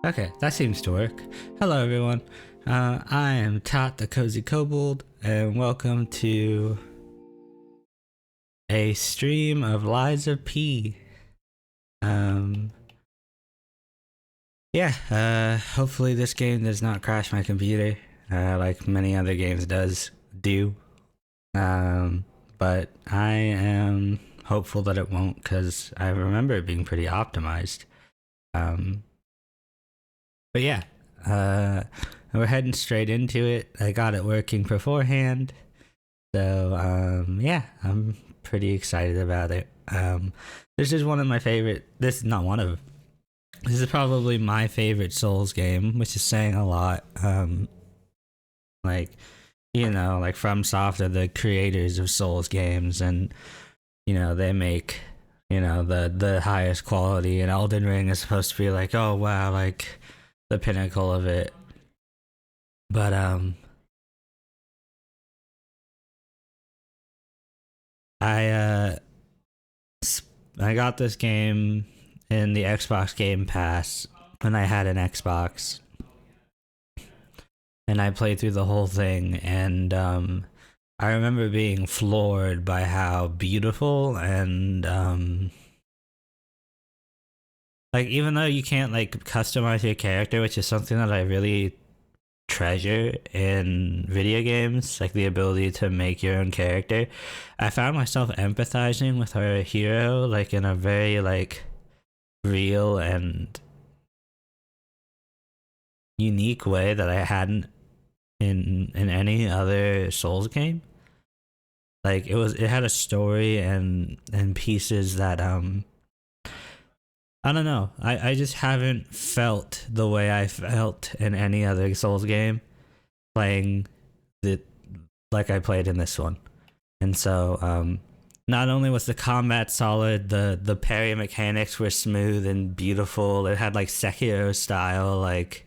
Okay, that seems to work. Hello everyone, I am Tot the KoziKobold, and welcome to a stream of Lies of P. Hopefully this game does not crash my computer, like many other games do. But I am hopeful that it won't, because I remember it being pretty optimized. But yeah, we're heading straight into it. I got it working beforehand. So, yeah, I'm pretty excited about it. This is one of my favorite, this is probably my favorite Souls game, which is saying a lot. Like FromSoft are the creators of Souls games, and, they make, the highest quality, and Elden Ring is supposed to be like, oh wow, like, the pinnacle of it. But I got this game in the Xbox Game Pass when I had an Xbox, and I played through the whole thing, and I remember being floored by how beautiful and like, even though you can't like customize your character, which is something that I really treasure in video games, like the ability to make your own character, I found myself empathizing with our hero like in a very like real and unique way that I hadn't in any other Souls game. Like it had a story and pieces that I don't know. I just haven't felt the way I felt in any other Souls game playing the like I played in this one. And so not only was the combat solid, the parry mechanics were smooth and beautiful. It had like Sekiro style like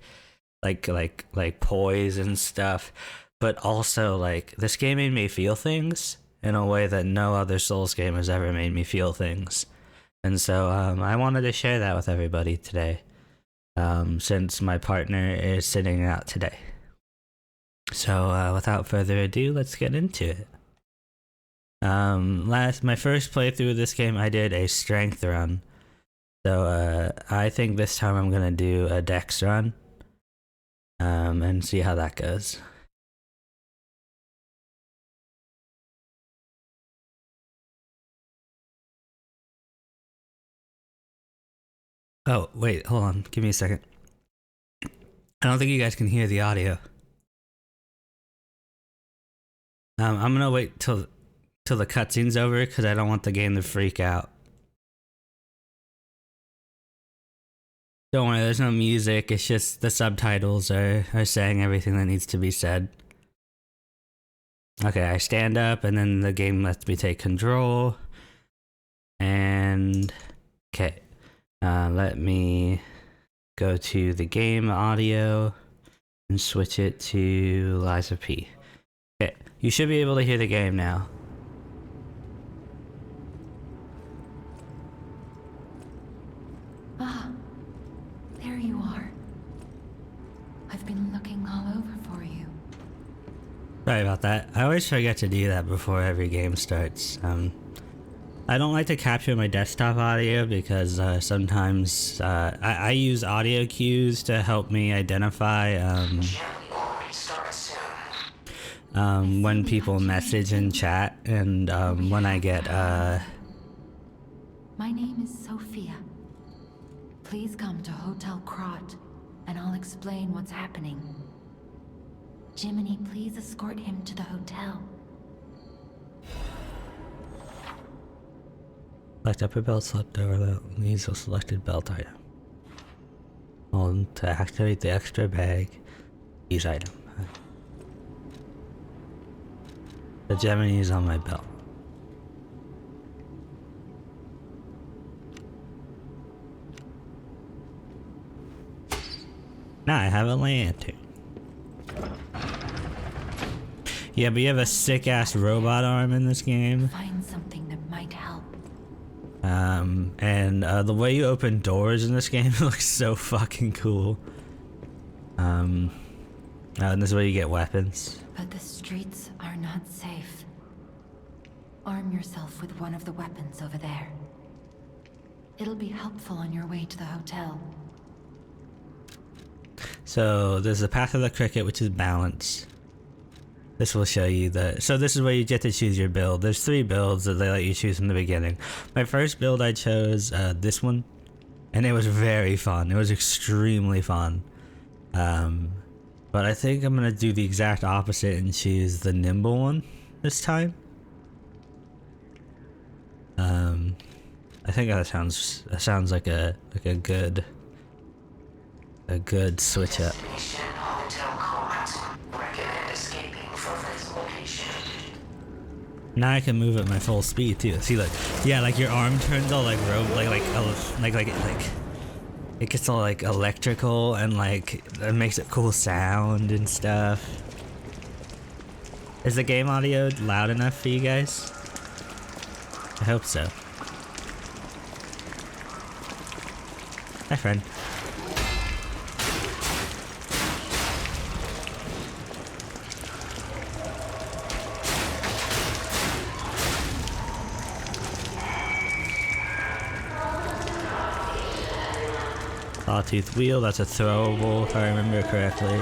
poise and stuff, but also like this game made me feel things in a way that no other Souls game has ever made me feel things. And so I wanted to share that with everybody today, since my partner is sitting out today. So without further ado, let's get into it. My first playthrough of this game, I did a strength run. So I think this time I'm gonna do a dex run, and see how that goes. Oh, wait, hold on. Give me a second. I don't think you guys can hear the audio. I'm gonna wait till the cutscene's over because I don't want the game to freak out. Don't worry, there's no music. It's just the subtitles are saying everything that needs to be said. Okay, I stand up and then the game lets me take control. And okay. Let me go to the game audio and switch it to Lies of P. Okay, you should be able to hear the game now. Ah, there you are. I've been looking all over for you. Sorry about that. I always forget to do that before every game starts. I don't like to capture my desktop audio because sometimes I use audio cues to help me identify when people message in chat, and when I get My name is Sophia. Please come to Hotel Krot, and I'll explain what's happening. Jiminy, please escort him to the hotel. Select upper belt slip over needs a selected belt item. Hold to activate the extra bag. Use item. The Gemini is on my belt. Now I have a lantern. Yeah, but you have a sick ass robot arm in this game. Find something that might help. And the way you open doors in this game looks so fucking cool. And this is where you get weapons. But the streets are not safe. Arm yourself with one of the weapons over there. It'll be helpful on your way to the hotel. So there's the path of the cricket, which is balance. This will show you so this is where you get to choose your build. There's 3 builds that they let you choose in the beginning. My first build I chose this one, and it was very fun. It was extremely fun. But I think I'm gonna do the exact opposite and choose the nimble one this time. I think that sounds like a good switch up. Now I can move at my full speed too. See, look, yeah, like your arm turns all like it gets all like electrical and like it makes a cool sound and stuff. Is the game audio loud enough for you guys? I hope so. Hi, friend. Sawtooth wheel, that's a throwable if I remember correctly.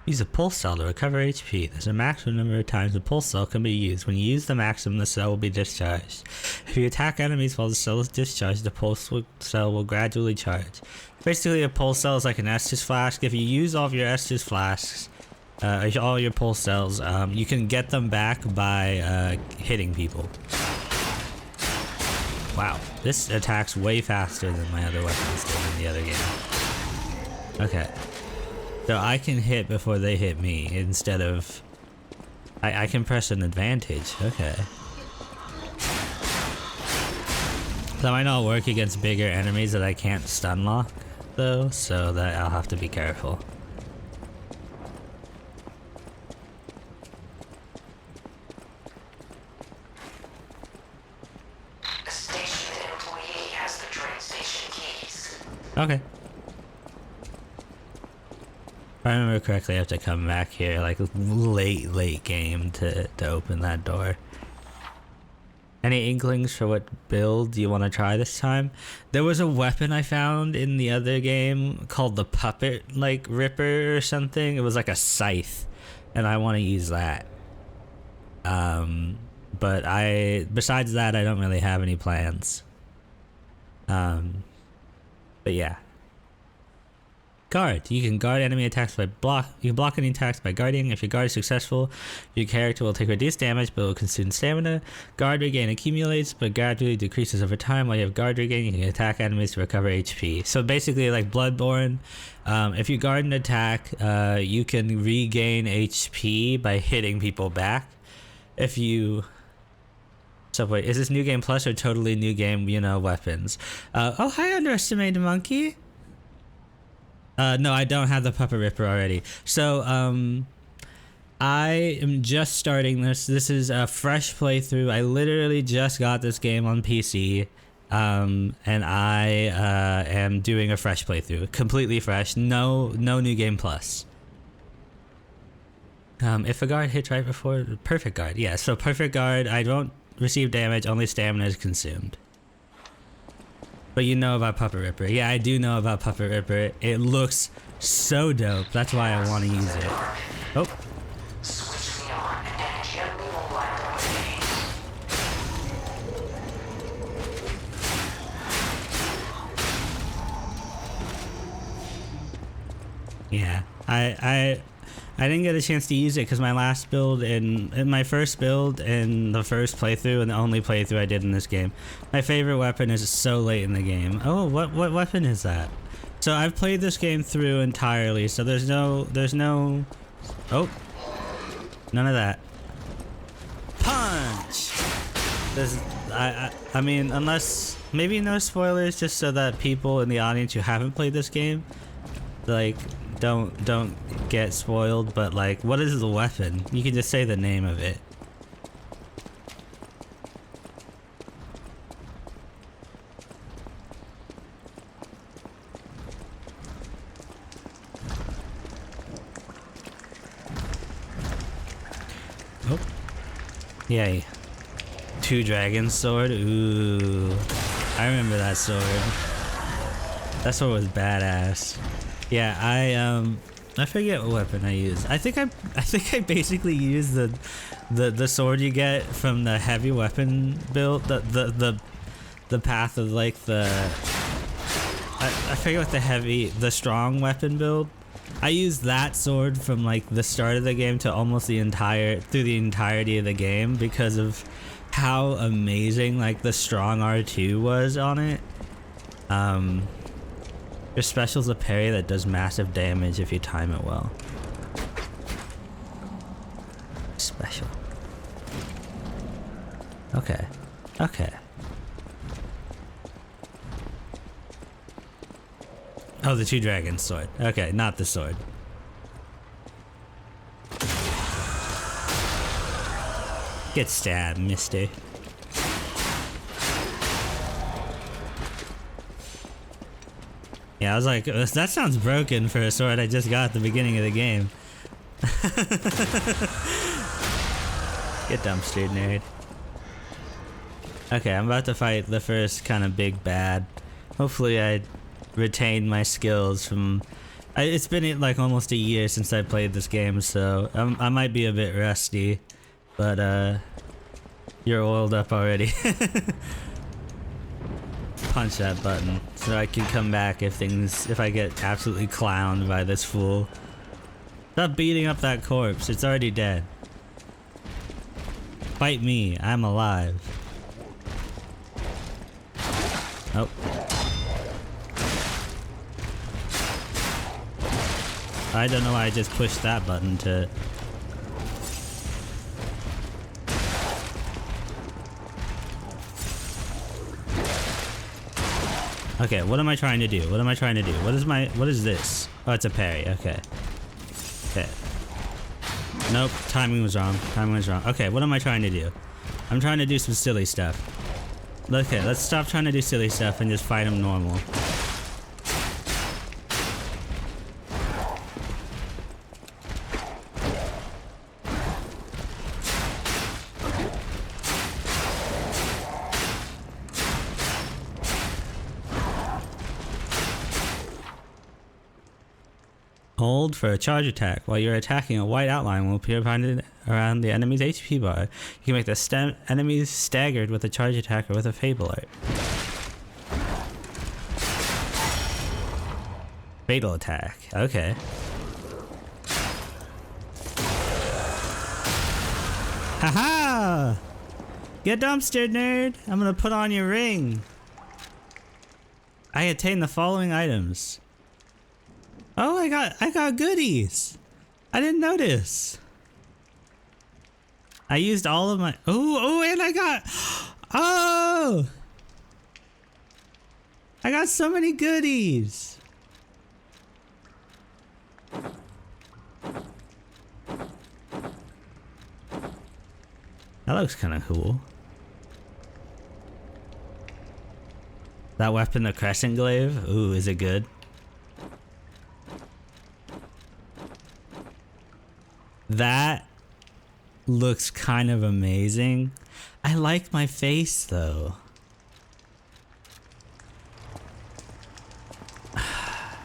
Use a pulse cell to recover HP. There's a maximum number of times a pulse cell can be used. When you use the maximum, the cell will be discharged. If you attack enemies while the cell is discharged, the pulse cell will gradually charge. Basically, a pulse cell is like an Estus flask. If you use all of your Estus flasks, all your pulse cells, you can get them back by hitting people. Wow, this attacks way faster than my other weapons did in the other game. Okay. So I can hit before they hit me instead of... I can press an advantage, okay. That might not work against bigger enemies that I can't stun lock though, so that I'll have to be careful. The station employee has the train station keys. Okay. If I remember correctly, I have to come back here like late game to open that door. Any inklings for what build you want to try this time? There was a weapon I found in the other game called the puppet like ripper or something. It was like a scythe, and I want to use that. But besides that, I don't really have any plans. But yeah. Guard. You can guard enemy attacks by you can block any attacks by guarding. If your guard is successful, your character will take reduced damage but will consume stamina. Guard regain accumulates but gradually decreases over time. While you have guard regain, you can attack enemies to recover HP. So basically like Bloodborne, if you guard an attack, you can regain HP by hitting people back. If you... So wait, is this new game plus or totally new game, weapons? Oh, hi, underestimated monkey. No, I don't have the Puppet Ripper already. So, I am just starting this. This is a fresh playthrough. I literally just got this game on PC, and I am doing a fresh playthrough, completely fresh. No new game plus. If a guard hits right before perfect guard, yeah. So perfect guard, I don't receive damage. Only stamina is consumed. But you know about Puppet Ripper. Yeah, I do know about Puppet Ripper. It looks so dope. That's why I want to use it. Oh. Switch me on and gently light the way. Yeah, I didn't get a chance to use it because my last build in my first build in the first playthrough and the only playthrough I did in this game, my favorite weapon is so late in the game. Oh, what weapon is that? So I've played this game through entirely, so there's no oh, none of that. Punch. I mean, unless maybe no spoilers, just so that people in the audience who haven't played this game, like, don't get spoiled. But like, what is the weapon? You can just say the name of it. Oh, yay! Two dragon sword. Ooh, I remember that sword. That sword was badass. Yeah, I forget what weapon I used. I think I basically used the sword you get from the heavy weapon build. The path of like the I forget what the strong weapon build. I used that sword from like the start of the game to almost the entirety of the game because of how amazing like the strong R2 was on it. Your special's a parry that does massive damage if you time it well. Special. Okay. Okay. Oh, the two dragons sword. Okay, not the sword. Get stabbed, mister. Yeah, I was like, that sounds broken for a sword I just got at the beginning of the game. Get dumpstered, nerd. Okay, I'm about to fight the first kind of big bad. Hopefully I retain my skills from... it's been like almost a year since I played this game, so I might be a bit rusty. But you're oiled up already. Punch that button so I can come back if I get absolutely clowned by this fool. Stop beating up that corpse, it's already dead. Fight me, I'm alive. Oh. I don't know why I just pushed that button to... Okay, what am I trying to do? What am I trying to do? What is this? Oh, it's a parry, okay. Okay. Nope, timing was wrong. Timing was wrong. Okay, what am I trying to do? I'm trying to do some silly stuff. Okay, let's stop trying to do silly stuff and just fight him normal. Hold for a charge attack. While you're attacking, a white outline will appear around the enemy's HP bar. You can make the enemies staggered with a charge attack or with a Fable Art. Fatal attack. Okay. Haha! Get dumpstered, nerd! I'm gonna put on your ring. I attain the following items. Oh, I got goodies. I didn't notice. I used all of my... Oh, and I got... Oh! I got so many goodies. That looks kind of cool. That weapon, the Crescent Glaive. Ooh, is it good? That looks kind of amazing. I like my face though. That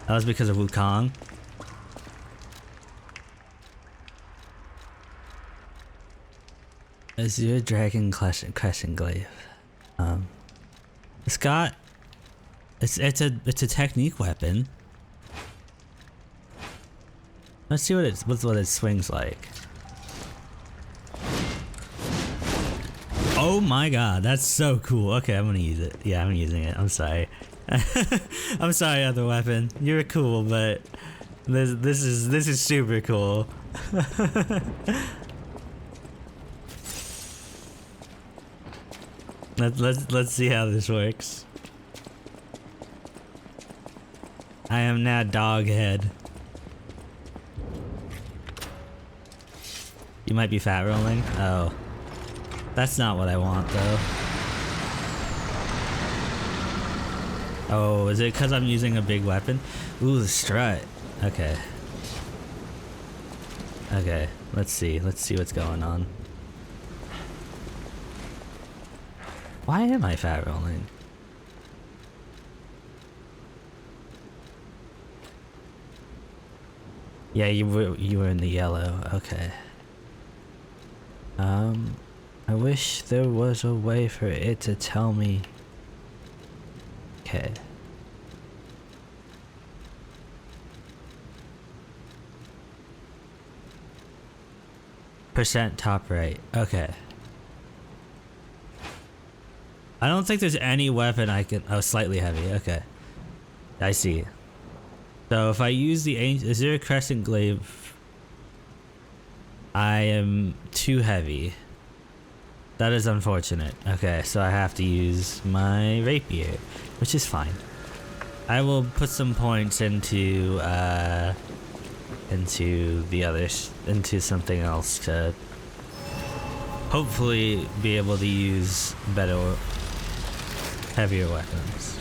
was because of Wukong. Azure Dragon Crescent Glaive. It's got... It's a technique weapon. Let's see what it swings like. Oh my god, that's so cool. Okay, I'm gonna use it. Yeah, I'm using it. I'm sorry. I'm sorry, other weapon. You're cool, but this is super cool. Let's see how this works. I am now Doghead. You might be fat rolling. Oh, that's not what I want though. Oh, is it because I'm using a big weapon? Ooh, the strut. Okay. Okay, let's see what's going on. Why am I fat rolling? Yeah, you were in the yellow. Okay. I wish there was a way for it to tell me. Okay. Percent top right. Okay. I don't think there's any weapon I can. Oh, slightly heavy. Okay. I see. So if I use the ancient, is there a crescent glaive? I am too heavy. That is unfortunate. Okay, so I have to use my rapier, which is fine. I will put some points into the others, into something else to hopefully be able to use better, heavier weapons.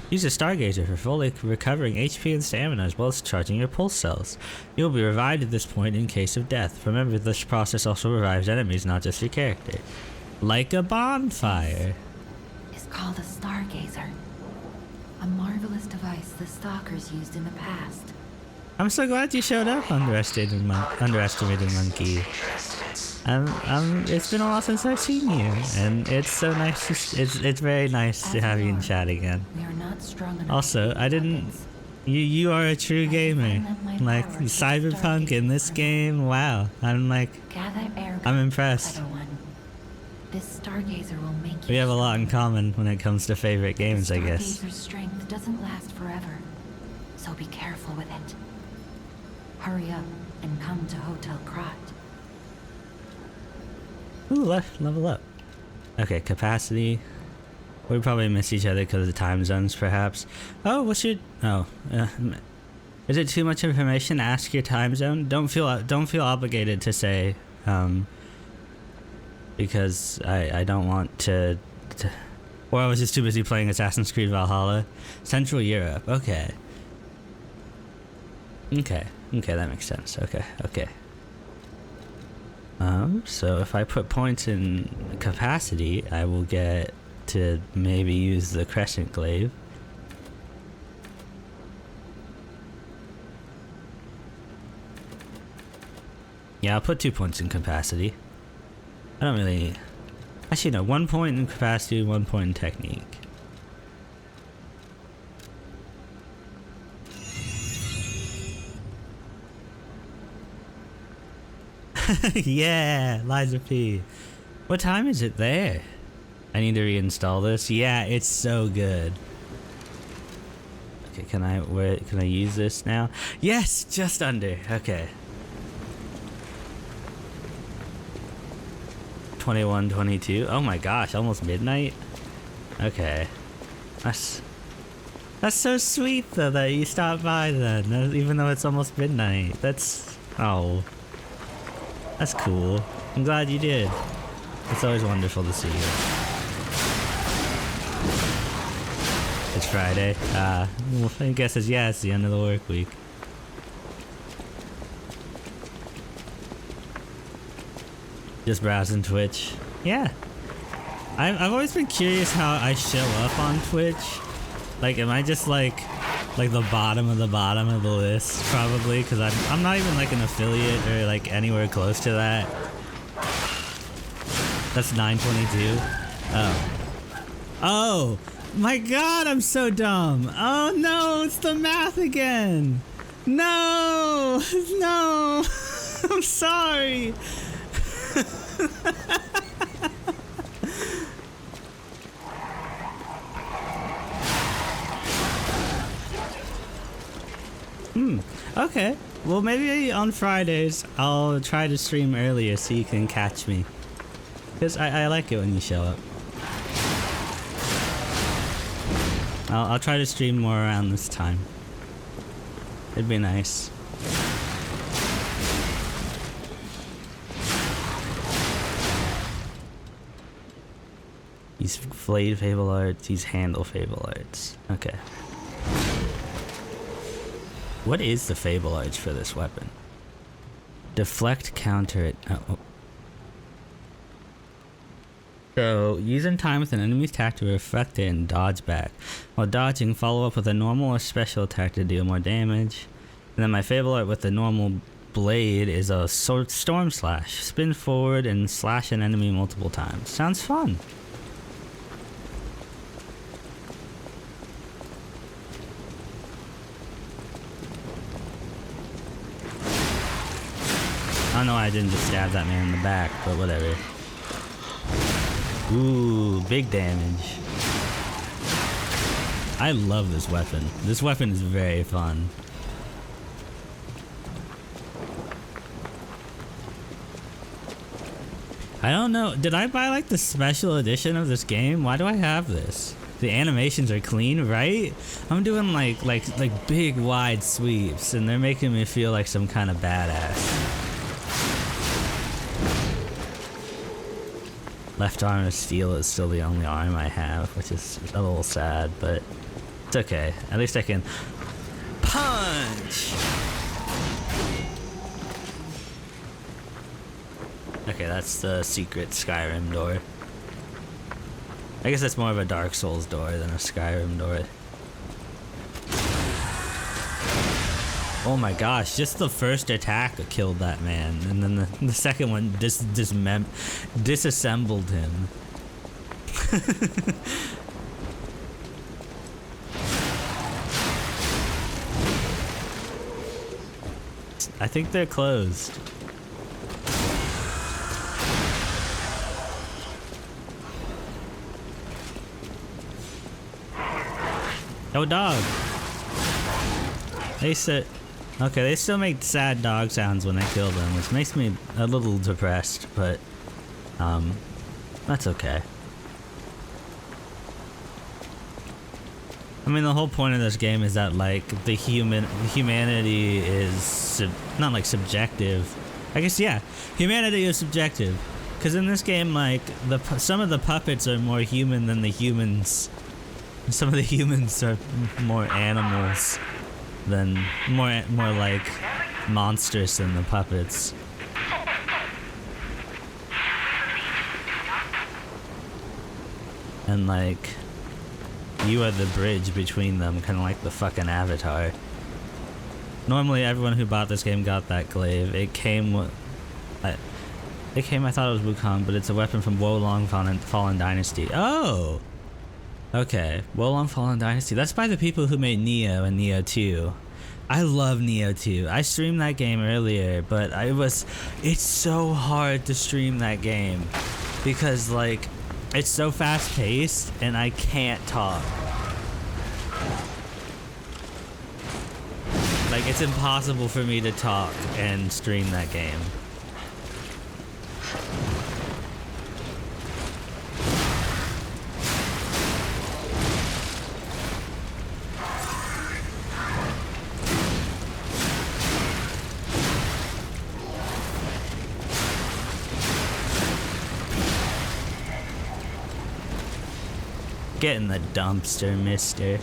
Use a stargazer for fully recovering HP and stamina as well as charging your pulse cells. You will be revived at this point in case of death. Remember, this process also revives enemies, not just your character. Like a bonfire. It's called a stargazer. A marvelous device the stalkers used in the past. I'm so glad you showed up, underestimated monkey. It's been a while since I've seen you, and it's so nice. It's very nice to have you in chat again. We are not strong enough. Also, I didn't. You are a true gamer. Like Cyberpunk in this game. Wow, I'm impressed. This stargazer will make you. We have a lot in common when it comes to favorite games, I guess. Stargazer's strength doesn't last forever, so be careful with it. Hurry up and come to Hotel Krot. Ooh, level up. Okay, capacity. We probably miss each other because of the time zones, perhaps. Oh, what's your? Oh, is it too much information to ask your time zone? Don't feel obligated to say, because I don't want to. Or I was just too busy playing Assassin's Creed Valhalla. Central Europe. Okay. Okay, that makes sense. Okay. So if I put points in capacity, I will get to maybe use the crescent glaive. Yeah, I'll put 2 points in capacity. I don't really... Actually, no, 1 point in capacity, 1 point in technique. Yeah, Liza P. What time is it there? I need to reinstall this. Yeah, it's so good. Okay, can I use this now? Yes, just under. Okay. 21, 22. Oh my gosh, almost midnight. Okay. That's so sweet though that you stopped by then, even though it's almost midnight. That's cool. I'm glad you did. It's always wonderful to see you. It's Friday. Well, I guess it's the end of the work week. Just browsing Twitch. Yeah. I've always been curious how I show up on Twitch. Like, am I just like the bottom of the list? Probably, because I'm not even like an affiliate or like anywhere close to that. That's 922. Oh my god, I'm so dumb. Oh no, it's the math again. No, I'm sorry. Okay. Well, maybe on Fridays I'll try to stream earlier so you can catch me. Because I like it when you show up. I'll try to stream more around this time. It'd be nice. He's flayed Fable Arts, he's handle Fable Arts. Okay. What is the Fable Arts for this weapon? Deflect, counter it. Oh. So, using time with an enemy's attack to reflect it and dodge back. While dodging, follow up with a normal or special attack to deal more damage. And then my Fable Art with the normal blade is a storm slash. Spin forward and slash an enemy multiple times. Sounds fun. I don't know why I didn't just stab that man in the back, but whatever. Ooh, big damage. I love this weapon. This weapon is very fun. I don't know. Did I buy like the special edition of this game? Why do I have this? The animations are clean, right? I'm doing like big wide sweeps and they're making me feel like some kind of badass. Left arm of steel is still the only arm I have, which is a little sad, but it's okay. At least I can punch! Okay, that's the secret Skyrim door. I guess that's more of a Dark Souls door than a Skyrim door. Oh my gosh, just the first attack killed that man, and then the second one disassembled him. I think they're closed. Oh, dog. They said... Okay, they still make sad dog sounds when I kill them, which makes me a little depressed, but that's okay. I mean, the whole point of this game is that like the humanity is not like subjective. I guess yeah, humanity is subjective, because in this game like some of the puppets are more human than the humans. Some of the humans are more animals than more like monsters than the puppets. And like you are the bridge between them, kind of like the fucking Avatar. Normally everyone who bought this game got that glaive. It came with I thought it was Wukong, but it's a weapon from Wolong Fallen Dynasty. Oh! Okay, Wolong Fallen Dynasty. That's by the people who made Neo and Neo 2. I love Neo 2. I streamed that game earlier, but it's so hard to stream that game because like it's so fast paced and I can't talk. Like it's impossible for me to talk and stream that game. Get in the dumpster, mister.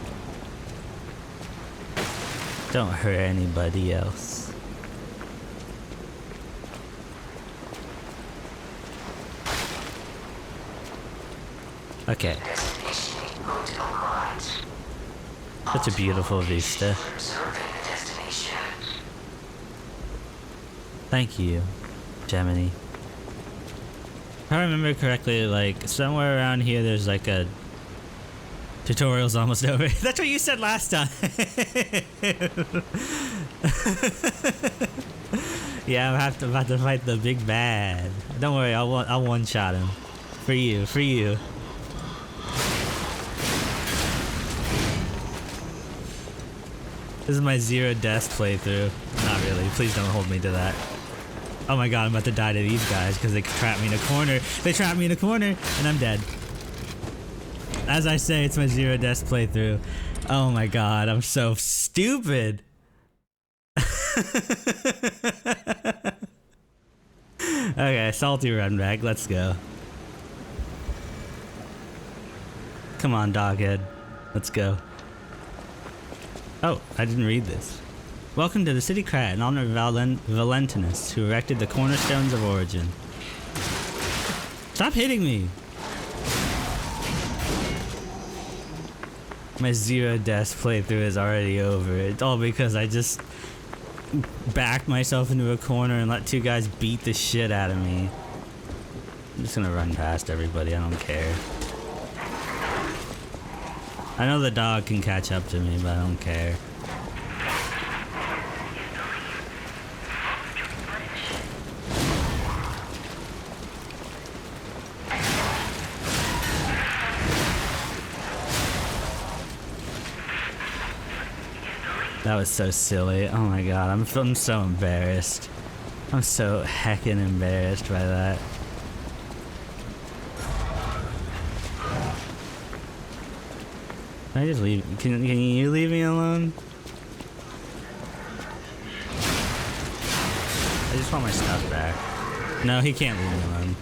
Don't hurt anybody else. Okay. Such a beautiful vista. Thank you, Gemini. If I remember correctly, like somewhere around here there's like a tutorial's almost over. That's what you said last time. Yeah, I'm about to fight the big bad. Don't worry, I'll one-shot him. For you. This is my zero deaths playthrough. Not really. Please don't hold me to that. Oh my god, I'm about to die to these guys because they trapped me in a corner. They trapped me in a corner and I'm dead. as I say, it's my Zero Deaths playthrough. Oh my god, I'm so stupid. Okay, salty run back, let's go. Come on, doghead. Let's go. Oh, I didn't read this. Welcome to the City Krat in honor of Valentinus, who erected the cornerstones of origin. Stop hitting me! My Zero Deaths playthrough is already over. It's all because I just backed myself into a corner and let two guys beat the shit out of me. I'm just gonna run past everybody, I don't care. I know the dog can catch up to me, but I don't care. That was so silly. Oh my god, I'm so embarrassed. I'm so heckin' embarrassed by that. Can I just leave? Can you leave me alone? I just want my stuff back. No, he can't leave me alone.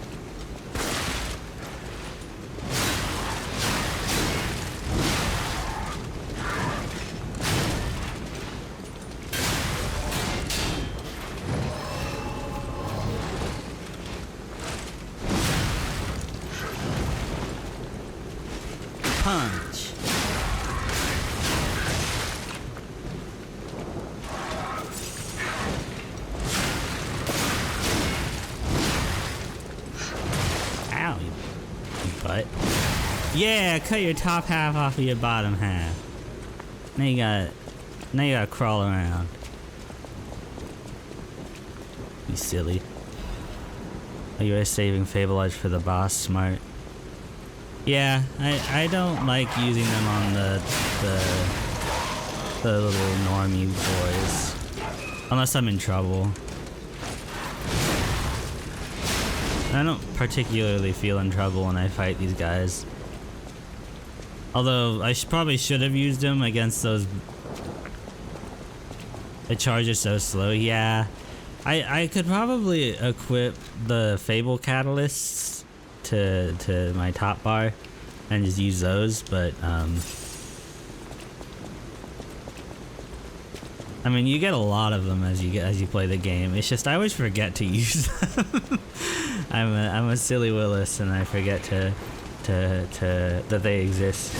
Punch. Ow, you butt. Yeah, cut your top half off of your bottom half. Now you gotta crawl around. You silly. Oh, you are saving Fable Edge for the boss, smart. Yeah, I don't like using them on the little normie boys. Unless I'm in trouble. I don't particularly feel in trouble when I fight these guys. Although, I probably should have used them against those... The charge is so slow, yeah. I could probably equip the Fable Catalysts to my top bar and just use those, but I mean, you get a lot of them as you play the game. It's just I always forget to use them. I'm a silly Willis and I forget to that they exist.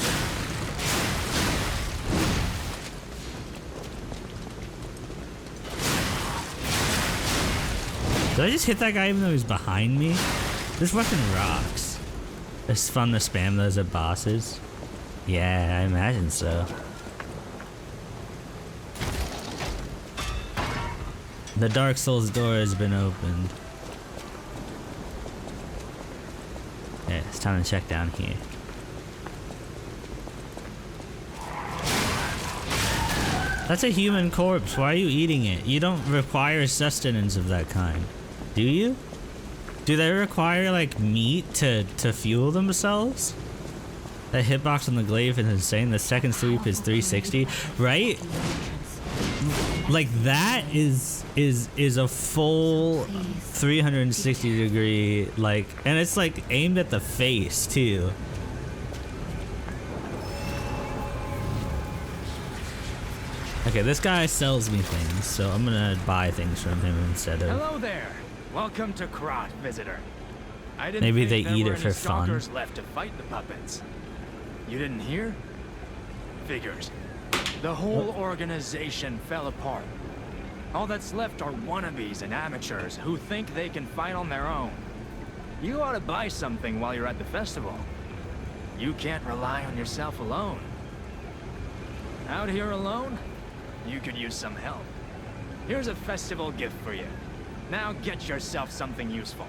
Did I just hit that guy even though he's behind me? This weapon rocks. It's fun to spam those at bosses. Yeah, I imagine so. The Dark Souls door has been opened. Yeah, it's time to check down here. That's a human corpse. Why are you eating it? You don't require sustenance of that kind. Do you? Do they require, like, meat to fuel themselves? That hitbox on the glaive is insane. The second sweep is 360, right? Like, that is a full 360 degree, like, and it's like aimed at the face too. Okay, this guy sells me things, so I'm gonna buy things from him instead of. Hello there. Welcome to Krat, visitor. I didn't Maybe think they there eat were it for any fun. stalkers left to fight the puppets. You didn't hear? Figures. The whole organization fell apart. All that's left are wannabes and amateurs who think they can fight on their own. You ought to buy something while you're at the festival. You can't rely on yourself alone. Out here alone? You could use some help. Here's a festival gift for you. Now get yourself something useful.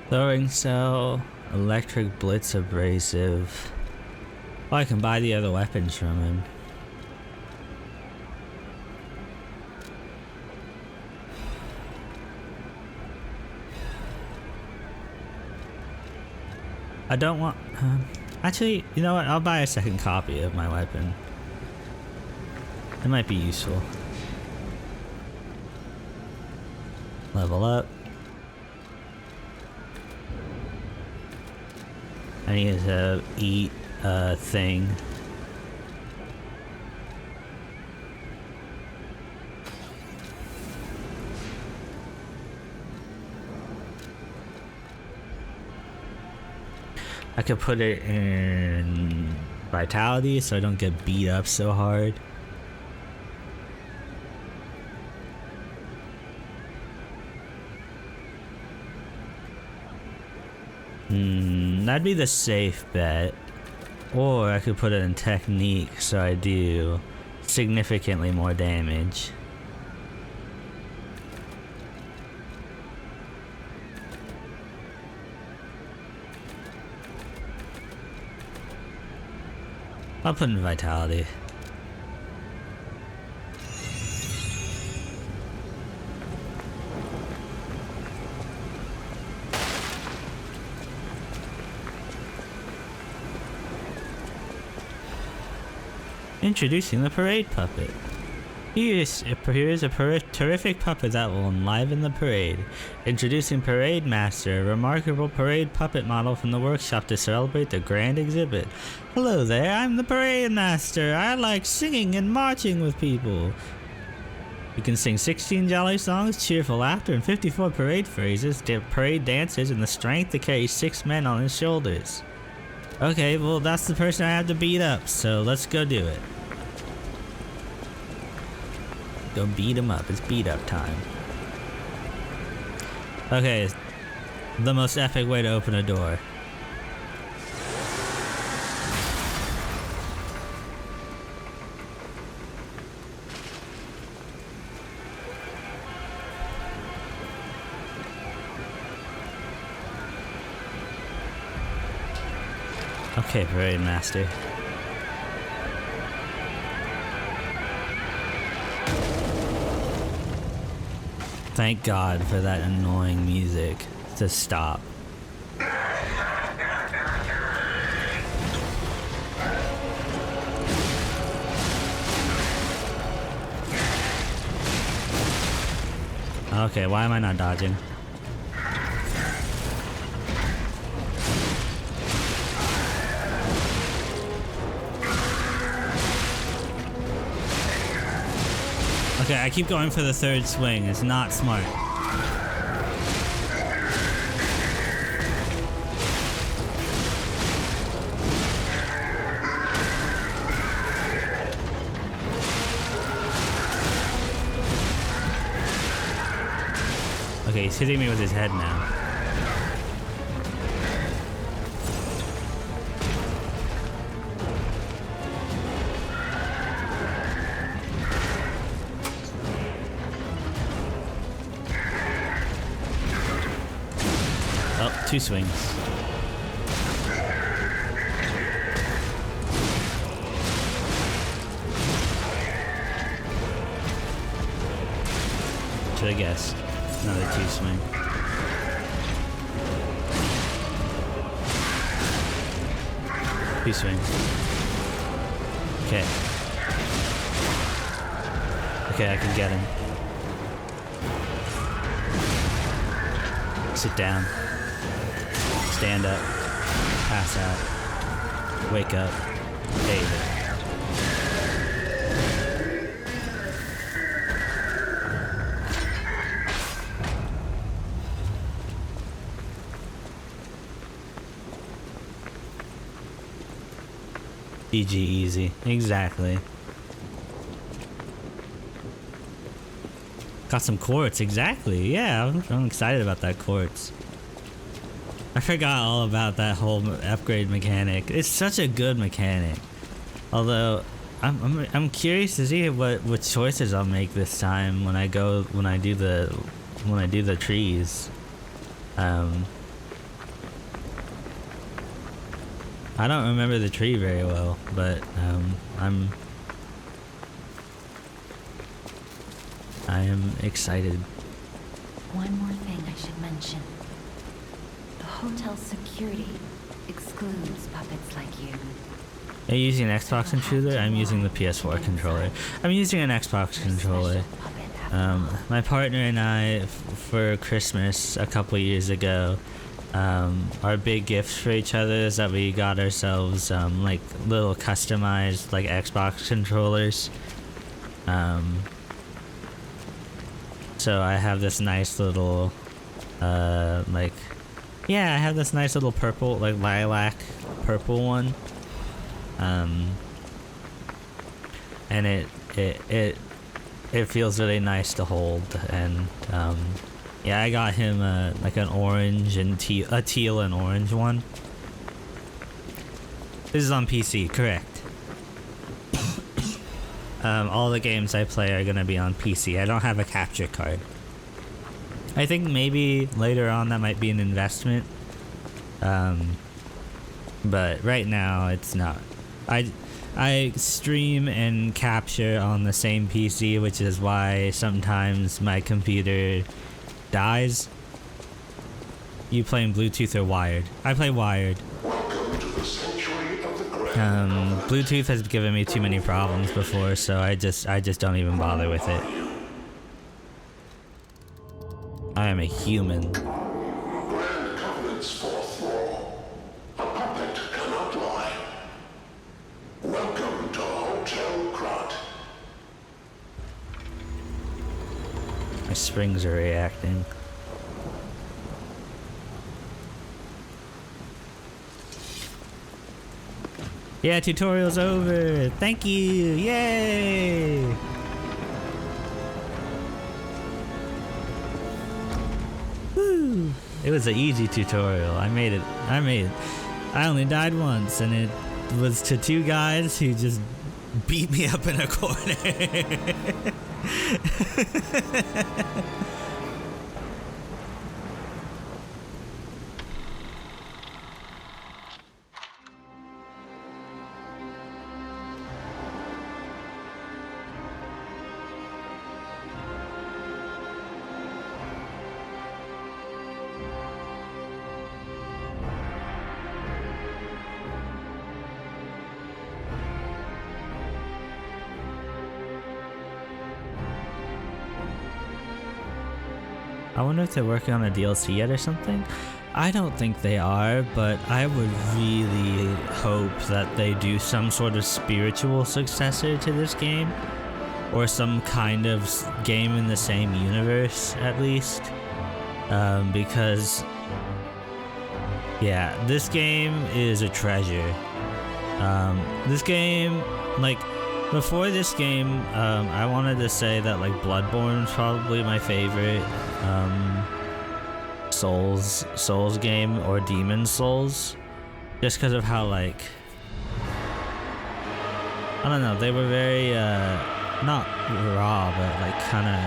Throwing cell, electric blitz abrasive. Oh, I can buy the other weapons from him. I don't want... actually, you know what? I'll buy a second copy of my weapon. It might be useful. Level up. I need to eat a thing. I could put it in vitality so I don't get beat up so hard. That'd be the safe bet. Or I could put it in technique so I do significantly more damage. I'll put in vitality. Introducing the parade puppet. Here's a terrific puppet that will enliven the parade. Introducing Parade Master, a remarkable parade puppet model from the workshop to celebrate the grand exhibit. Hello there, I'm the Parade Master. I like singing and marching with people. You can sing 16 jolly songs, cheerful laughter, and 54 parade phrases, parade dances, and the strength to carry 6 men on his shoulders. Okay, well that's the person I have to beat up, so let's go do it. Go beat him up. It's beat up time. Okay, the most epic way to open a door. Okay, Parade Master. Thank God for that annoying music to stop. Okay, why am I not dodging? Okay, I keep going for the third swing. It's not smart. Okay, he's hitting me with his head now. Oh, 2 swings. Should I guess? Another 2 swing. Two swings. Okay. Okay, I can get him. Sit down. Stand up. Pass out. Wake up. David. GG easy. Exactly. Got some quartz. Exactly. Yeah, I'm excited about that quartz. I forgot all about that whole upgrade mechanic. It's such a good mechanic. Although I'm curious to see what choices I'll make this time when I do the trees. I don't remember the tree very well, but I am excited. One more thing I should mention. The hotel's security excludes puppets like you. Are you using an Xbox controller? I'm using the PS4 controller. I'm using an Xbox controller. My partner and I, for Christmas a couple years ago, our big gifts for each other is that we got ourselves like little customized like Xbox controllers. So I have this nice little I have this nice little purple, like lilac purple one. And it feels really nice to hold, and yeah, I got him like an orange and a teal and orange one. This is on PC, correct? All the games I play are gonna be on PC. I don't have a capture card. I think maybe later on that might be an investment, but right now it's not. I stream and capture on the same PC, which is why sometimes my computer dies. You playing Bluetooth or wired? I play wired. Bluetooth has given me too many problems before, so I just don't even bother with it. I am a human. Grand Covenant's fourth law. A puppet cannot lie. Welcome to Hotel Krot. My springs are reacting. Yeah, tutorial's over. Thank you. Yay! Woo! It was an easy tutorial. I made it. I only died once, and it was to two guys who just beat me up in a corner. I wonder if they're working on a DLC yet or something. I don't think they are, but I would really hope that they do some sort of spiritual successor to this game, or some kind of game in the same universe at least, because yeah, this game is a treasure. This game, like, before this game, I wanted to say that like Bloodborne is probably my favorite Souls game, or Demon Souls, just because of how, like, I don't know, they were very not raw, but like kind of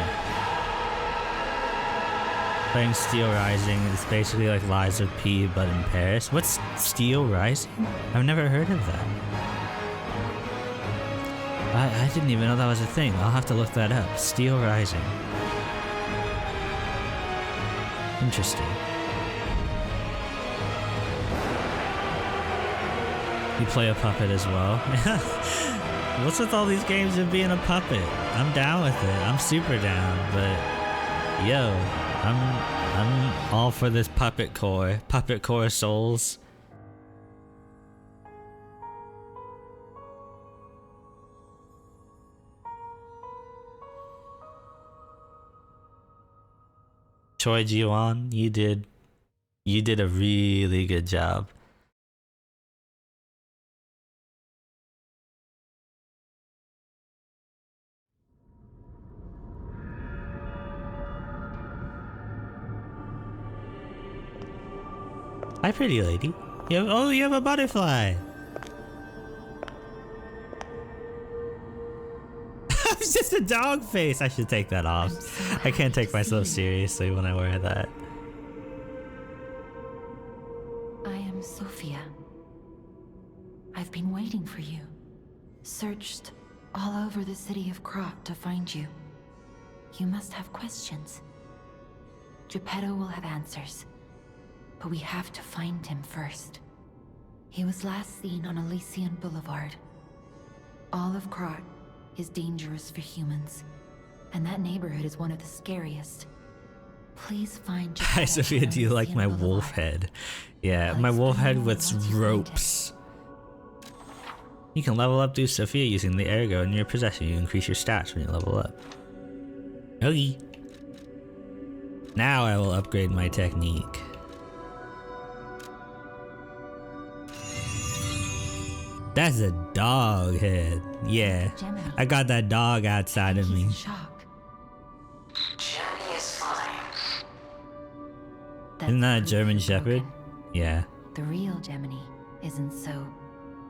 playing Steel Rising is basically like Lies of P but in Paris. What's Steel Rising? I've never heard of that. I didn't even know that was a thing. I'll have to look that up. Steel Rising. Interesting. You play a puppet as well? What's with all these games of being a puppet? I'm down with it. I'm super down, but yo, I'm all for this puppet core Souls. Choi Ji-won, you did a really good job. Hi, pretty lady. You have a butterfly. It's just a dog face. I should take that off. I can't take myself seriously when I wear that. I am Sophia. I've been waiting for you. Searched all over the city of Krot to find you. You must have questions. Geppetto will have answers. But we have to find him first. He was last seen on Elysian Boulevard. All of Krot is dangerous for humans, and that neighborhood is one of the scariest. Please find Hi, Sophia, do you like my wolf head? Yeah, my wolf head with ropes. You can level up through Sophia using the ergo in your possession. You increase your stats when you level up. Okay. Now I will upgrade my technique. That's a dog head. Yeah, I got that dog outside of me. Shock. Jenny is fine. Isn't that a That's German proof you're Shepherd? broken. Yeah. The real Gemini isn't so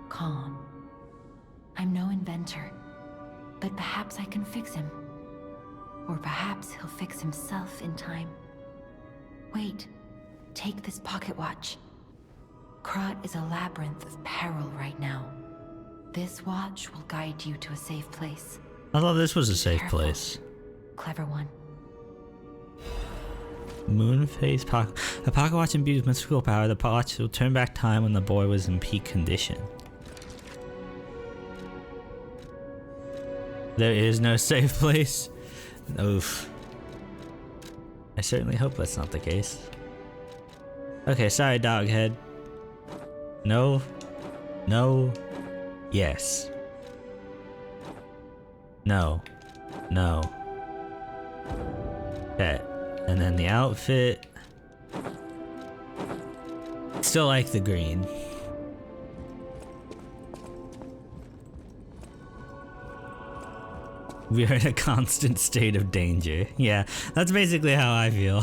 calm. I'm no inventor, but perhaps I can fix him. Or perhaps he'll fix himself in time. Wait, take this pocket watch. Krot is a labyrinth of peril right now. This watch will guide you to a safe place. I thought this was a safe Careful. place. Clever one. Moonface pocket. A pocket watch imbued with mystical power. The watch will turn back time when the boy was in peak condition. There is no safe place. Oof. I certainly hope that's not the case. Okay, sorry, Doghead. No. No. Yes. No. No. Okay. And then the outfit. Still like the green. We are in a constant state of danger. Yeah, that's basically how I feel.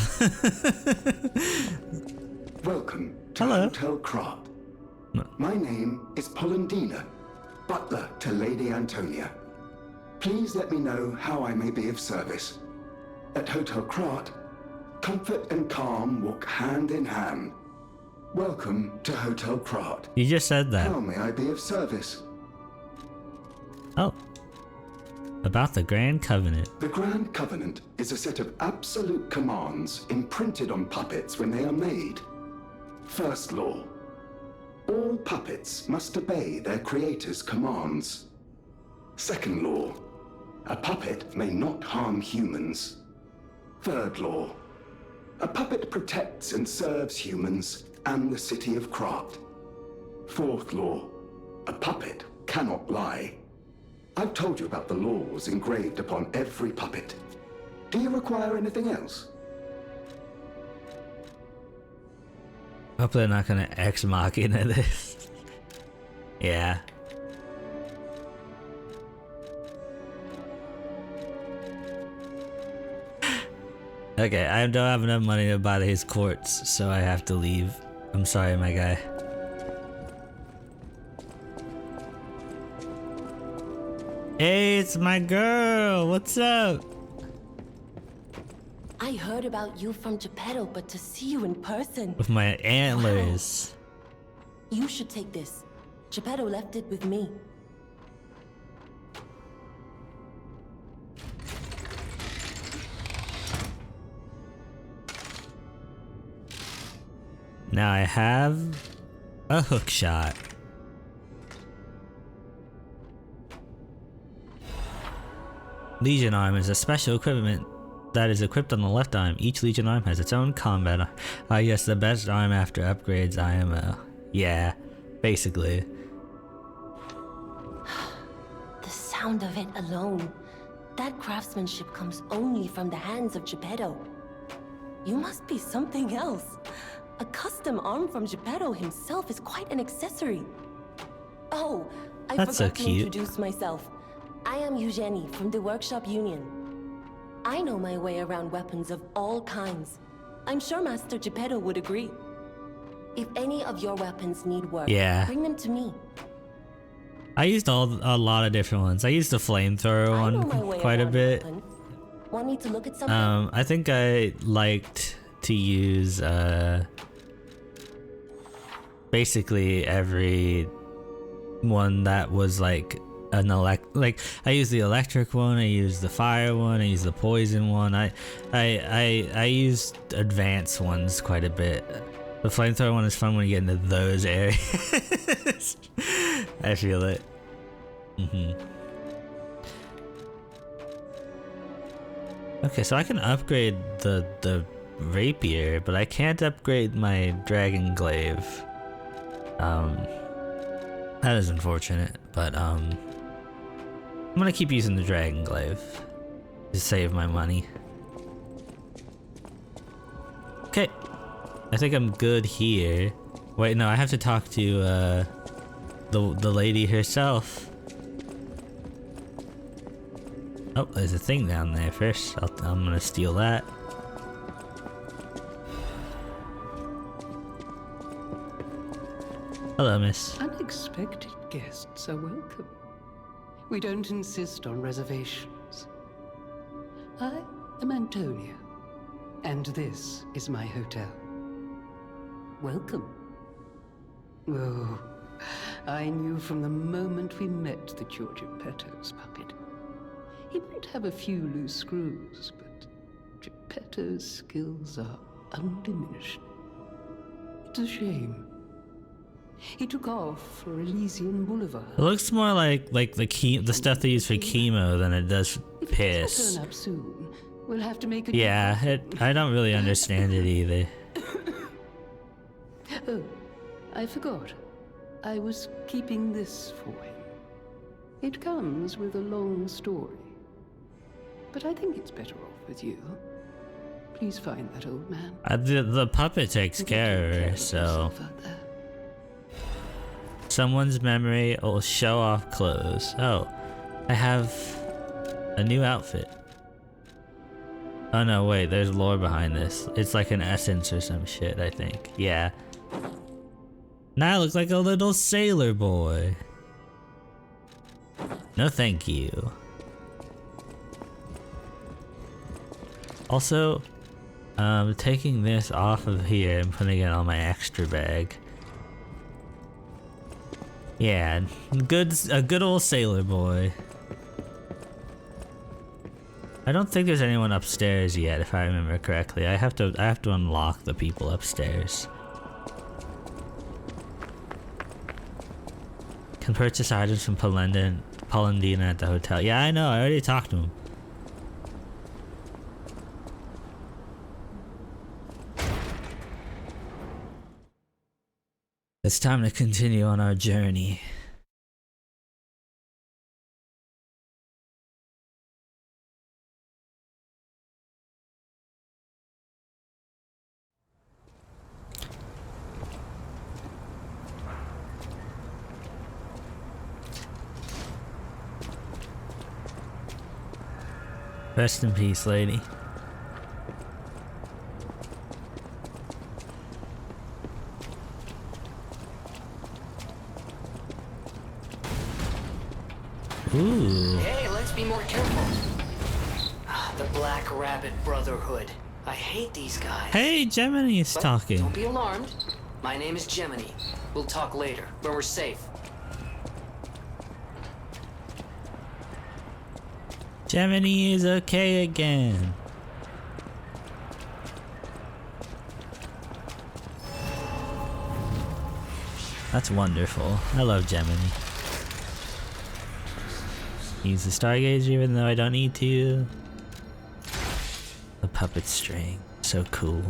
Welcome to Hello. Hotel Krot. My name is Polendina, butler to Lady Antonia. Please let me know how I may be of service. At Hotel Krot, comfort and calm walk hand in hand. Welcome to Hotel Krot. You just said that. How may I be of service? Oh. About the Grand Covenant. The Grand Covenant is a set of absolute commands imprinted on puppets when they are made. First law. All puppets must obey their creator's commands. Second law. A puppet may not harm humans. Third law. A puppet protects and serves humans and the city of Krot. Fourth law. A puppet cannot lie. I've told you about the laws engraved upon every puppet. Do you require anything else? Hope they're not gonna ex machina this. Yeah. Okay, I don't have enough money to buy his quartz, so I have to leave. I'm sorry, my guy. Hey, it's my girl. What's up? I heard about you from Geppetto, but to see you in person. With my antlers. You should take this. Geppetto left it with me. Now I have a hook shot. Legion arm is a special equipment that is equipped on the left arm. Each Legion arm has its own combat arm. I guess the best arm after upgrades IMO. Yeah, basically. The sound of it alone. That craftsmanship comes only from the hands of Geppetto. You must be something else. A custom arm from Geppetto himself is quite an accessory. Oh, I That's so forgot to cute. introduce myself. I am Eugenie from the Workshop Union. I know my way around weapons of all kinds. I'm sure Master Geppetto would agree. If any of your weapons need work, Yeah. bring them to me. I used a lot of different ones. I used the flamethrower I know my one way quite a around bit. weapons. Want me to look at something? I think I liked to use basically every one that was like an I used the electric one, I used the fire one, I used the poison one. I used advanced ones quite a bit. The flamethrower one is fun when you get into those areas. I feel it. Okay, so I can upgrade the rapier, but I can't upgrade my dragon glaive. That is unfortunate, but I'm gonna keep using the dragon glaive to save my money. Okay, I think I'm good here. Wait, no, I have to talk to the lady herself. Oh, there's a thing down there first. I'm gonna steal that. Hello, miss. Unexpected guests are welcome. We don't insist on reservations. I am Antonia, and this is my hotel. Welcome. Oh, I knew from the moment we met that you're Geppetto's puppet. He might have a few loose screws, but Geppetto's skills are undiminished. It's a shame. He took off for Elysian Boulevard. It looks more like the stuff they use for chemo than it does piss. Turn up soon. We'll have to make a Yeah, I don't really understand it either. Oh, I forgot. I was keeping this for him. It comes with a long story. But I think it's better off with you. Please find that old man. The puppet takes care of her, so... Someone's memory will show off clothes. Oh, I have a new outfit. Oh no, wait, there's lore behind this. It's like an essence or some shit, I think. Yeah. Now I look like a little sailor boy. No thank you. Also, taking this off of here and putting it on my extra bag. Yeah, a good old sailor boy. I don't think there's anyone upstairs yet, if I remember correctly. I have to unlock the people upstairs. Can purchase items from Polendina at the hotel. Yeah, I know. I already talked to him. It's time to continue on our journey. Rest in peace, lady. Ooh. Hey, let's be more careful. The Black Rabbit Brotherhood. I hate these guys. Hey, Gemini is But talking. Don't be alarmed. My name is Gemini. We'll talk later, when we're safe. Gemini is okay again. That's wonderful. I love Gemini. Use the Stargazer even though I don't need to. The puppet string. So cool.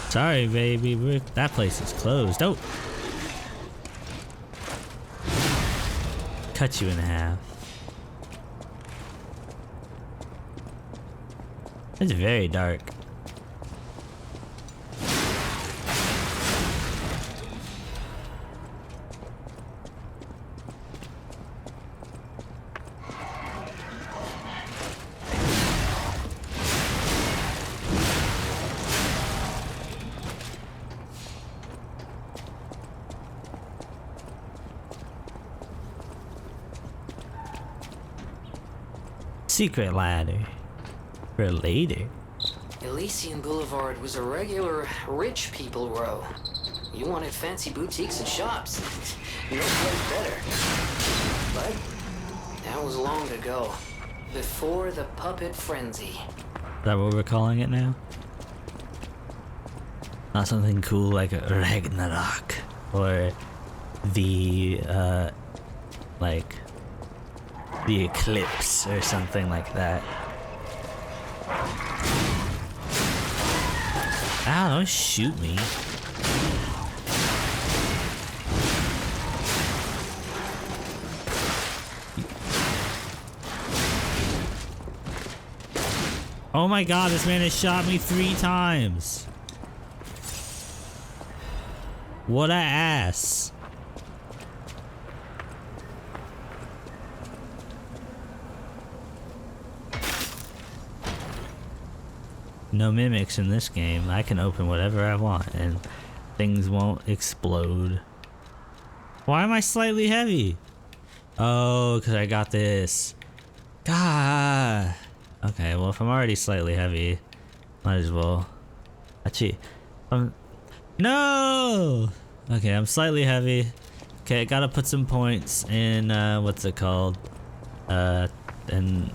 Sorry, baby. That place is closed. Oh! Cut you in half. It's very dark. Secret ladder. For later. Elysian Boulevard was a regular rich people row. You wanted fancy boutiques and shops. No place better. But that was long ago. Before the puppet frenzy. Is that what we're calling it now? Not something cool like Ragnarok or the like the eclipse or something like that. Ow, don't shoot me. Oh my god, this man has shot me 3 times. What a ass. No mimics in this game. I can open whatever I want and things won't explode. Why am I slightly heavy? Oh, because I got this. God. Okay, well, if I'm already slightly heavy, might as well. Actually, no! Okay, I'm slightly heavy. Okay, I gotta put some points in, what's it called? And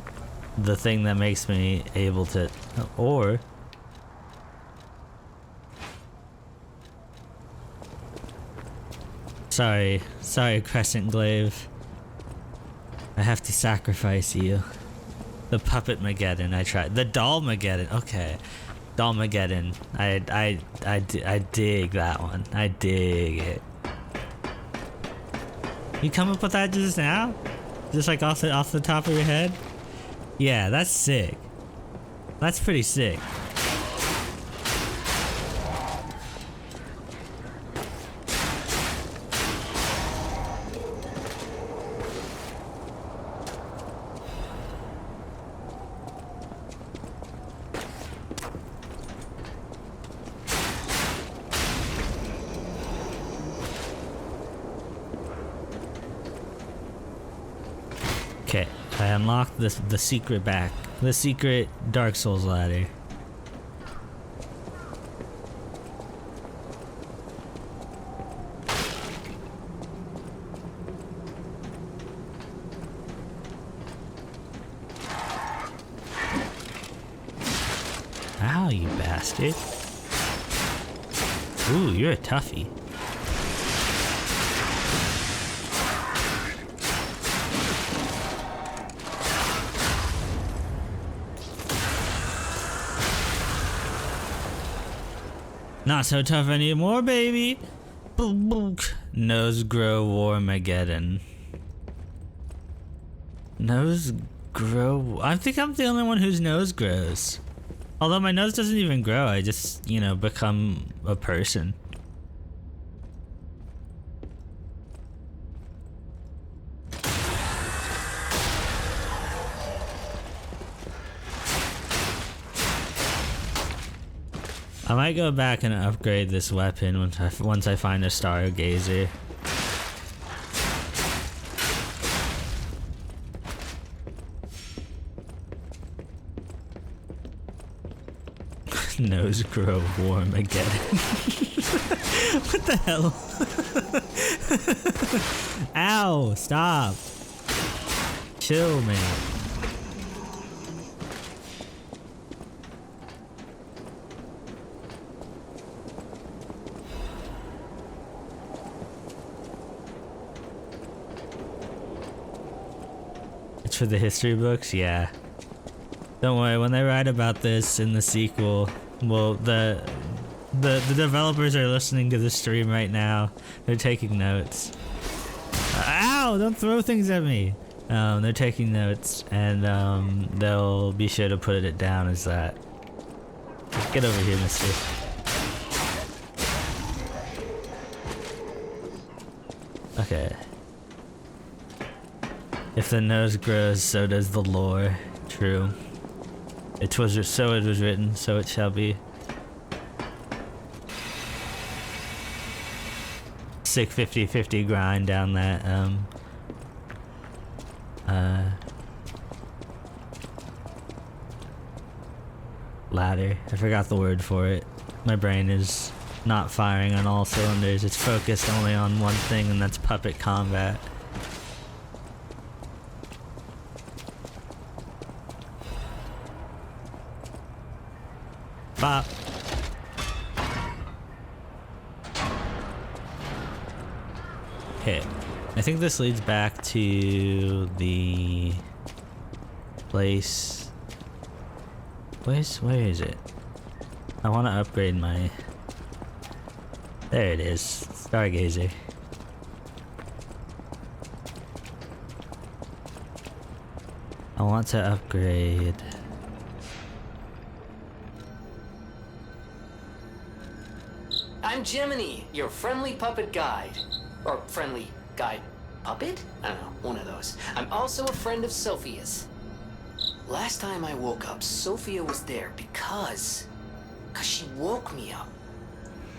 the thing that makes me able to, or sorry, Crescent Glaive. I have to sacrifice you. The Puppet Mageddon, I tried. The Doll Mageddon, okay. Doll Mageddon, I dig that one. I dig it. You come up with that just now? Just like off the top of your head? Yeah, that's sick. That's pretty sick. Okay, I unlocked the secret the secret Dark Souls ladder. Ow, you bastard. Ooh, you're a toughie. Not so tough anymore, baby. Boom, boom. Nose grow Warmageddon. Nose grow. I think I'm the only one whose nose grows. Although my nose doesn't even grow, I just, you know, become a person. I might go back and upgrade this weapon once I find a stargazer. Nose grow warm again. What the hell? Ow! Stop! Chill, man. For the history books, yeah. Don't worry, when they write about this in the sequel, well, the developers are listening to the stream right now. They're taking notes. Ow! Don't throw things at me. They're taking notes, and they'll be sure to put it down as that. Get over here, mister. Okay. If the nose grows, so does the lore. True. So it was written, so it shall be. Sick 50-50 grind down that, ladder. I forgot the word for it. My brain is not firing on all cylinders. It's focused only on one thing, and that's puppet combat. Bop. Okay, I think this leads back to the place. Where is it? I want to upgrade my... There it is, Stargazer. I want to upgrade... I'm Gemini, your friendly puppet guide. Or friendly guide puppet? I don't know, one of those. I'm also a friend of Sophia's. Last time I woke up, Sophia was there because she woke me up.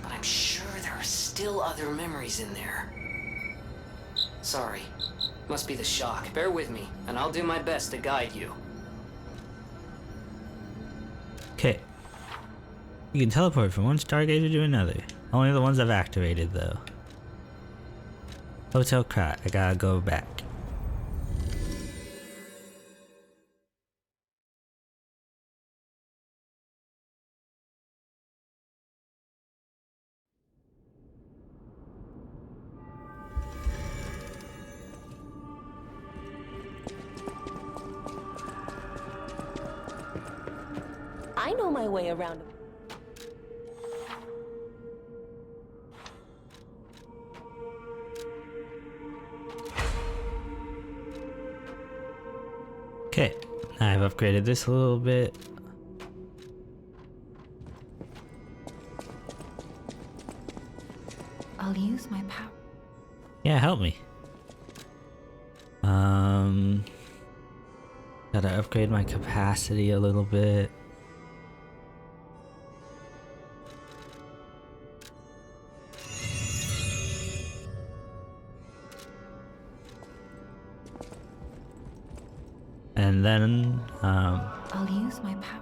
But I'm sure there are still other memories in there. Sorry. Must be the shock. Bear with me, and I'll do my best to guide you. Okay. You can teleport from one Stargazer to another. Only the ones I've activated, though. Hotel Krat. I gotta go back. I know my way around. Okay, I've upgraded this a little bit. I'll use my power. Yeah, help me. Gotta upgrade my capacity a little bit. And then, I'll use my power.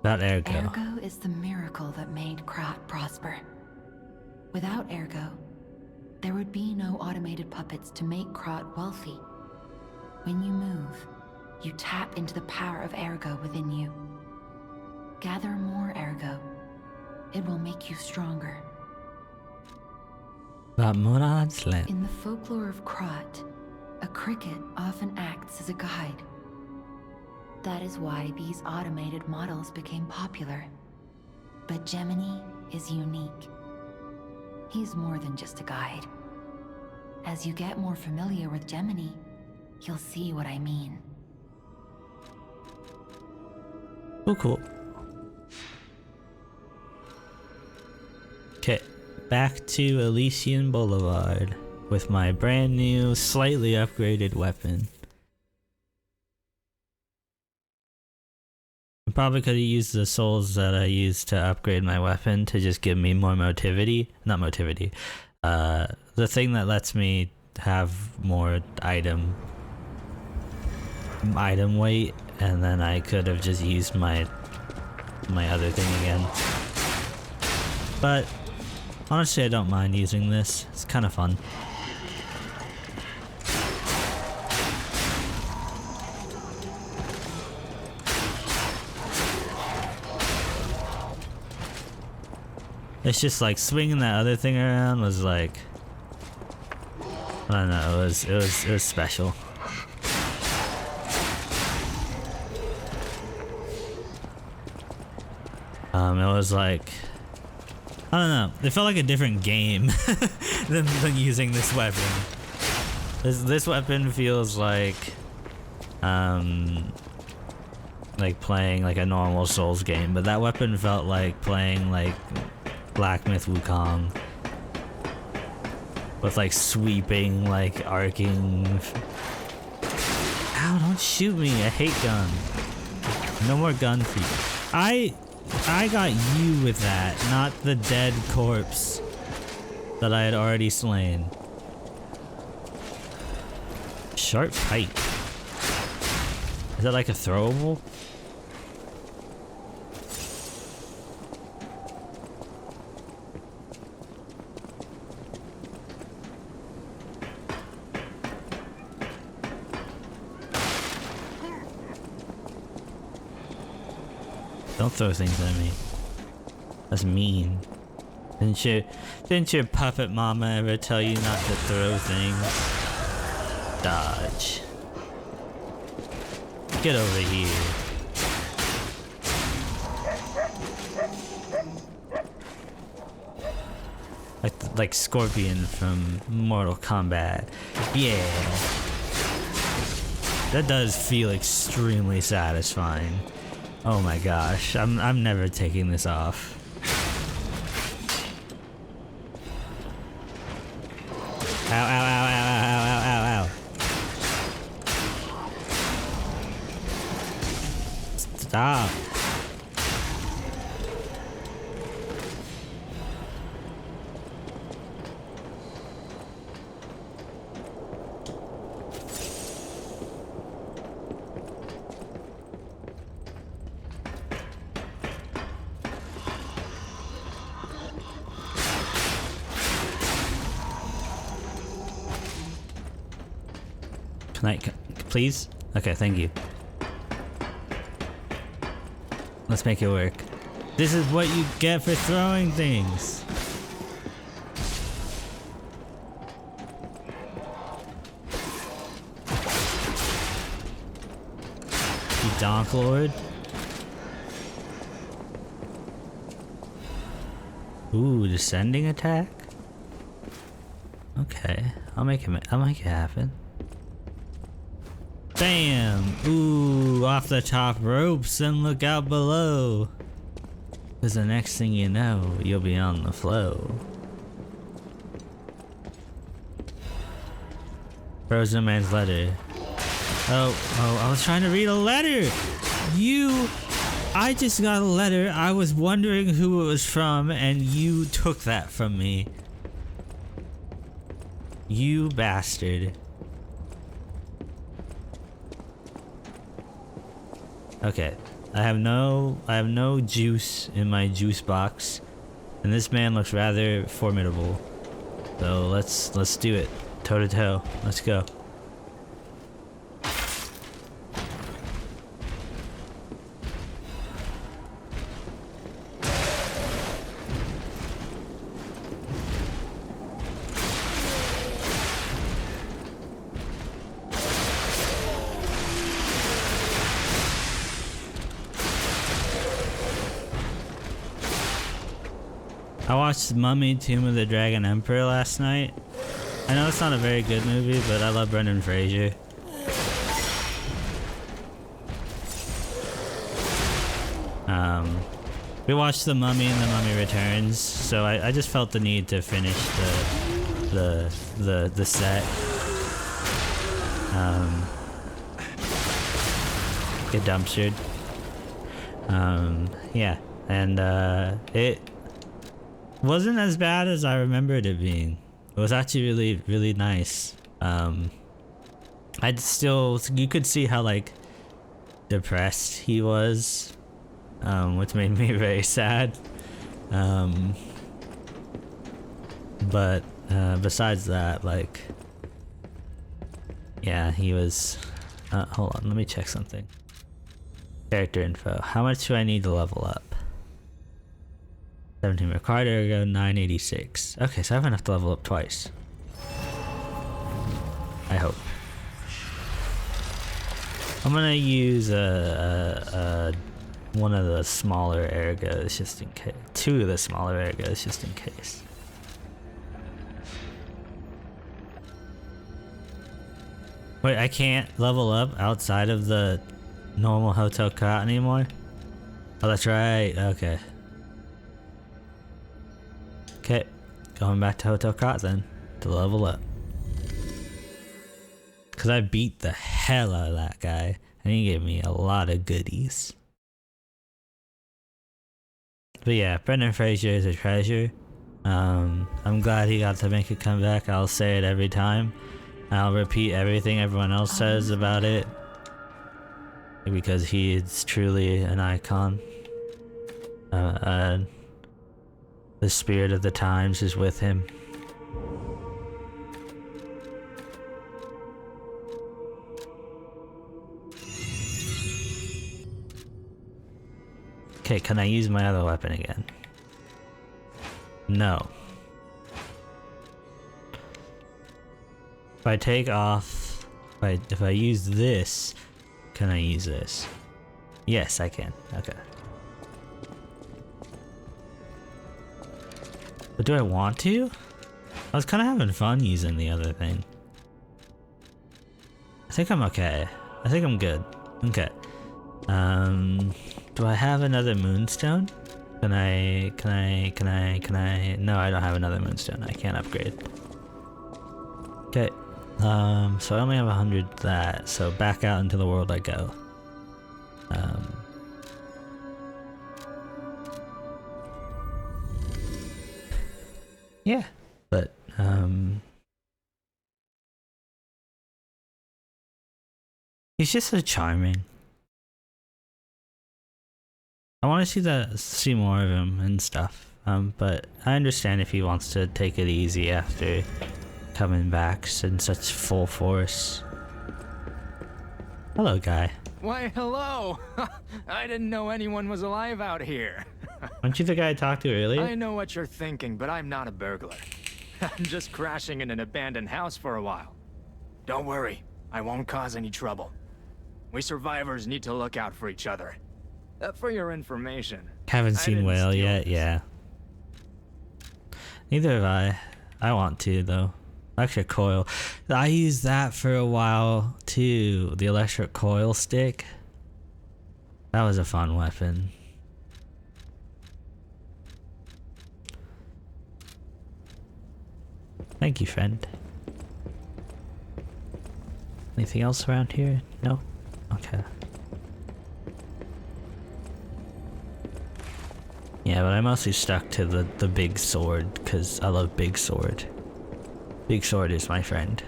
about Ergo. Ergo is the miracle that made Krat prosper. Without Ergo, there would be no automated puppets to make Krat wealthy. When you move, you tap into the power of Ergo within you. Gather more Ergo. It will make you stronger. About Murad's land. In the folklore of Krat, a cricket often acts as a guide. That is why these automated models became popular. But Gemini is unique. He's more than just a guide. As you get more familiar with Gemini, you'll see what I mean. Oh, cool. Okay, back to Elysian Boulevard with my brand new, slightly upgraded weapon. I probably could have used the souls that I used to upgrade my weapon to just give me more motivity. Not motivity. The thing that lets me have more item weight, and then I could have just used my other thing again. But honestly, I don't mind using this. It's kind of fun. It's just like swinging that other thing around was like, I don't know, it was special. It was like, I don't know, it felt like a different game than using this weapon. This weapon feels like playing like a normal Souls game, but that weapon felt like playing like Black Myth Wukong with like sweeping, like arcing. Ow, don't shoot me, I hate gun. No more gun for you. I got you with that, not the dead corpse that I had already slain. Sharp pipe. Is that like a throwable? Don't throw things at me. That's mean. Didn't your puppet mama ever tell you not to throw things? Dodge. Get over here. Like Scorpion from Mortal Kombat. Yeah. That does feel extremely satisfying. Oh my gosh, I'm never taking this off. Ow, ow, ow, ow, ow, ow, ow, ow. Stop. Please? Okay, thank you. Let's make it work. This is what you get for throwing things. You donk lord. Ooh, descending attack? Okay, I'll make it happen. Bam! Ooh, off the top ropes and look out below. Cause the next thing you know, you'll be on the flow. Frozen Man's letter. Oh, I was trying to read a letter! I just got a letter, I was wondering who it was from, and you took that from me. You bastard. Okay, I have no juice in my juice box, and this man looks rather formidable. So let's do it, toe to toe. Let's go. I watched Mummy Tomb of the Dragon Emperor last night. I know it's not a very good movie, but I love Brendan Fraser. We watched The Mummy and The Mummy Returns, so I just felt the need to finish the set. Get dumpstered. Yeah, and it wasn't as bad as I remembered it being. It was actually really nice. You could see how like depressed he was, which made me very sad. But besides that, like, yeah, he was. Hold on, let me check something. Character info. How much do I need to level up? 17 required ergo 986. Okay, so I have enough to level up twice. I hope. I'm gonna use one of the smaller ergos just in case. Two of the smaller ergos just in case. Wait, I can't level up outside of the normal hotel cot anymore? Oh, that's right. Okay. Okay, going back to Hotel Cot then, to level up. Cause I beat the hell out of that guy, and he gave me a lot of goodies. But yeah, Brendan Fraser is a treasure. I'm glad he got to make a comeback. I'll say it every time. I'll repeat everything everyone else says about it. Because he is truly an icon. The spirit of the times is with him. Okay, can I use my other weapon again? No. If I take off, if I use this, can I use this? Yes, I can. Okay. But do I want to? I was kind of having fun using the other thing. I think I'm okay. I think I'm good. Okay. Do I have another moonstone? Can I? No, I don't have another moonstone. I can't upgrade. Okay. So I only have 100 that, so back out into the world I go. Yeah, but, he's just so charming. I want to see more of him and stuff. But I understand if he wants to take it easy after coming back in such full force. Hello, guy. Why, hello! I didn't know anyone was alive out here. Aren't you the guy I talked to earlier? I know what you're thinking, but I'm not a burglar. I'm just crashing in an abandoned house for a while. Don't worry, I won't cause any trouble. We survivors need to look out for each other. For your information. Haven't seen Whale yet, yeah. Neither have I. I want to, though. Electric coil. I used that for a while, too. The electric coil stick. That was a fun weapon. Thank you, friend. Anything else around here? No? Okay. Yeah, but I mostly stuck to the big sword, because I love big sword. Big sword is my friend.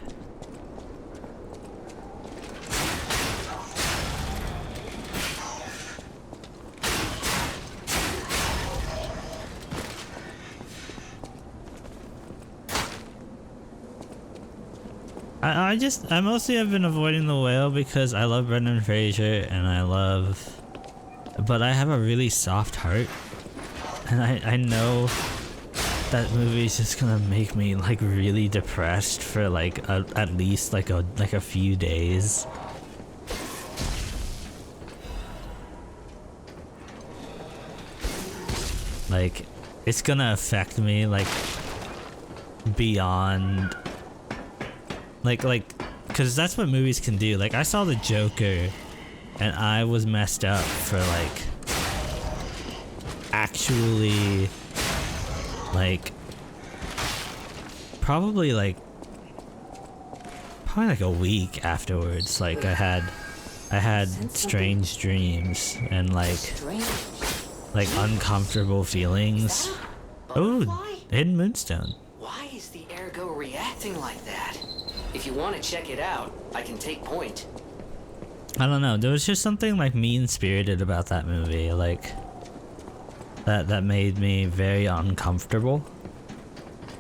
I mostly have been avoiding the whale because I love Brendan Fraser and but I have a really soft heart. And I know that movie is just gonna make me like really depressed for like at least like a few days. Like it's gonna affect me like beyond like because that's what movies can do. Like I saw the Joker and I was messed up for like actually like probably like a week afterwards. Like I had strange dreams and like uncomfortable feelings. Oh, hidden moonstone. Why is the ergo reacting like that? If you want to check it out, I can take point. I don't know. There was just something like mean-spirited about that movie. Like that made me very uncomfortable.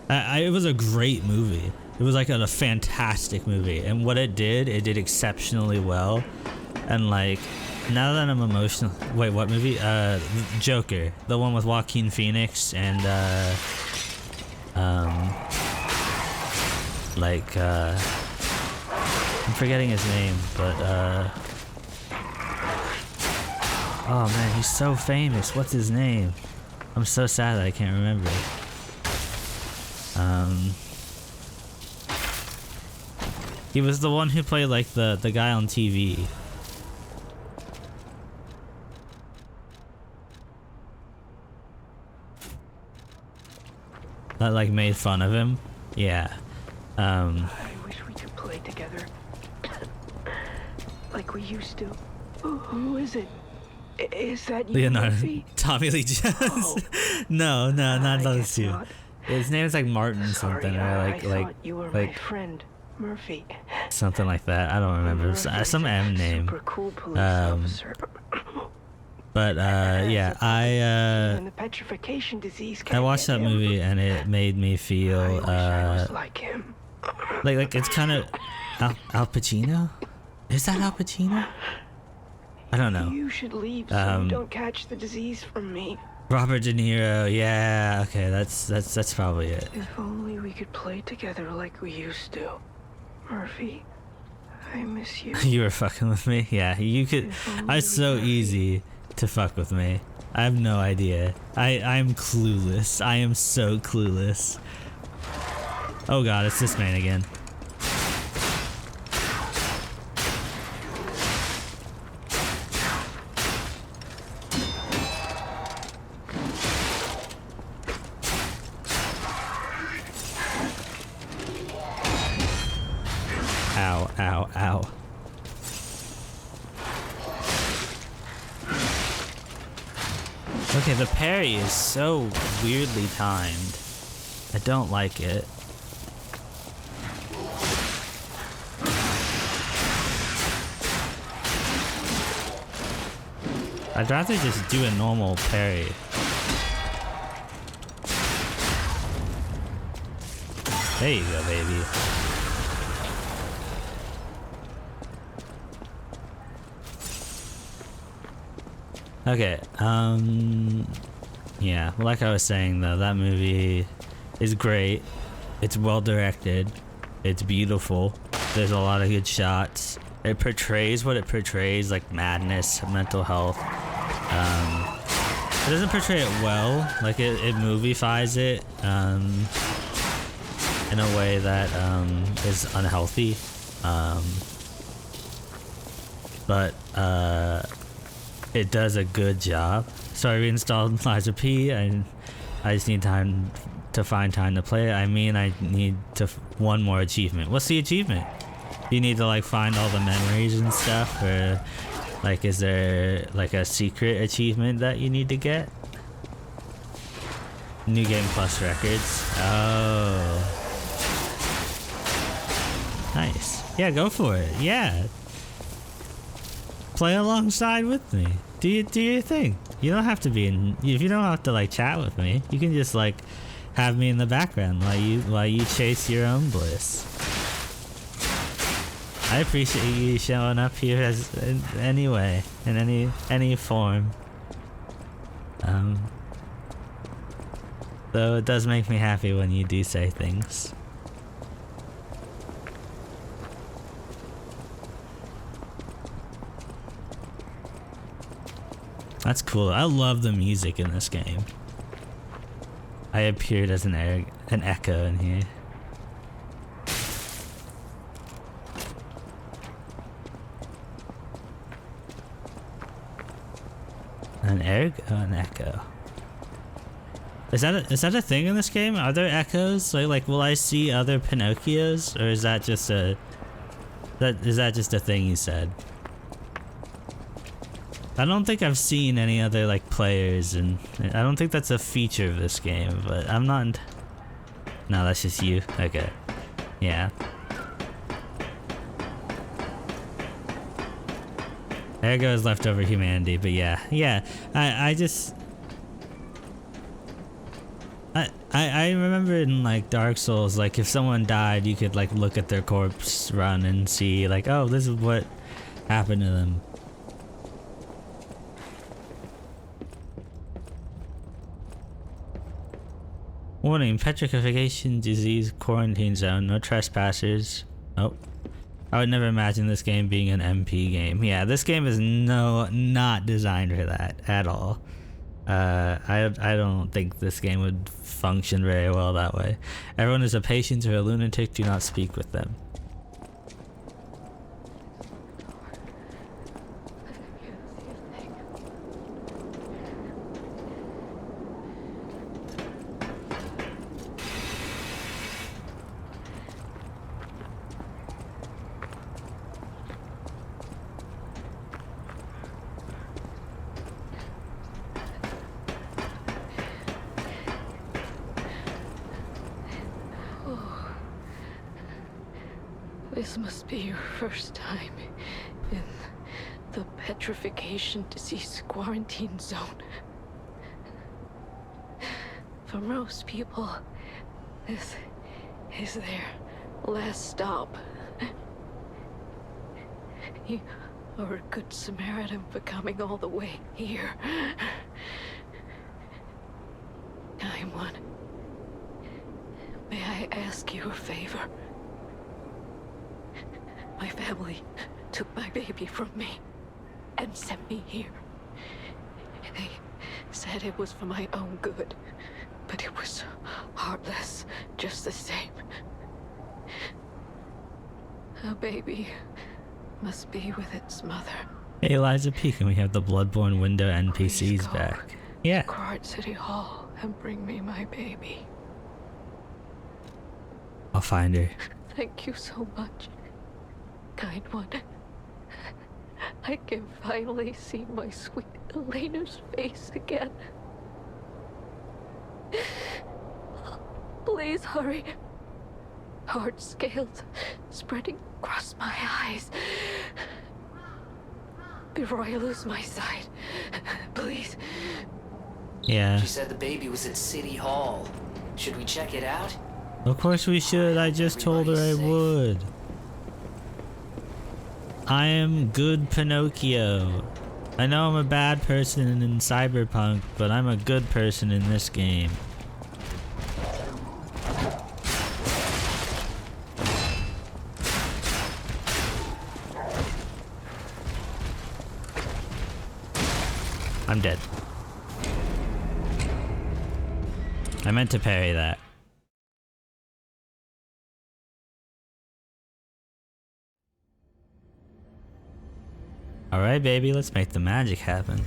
It was a great movie. It was like a fantastic movie, and what it did exceptionally well. And like now that I'm emotional, wait, what movie? Joker, the one with Joaquin Phoenix and I'm forgetting his name, but oh man, he's so famous. What's his name? I'm so sad that I can't remember. He was the one who played like the guy on TV. That like made fun of him. Yeah. I wish we could play together. Like we used to. Who is it? Is that you, Leonardo? Murphy? Tommy Lee Jones? Oh. No, not those two. Not. His name is like Martin something, or I thought you were my friend, Murphy. something like that. I don't remember. Some M name. Super cool police officer. But yeah, And the petrification disease I watched that movie and it made me feel I wish I was like him. like it's kind of Al Pacino. Is that Al Pacino? I don't know. You should leave so you don't catch the disease from me. Robert De Niro. Yeah. Okay. That's probably it. If only we could play together like we used to. Murphy, I miss you. You were fucking with me? Yeah. You could. It's so easy to fuck with me. I have no idea. I'm clueless. I am so clueless. Oh god, it's this man again. Ow, ow, ow. Okay, the parry is so weirdly timed. I don't like it. I'd rather just do a normal parry. There you go, baby. Okay, yeah, like I was saying though, that movie is great. It's well directed. It's beautiful. There's a lot of good shots. It portrays what it portrays, like madness, mental health. It doesn't portray it well, like it moviefies it in a way that is unhealthy. But it does a good job. So I reinstalled Lies of P, and I just need time to find time to play it. I mean, I need to one more achievement. What's the achievement? You need to like find all the memories and stuff, or like is there like a secret achievement that you need to get? New Game Plus records. Oh. Nice. Yeah, go for it. Yeah. Play alongside with me. Do your thing. You don't have to be in. If you don't have to like chat with me, you can just like have me in the background while you chase your own bliss. I appreciate you showing up here as in any way, in any form. Though it does make me happy when you do say things. That's cool. I love the music in this game. I appeared as an echo in here. An echo. Is that a thing in this game? Are there echoes? Like will I see other Pinocchios, or is that just a thing you said? I don't think I've seen any other like players, and I don't think that's a feature of this game, but I'm not. No, that's just you. Okay. Yeah. There goes leftover humanity, but yeah. I remember in like Dark Souls, like if someone died, you could like look at their corpse run and see like, oh, this is what happened to them. Warning, petrification disease quarantine zone, no trespassers. Oh. I would never imagine this game being an MP game. Yeah, this game is not designed for that at all. I don't think this game would function very well that way. Everyone is a patient or a lunatic, do not speak with them. This must be your first time in the petrification disease quarantine zone. For most people, this is their last stop. You or a good Samaritan for coming all the way here. Kind one, may I ask you a favor? My family took my baby from me and sent me here. They said it was for my own good, but it was heartless just the same. A baby must be with its mother. Hey Eliza P, can we have the Bloodborne window NPCs Please go back? Yeah. to Card City Hall and bring me my baby. I'll find her. Thank you so much, kind one. I can finally see my sweet Elena's face again. Please hurry. Hard scales spreading across my eyes. Before I lose my sight, please. Yeah. She said the baby was at City Hall. Should we check it out? Of course we should. I just told her I would. I am good Pinocchio. I know I'm a bad person in Cyberpunk, but I'm a good person in this game. I'm dead. I meant to parry that. Alright, baby, let's make the magic happen.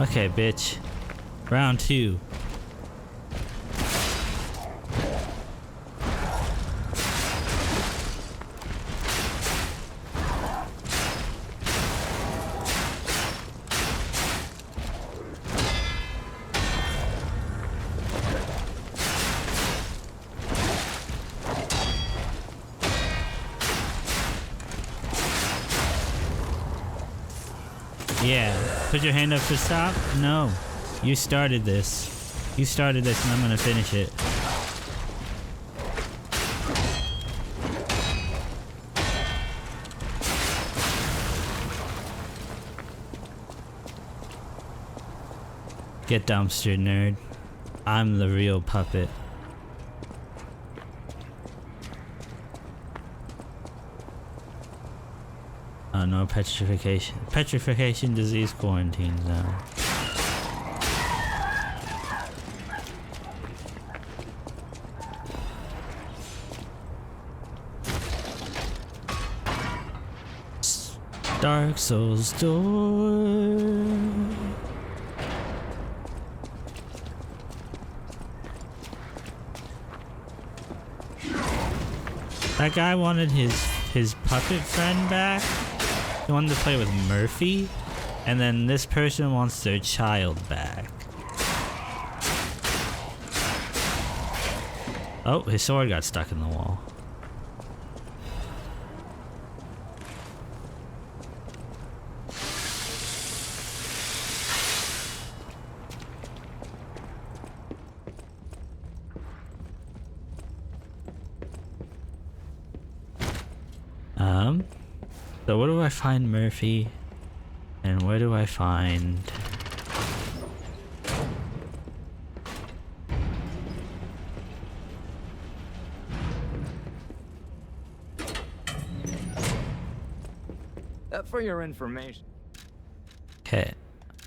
Okay, bitch. Round 2. Yeah. Put your hand up for stop? No. You started this. You started this and I'm gonna finish it. Get dumpster, nerd. I'm the real puppet. Oh no, petrification. Petrification disease quarantine zone. Dark Souls door. That guy wanted his puppet friend back. He wanted to play with Murphy, and then this person wants their child back. Oh, his sword got stuck in the wall. So where do I find Murphy? And where do I find... For your information. Okay,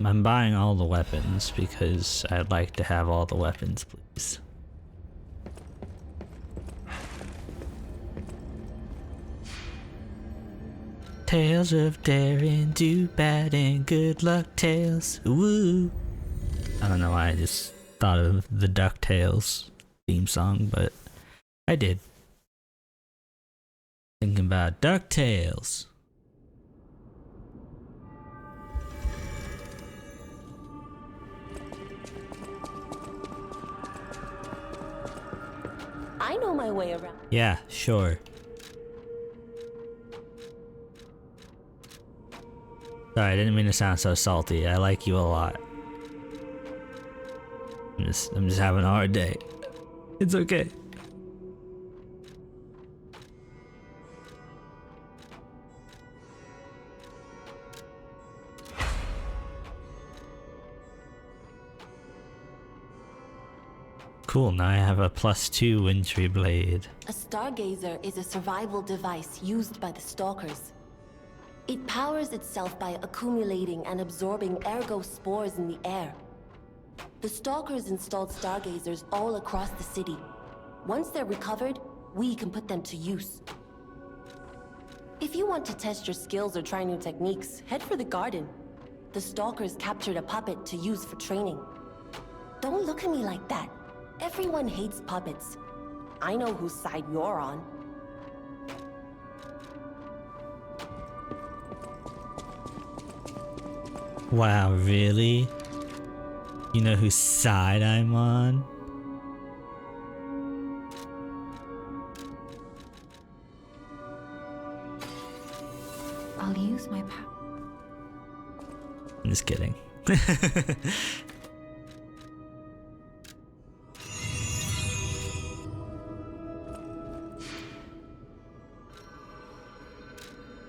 I'm buying all the weapons because I'd like to have all the weapons, please. Tales of daring, do bad, and good luck tales. Woo! I don't know why I just thought of the DuckTales theme song, but I did. Thinking about DuckTales. I know my way around. Yeah, sure. Sorry, I didn't mean to sound so salty. I like you a lot. I'm just having a hard day. It's okay. Cool, now I have a +2 wintry blade. A stargazer is a survival device used by the stalkers. It powers itself by accumulating and absorbing ergo spores in the air. The stalkers installed stargazers all across the city. Once they're recovered, we can put them to use. If you want to test your skills or try new techniques, head for the garden. The stalkers captured a puppet to use for training. Don't look at me like that. Everyone hates puppets. I know whose side you're on. Wow, really? You know whose side I'm on? I'll use my power. I'm just kidding.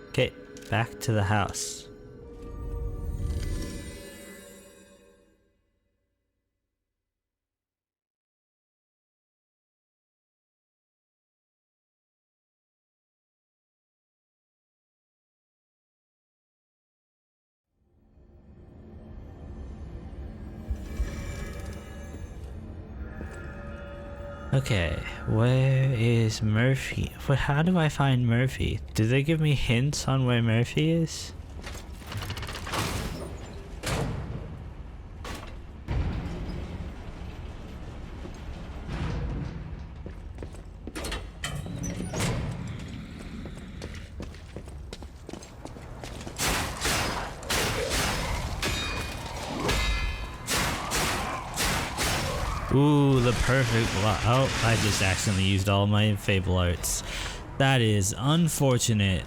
Okay, back to the house. Okay, where is Murphy? How do I find Murphy? Do they give me hints on where Murphy is? Ooh, the perfect block. Oh, I just accidentally used all my Fable arts. That is unfortunate.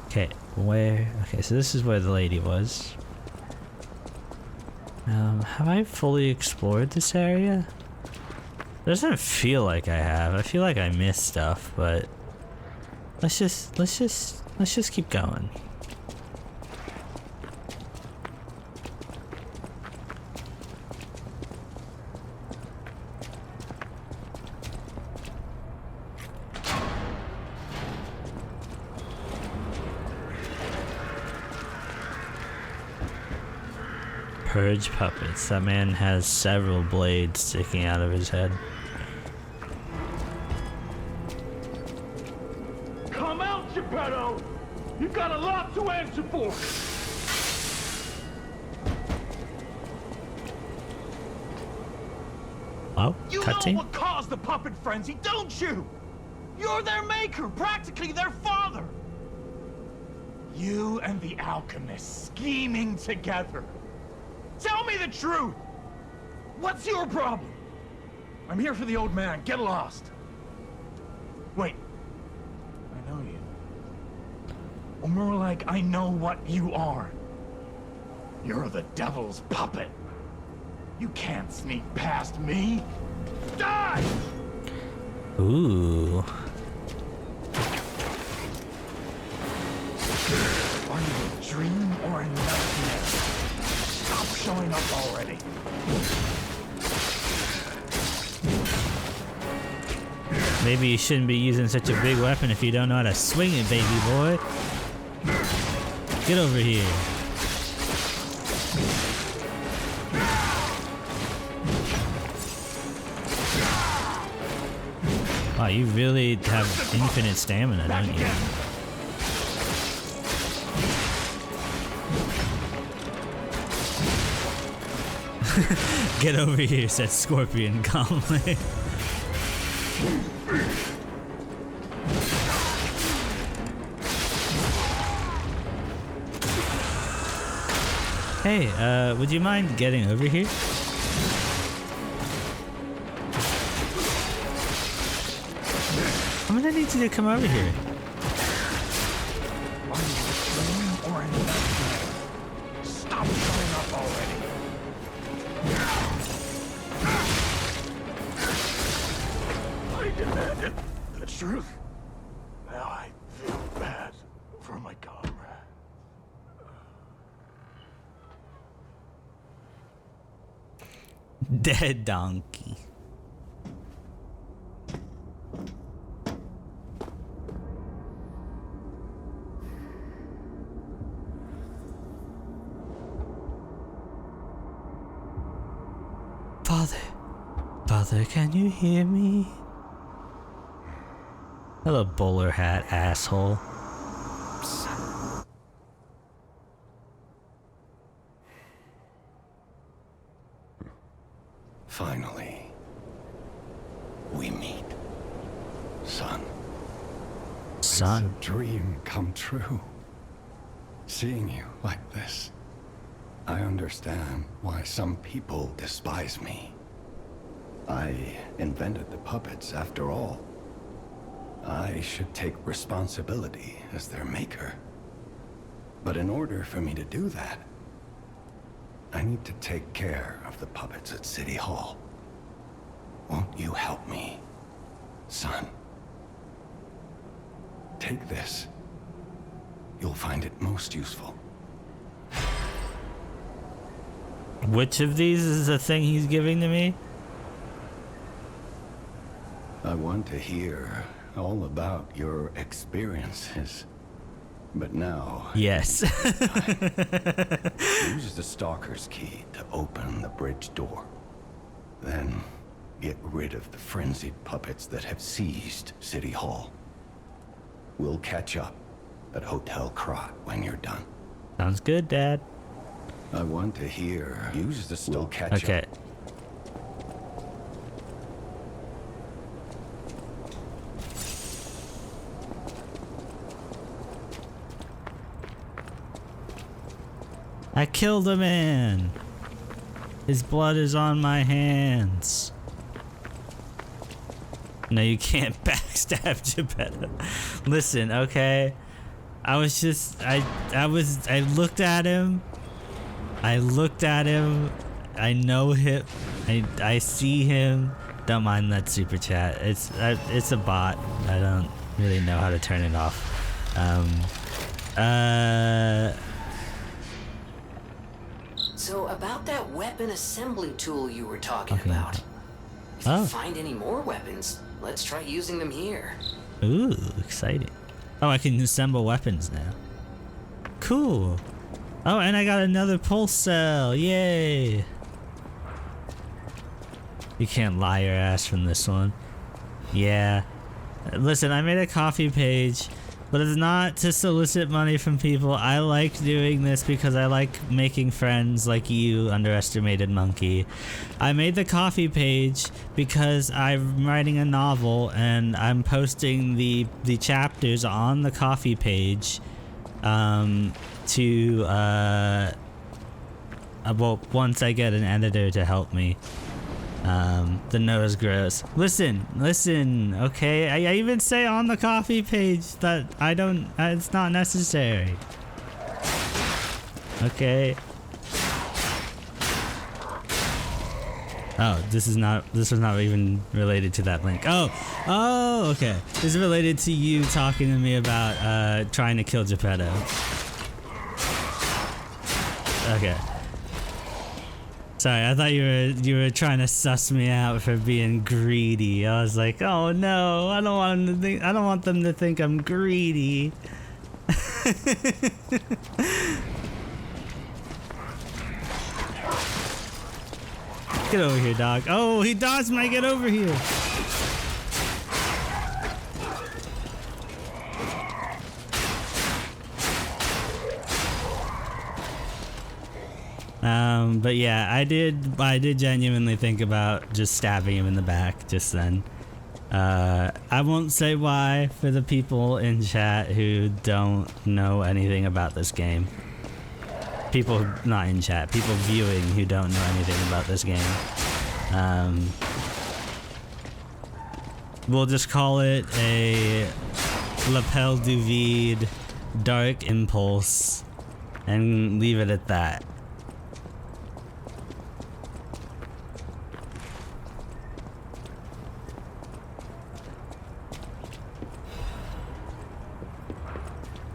Okay, where? Okay, so this is where the lady was. Have I fully explored this area? It doesn't feel like I have. I feel like I missed stuff, but let's just keep going. Purge puppets. That man has several blades sticking out of his head. Come out, Geppetto! You've got a lot to answer for! Oh, You cutscene? know what caused the puppet frenzy, don't you? You're their maker, practically their father! You and the alchemist scheming together. Tell me the truth! What's your problem? I'm here for the old man. Get lost. Wait. I know you. Or more like, I know what you are. You're the devil's puppet. You can't sneak past me. Die! Ooh. Are you a dream or a nightmare? Stop showing up already. Maybe you shouldn't be using such a big weapon if you don't know how to swing it, baby boy. Get over here. Oh, you really have infinite stamina, don't you? Get over here, said Scorpion calmly. Hey, would you mind getting over here? I'm gonna need you to come over here. Stop showing up already. I demanded the truth. Now I feel bad for my comrade. Dead donkey. Father, Father, can you hear me? Hello, bowler hat asshole. Finally, we meet. Son. Son. It's a dream come true. Seeing you like this. I understand why some people despise me. I invented the puppets after all. I should take responsibility as their maker. But in order for me to do that, I need to take care of the puppets at City Hall. Won't you help me, son? Take this. You'll find it most useful. Which of these is the thing he's giving to me? I want to hear all about your experiences. But now... Yes. Use the Stalker's key to open the bridge door. Then get rid of the frenzied puppets that have seized City Hall. We'll catch up at Hotel Krot when you're done. Sounds good, Dad. I want to hear. Use the We'll catch okay. up. I killed a man. His blood is on my hands. No, you can't backstab Geppetto. Listen, okay? I looked at him. I know him. I see him. Don't mind that super chat. It's a bot. I don't really know how to turn it off. So about that weapon assembly tool you were talking about. If you find any more weapons, let's try using them here. Ooh, exciting. Oh, I can assemble weapons now. Cool. Oh, and I got another pulse cell. Yay. You can't lie your ass from this one. Yeah. Listen, I made a coffee page, but it's not to solicit money from people. I like doing this because I like making friends like you, underestimated monkey. I made the coffee page because I'm writing a novel and I'm posting the chapters on the coffee page well, once I get an editor to help me. The nose grows. Listen, okay? I even say on the coffee page that it's not necessary. Okay? Oh, this was not even related to that link. Oh, okay. This is related to you talking to me about, trying to kill Geppetto. Okay. Sorry, I thought you were trying to suss me out for being greedy. I was like, oh no, I don't want them to think I'm greedy. Get over here, dog. Oh, he dodged when I get over here. But yeah, I did genuinely think about just stabbing him in the back just then. I won't say why for the people in chat who don't know anything about this game. People, not in chat, people viewing who don't know anything about this game. We'll just call it a lapel du vide dark impulse and leave it at that.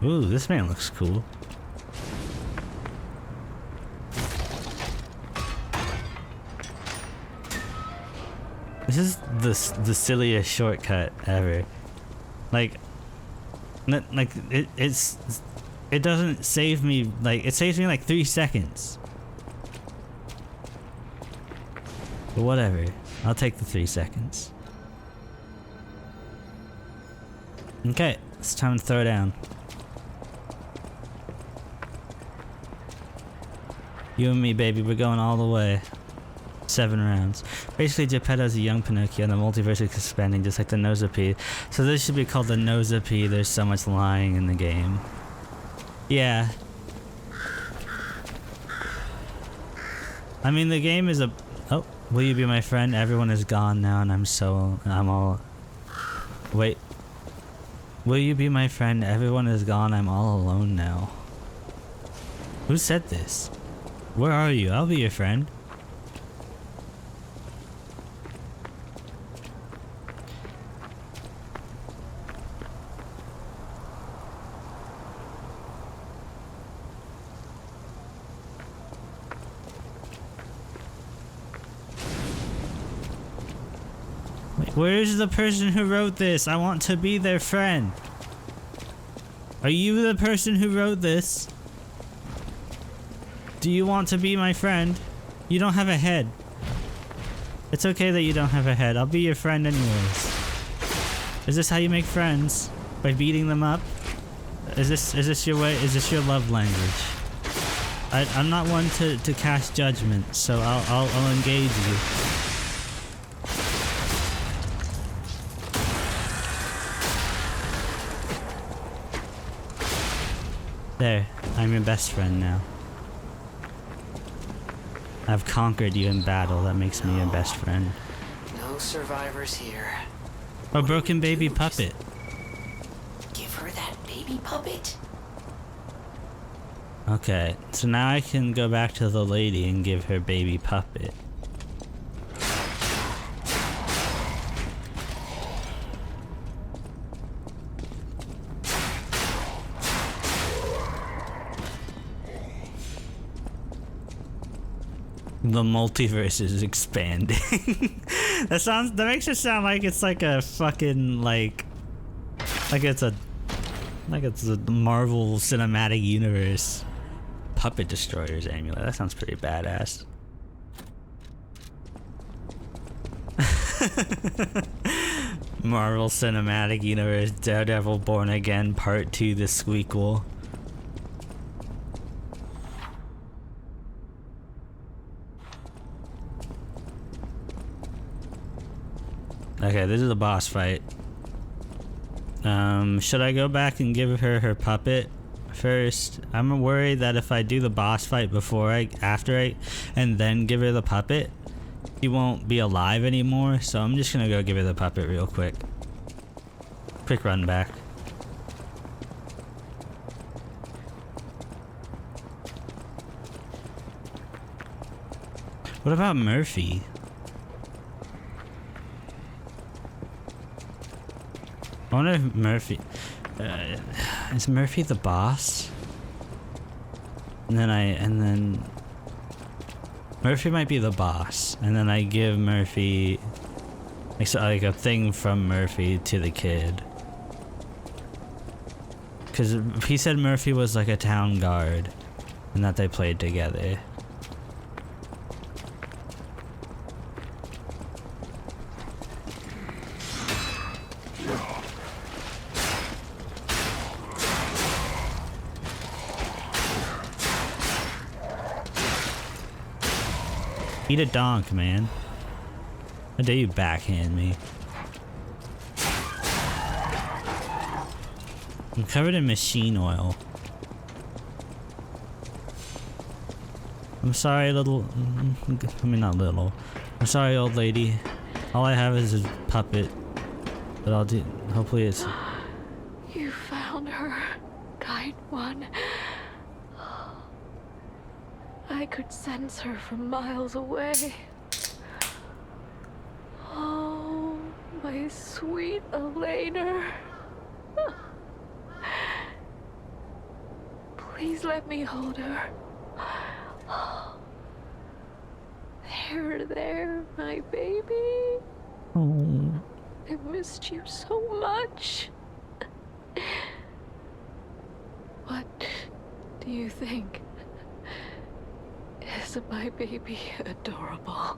Ooh, this man looks cool. This is the silliest shortcut ever. Like it doesn't save me, like it saves me like 3 seconds. But whatever, I'll take the 3 seconds. Okay, it's time to throw down. You and me, baby, we're going all the way. 7 rounds. Basically, Geppetto's a young Pinocchio and the multiverse is expanding just like the Nosopede. So this should be called the Nosopede. There's so much lying in the game. Yeah. I mean, the game is a... Oh, will you be my friend? Everyone is gone now and I'm all... Wait. Will you be my friend? Everyone is gone. I'm all alone now. Who said this? Where are you? I'll be your friend. Wait, where's the person who wrote this? I want to be their friend. Are you the person who wrote this? Do you want to be my friend? You don't have a head. It's okay that you don't have a head. I'll be your friend anyways. Is this how you make friends? By beating them up? Is this your way? Is this your love language? I'm not one to cast judgment, so I'll engage you. There, I'm your best friend now. I've conquered you in battle. That makes me your best friend. No survivors here. A broken baby puppet. Give her that baby puppet? Okay, so now I can go back to the lady and give her baby puppet. The multiverse is expanding. That makes it sound like it's like a fucking like it's a Marvel Cinematic Universe Puppet Destroyer's amulet. That sounds pretty badass. Marvel Cinematic Universe Daredevil Born Again Part 2 the Squeakquel. Okay, this is a boss fight. Should I go back and give her her puppet first? I'm worried that if I do the boss fight and then give her the puppet, she won't be alive anymore, so I'm just gonna go give her the puppet real quick. Quick run back. What about Murphy? I wonder if Murphy... is Murphy the boss? And then Murphy might be the boss, and then I give Murphy like a thing from Murphy to the kid. Cause he said Murphy was like a town guard, and that they played together. Eat a donk, man. How dare you backhand me? I'm covered in machine oil. I'm sorry, little... I mean, not little. I'm sorry, old lady. All I have is a puppet. But I'll do... Hopefully it's... You found her, kind one. I could sense her from miles away. Oh, my sweet Elena. Please let me hold her. There, my baby. Oh. I missed you so much. What do you think? Isn't my baby adorable?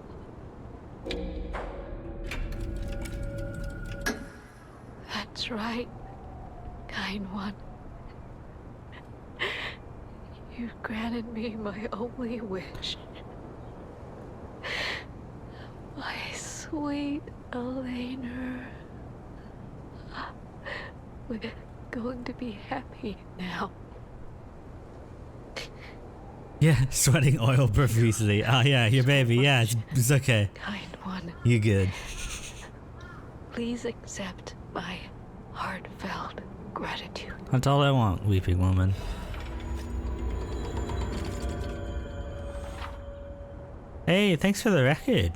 That's right, kind one. You granted me my only wish. My sweet Elena. We're going to be happy now. Yeah, sweating oil profusely. Oh yeah, your baby. Yeah, it's okay. Kind one. You good. Please accept my heartfelt gratitude. That's all I want, weeping woman. Hey, thanks for the record.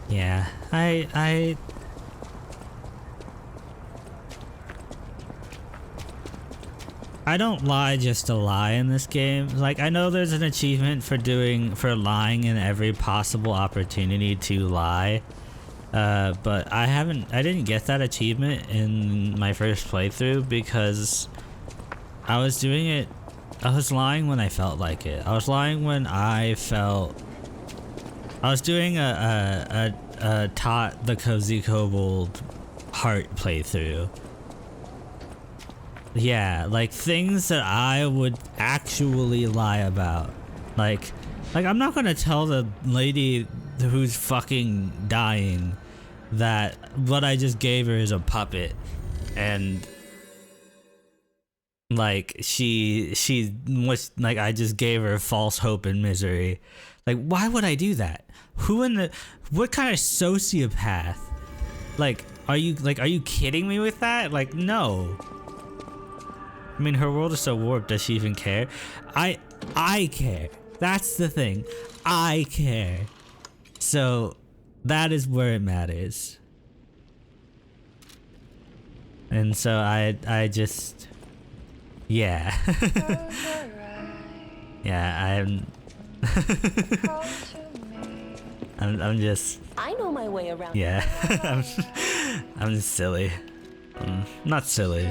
Yeah, I don't lie just to lie in this game. Like, I know there's an achievement for lying in every possible opportunity to lie. But I didn't get that achievement in my first playthrough because I was lying when I felt like it. I was lying when I was doing a taught the KoziKobold heart playthrough. Yeah, like things that I would actually lie about. Like I'm not gonna tell the lady who's fucking dying that what I just gave her is a puppet and like she was like I just gave her false hope and misery. Like, why would I do that? What kind of sociopath? Like, are you kidding me with that? Like, no. I mean, her world is so warped, does she even care? I care. That's the thing. I care. So, that is where it matters. And so I just... Yeah. Yeah, I'm just... I know my way around. Yeah. I'm just silly. Not silly.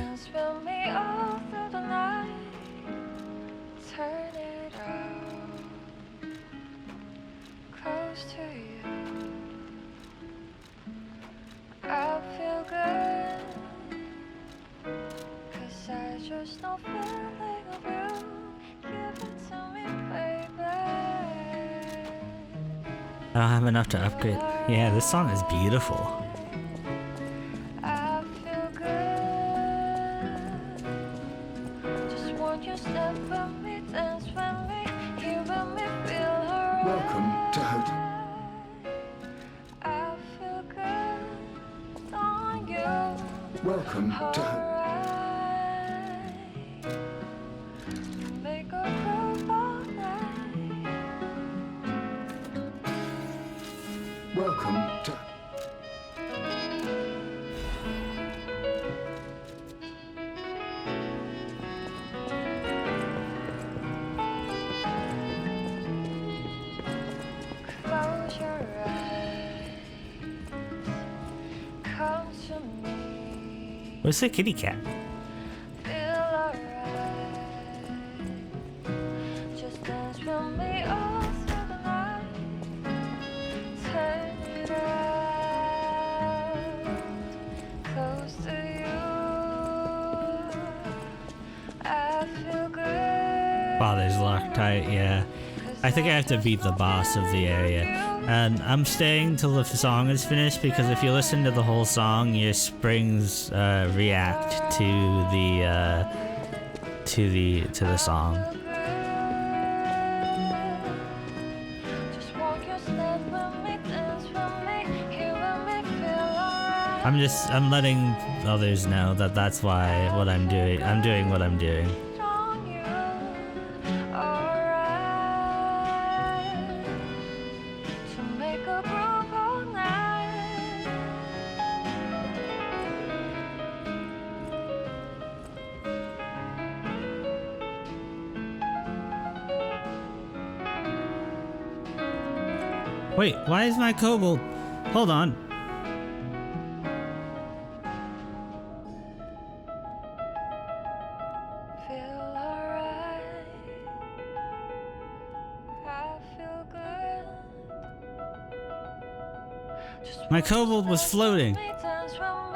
I don't have enough to upgrade. Yeah, this song is beautiful. Welcome to Hotel. Welcome to Welcome to... Close your eyes, come to me. Where's the kitty cat? Feel alright. Just dance with me all through the night. Turn it out, close to you. Father's Loctite, yeah. I think I have to beat the boss of the area. And I'm staying till the song is finished because if you listen to the whole song, your springs react to the song. I'm letting others know that that's why what I'm doing. I'm doing what I'm doing. Wait, why is my kobold? Hold on. My kobold was floating.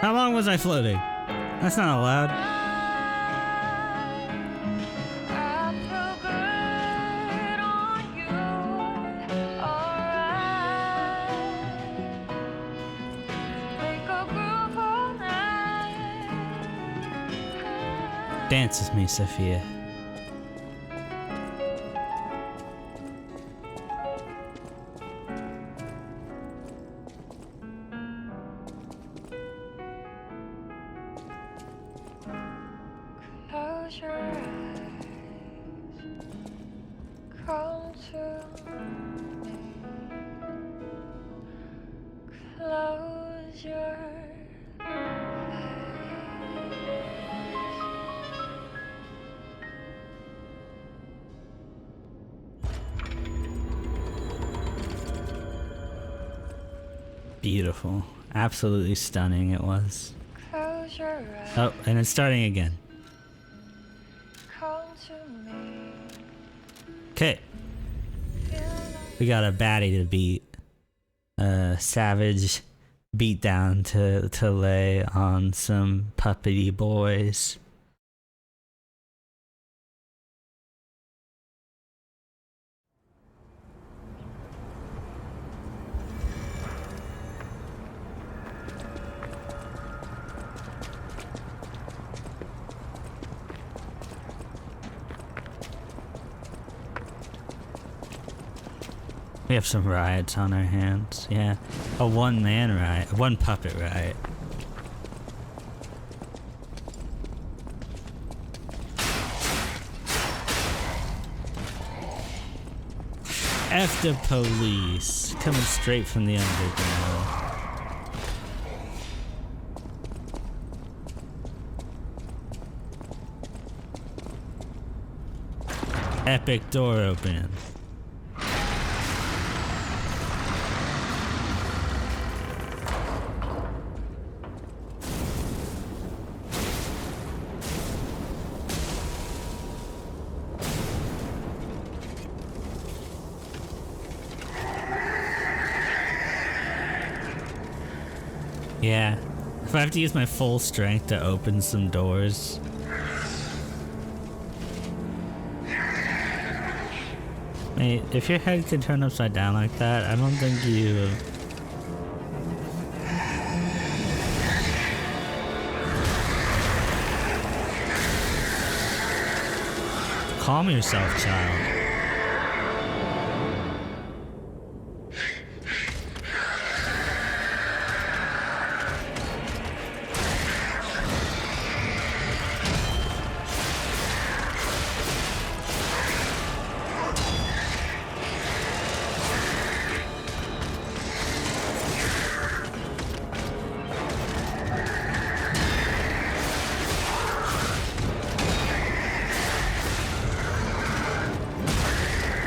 How long was I floating? That's not allowed. Dance with me, Sophia. Close your eyes. Come to me. Close your Beautiful. Absolutely stunning it was. Close your eyes. Oh, and it's starting again. Come to me. Okay. We got a baddie to beat. Savage beatdown to lay on some puppety boys. We have some riots on our hands, yeah. A one-man riot, one puppet riot. F the police, coming straight from the underground. Epic door opening. Yeah, if I have to use my full strength to open some doors. Mate, if your head can turn upside down like that, I don't think you... Calm yourself, child.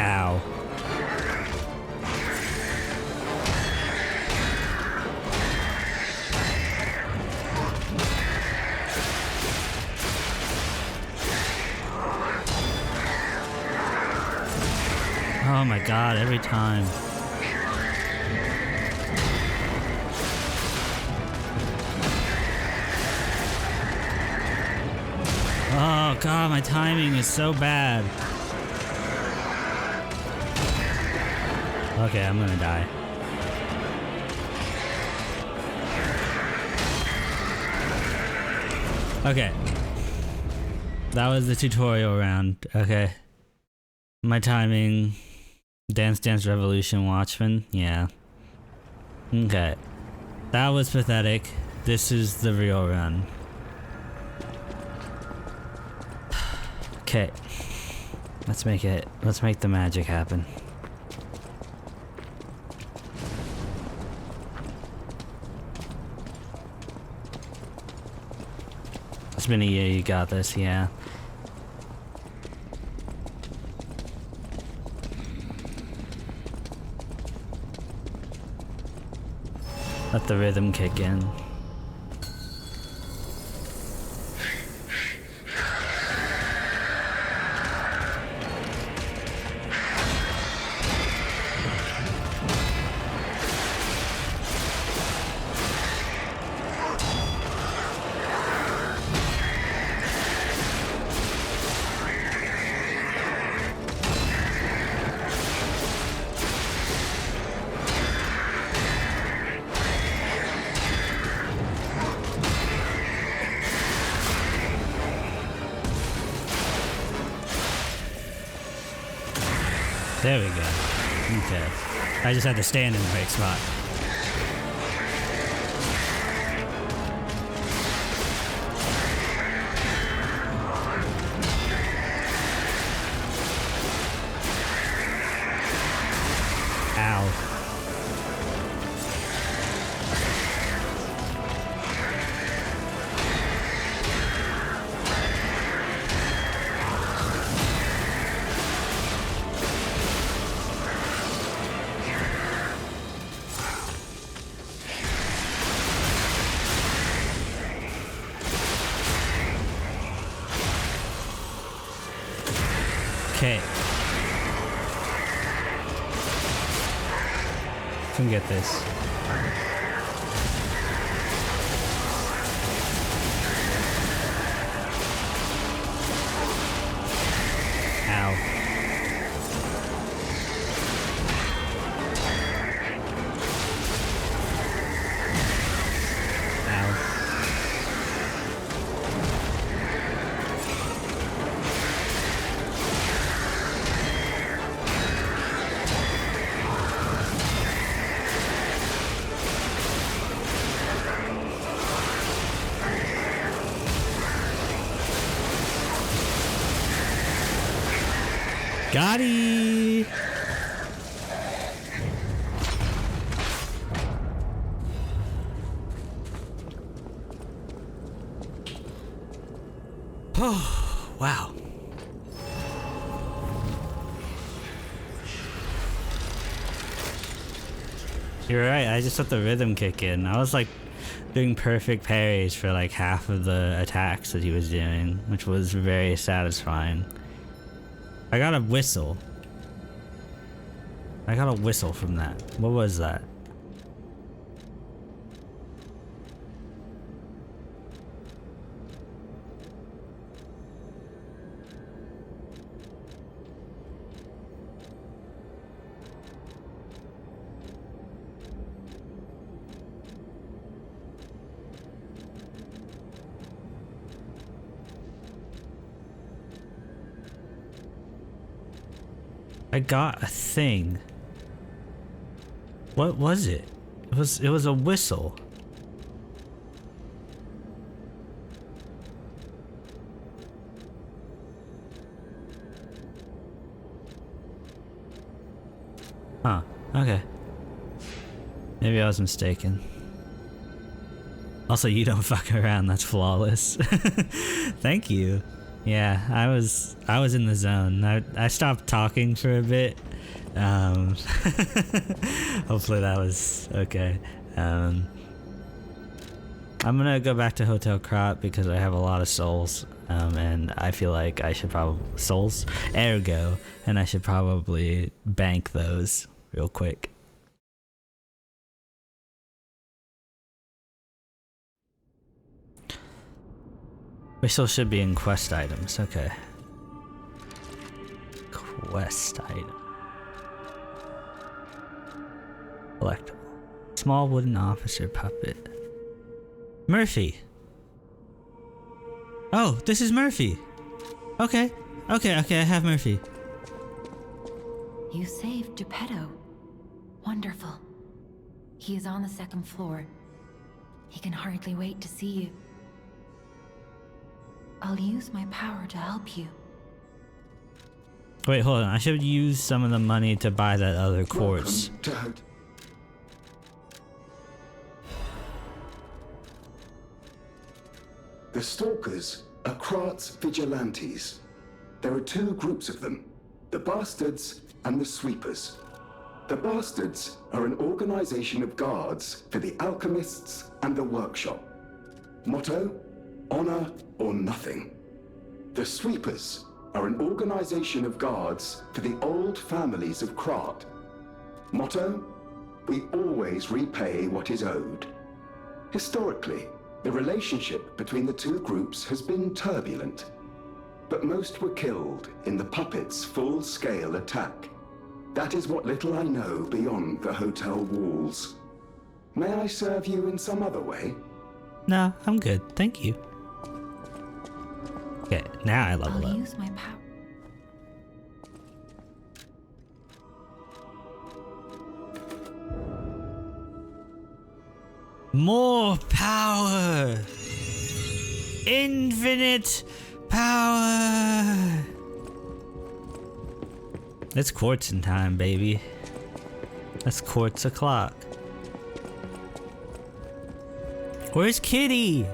Ow. Oh my god, every time. Oh god, my timing is so bad. Okay, I'm gonna die. Okay. That was the tutorial round. Okay. My timing. Dance Dance Revolution Watchman. Yeah. Okay. That was pathetic. This is the real run. Okay. Let's make the magic happen. It's been a year, you got this, yeah. Let the rhythm kick in. There we go. Okay. I just had to stand in the right spot. Ow. Okay. Can get this. Ow. Gotti! Oh, wow. You're right, I just let the rhythm kick in. I was like doing perfect parries for like half of the attacks that he was doing, which was very satisfying. I got a whistle. I got a whistle from that. What was that? I got a thing. What was it? It was a whistle. Huh. Okay. Maybe I was mistaken. Also, you don't fuck around. That's flawless. Thank you. Yeah, I was in the zone. I stopped talking for a bit. Hopefully that was okay. I'm gonna go back to Hotel Krot because I have a lot of souls, and I feel like I should probably and I should probably bank those real quick. We still should be in quest items, okay. Quest item. Collectible. Small wooden officer puppet. Murphy. Oh, this is Murphy. Okay. Okay, I have Murphy. You saved Geppetto. Wonderful. He is on the 2nd floor. He can hardly wait to see you. I'll use my power to help you. Wait, hold on. I should use some of the money to buy that other quartz. The Stalkers are Krat's vigilantes. There are 2 groups of them, the Bastards and the Sweepers. The Bastards are an organization of guards for the alchemists and the workshop. Motto, honor or nothing. The Sweepers are an organization of guards for the old families of Krat. Motto, we always repay what is owed. Historically, the relationship between the 2 groups has been turbulent, but most were killed in the puppets' full-scale attack. That is what little I know beyond the hotel walls. May I serve you in some other way? No, I'm good. Thank you. Okay, now I level up. I'll use my power. More power! Infinite power! It's quartzing time, baby. That's quartz o'clock. Where's Kitty?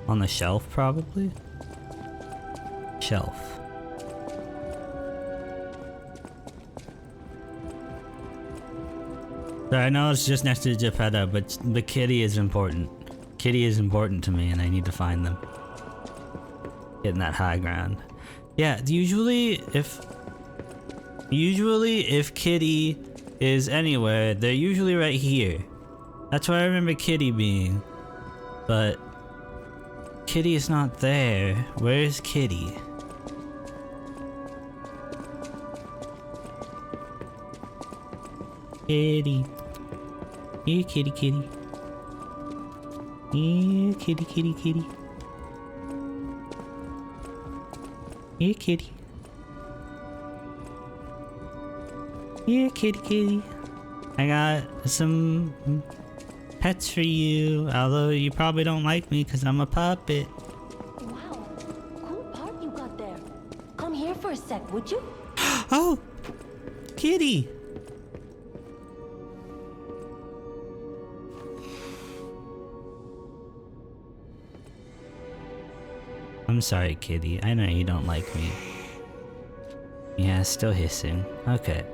On the shelf, probably? Shelf. So I know it's just next to Geppetto, but the kitty is important. Kitty is important to me, and I need to find them. Getting that high ground. Yeah, usually if Kitty is anywhere, they're usually right here. That's where I remember Kitty being. But Kitty is not there. Where's Kitty? Kitty. Here, kitty, kitty. Here, kitty, kitty, kitty. Here, kitty. Here, kitty, kitty. I got some pets for you, although you probably don't like me because I'm a puppet. Wow, cool part you got there. Come here for a sec, would you? Oh! Kitty! I'm sorry, Kitty. I know you don't like me. Yeah, still hissing. Okay.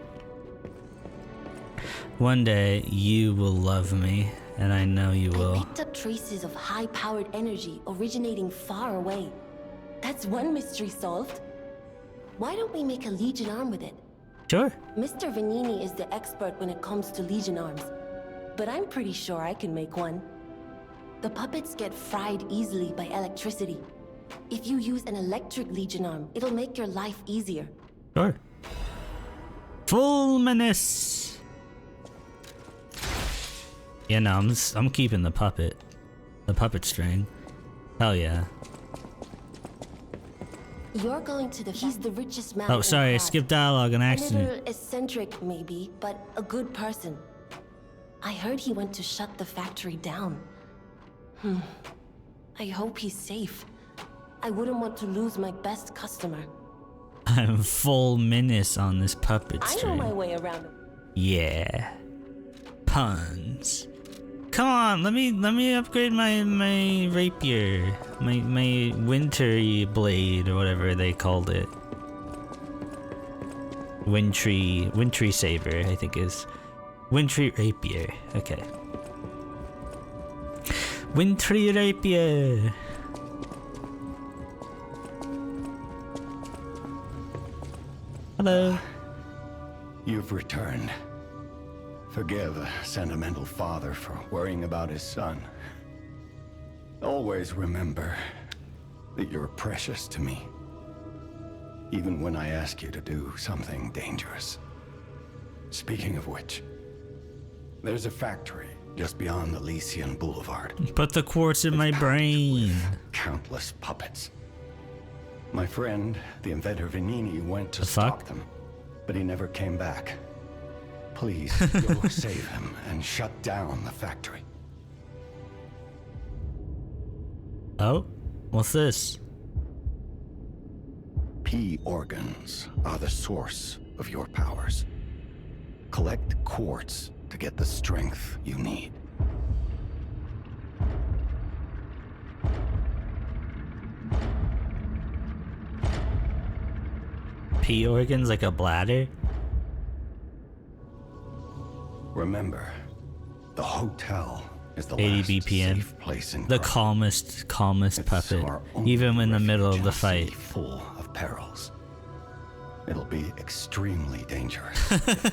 One day, you will love me, and I know you will. I picked up traces of high-powered energy originating far away. That's one mystery solved. Why don't we make a Legion arm with it? Sure. Mr. Vanini is the expert when it comes to Legion arms, but I'm pretty sure I can make one. The puppets get fried easily by electricity. If you use an electric Legion arm, it'll make your life easier. Sure. Full menace. Yeah, no, I'm keeping the puppet string. Hell yeah. You're going to the. He's the richest man. Oh, sorry, I skipped dialogue on A accident. little eccentric, maybe, but a good person. I heard he went to shut the factory down. I hope he's safe. I wouldn't want to lose my best customer. I'm full menace on this puppet I string. know my way around. Yeah. Puns. Come on, let me upgrade my rapier. My wintry blade or whatever they called it. Wintry saber, I think is. Wintry rapier. Okay. Wintry rapier. Hello. You've returned. Forgive a sentimental father for worrying about his son. Always remember that you're precious to me, even when I ask you to do something dangerous. Speaking of which, there's a factory just beyond the Elysian Boulevard. Put the quartz in my brain. Countless puppets. My friend, the inventor Vanini, went to stop them, but he never came back. Please, go save him and shut down the factory. Oh? What's this? P organs are the source of your powers. Collect quartz to get the strength you need. P organs like a bladder? Remember, the hotel is the 80 last BPM. safe place in The Christ. calmest It's puppet, our only even in the middle of the refuge in a fight. city full of perils. It'll be extremely dangerous.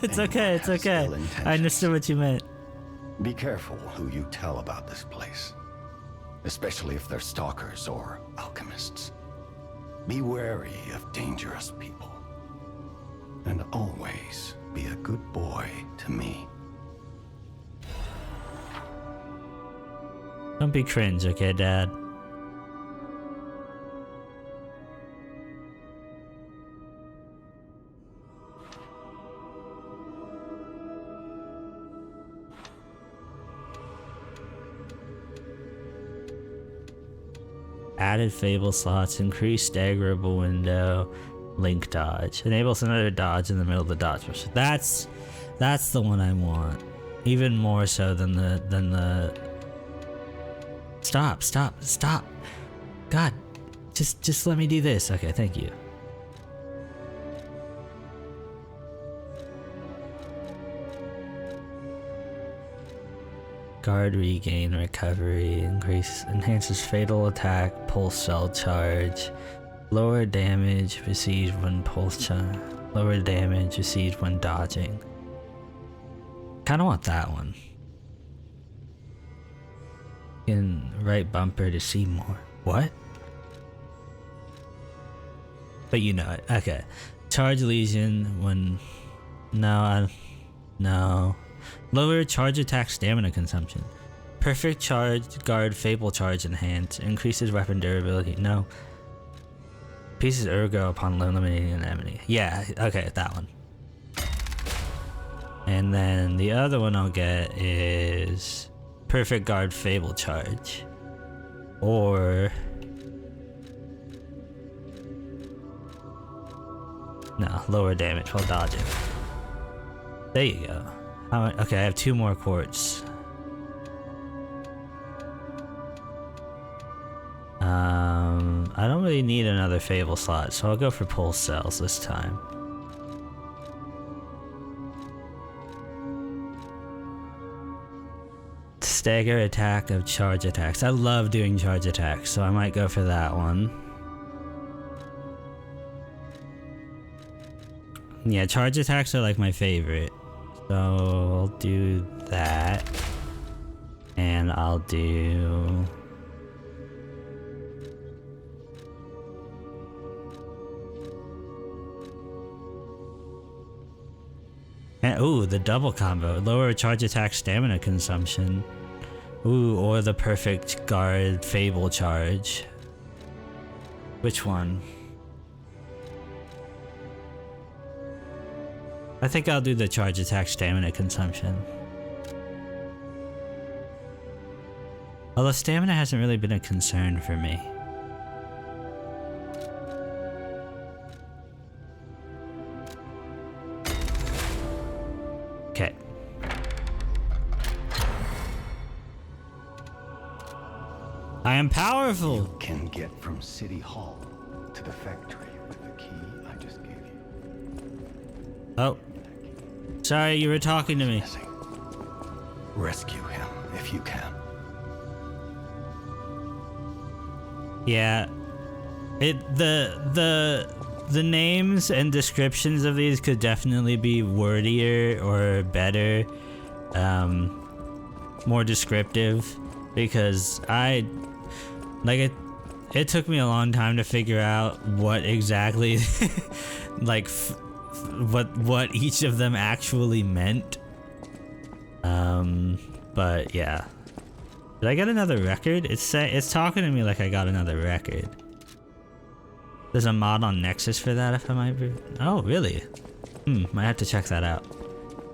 It's okay, it's okay. I understood what you meant. Be careful who you tell about this place, especially if they're stalkers or alchemists. Be wary of dangerous people. And always be a good boy to me. Don't be cringe, okay, Dad? Added Fable slots, increased staggerable window, link dodge. Enables another dodge in the middle of the dodge push. That's the one I want. Even more so than the Stop. God, just let me do this. Okay, thank you. Guard regain recovery enhances fatal attack, pulse cell charge, lower damage received when lower damage received when dodging. Kinda want that one. In right bumper to see more. What? But you know it. Okay. Charge lesion when no. Lower charge attack stamina consumption. Perfect charge, guard, fable charge enhance. Increases weapon durability. No. Pieces ergo upon eliminating an enemy. Yeah, okay, that one. And then the other one I'll get is perfect guard, fable charge. Or no, lower damage while dodging. There you go. Okay, I have 2 more quartz. I don't really need another Fable slot, so I'll go for pulse cells this time. Stagger attack of charge attacks. I love doing charge attacks, so I might go for that one. Yeah, charge attacks are like my favorite. So I'll do that. And I'll do... And, ooh, the double combo. Lower charge attack stamina consumption. Ooh, or the perfect guard fable charge. Which one? I think I'll do the charge attack stamina consumption. Although stamina hasn't really been a concern for me. Okay. I am powerful! You can get from City Hall to the factory with the key I just gave you. Oh. Sorry, you were talking to me. Rescue him if you can. Yeah. The names and descriptions of these could definitely be wordier or better. more descriptive, because it took me a long time to figure out what exactly like what each of them actually meant. But yeah. Did I get another record? It's talking to me like I got another record. There's a mod on Nexus for that, if I might be. Oh, really? Might have to check that out.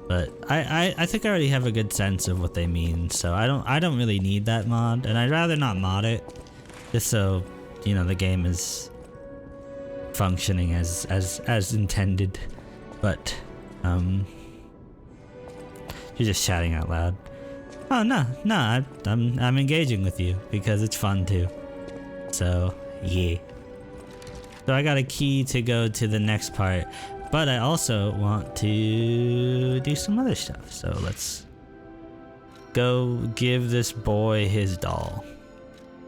But I think I already have a good sense of what they mean, so I don't really need that mod, and I'd rather not mod it, just so you know the game is functioning as intended. But you're just chatting out loud. Oh no, I'm engaging with you because it's fun too. So yeah. So I got a key to go to the next part, but I also want to do some other stuff. So let's go give this boy his doll.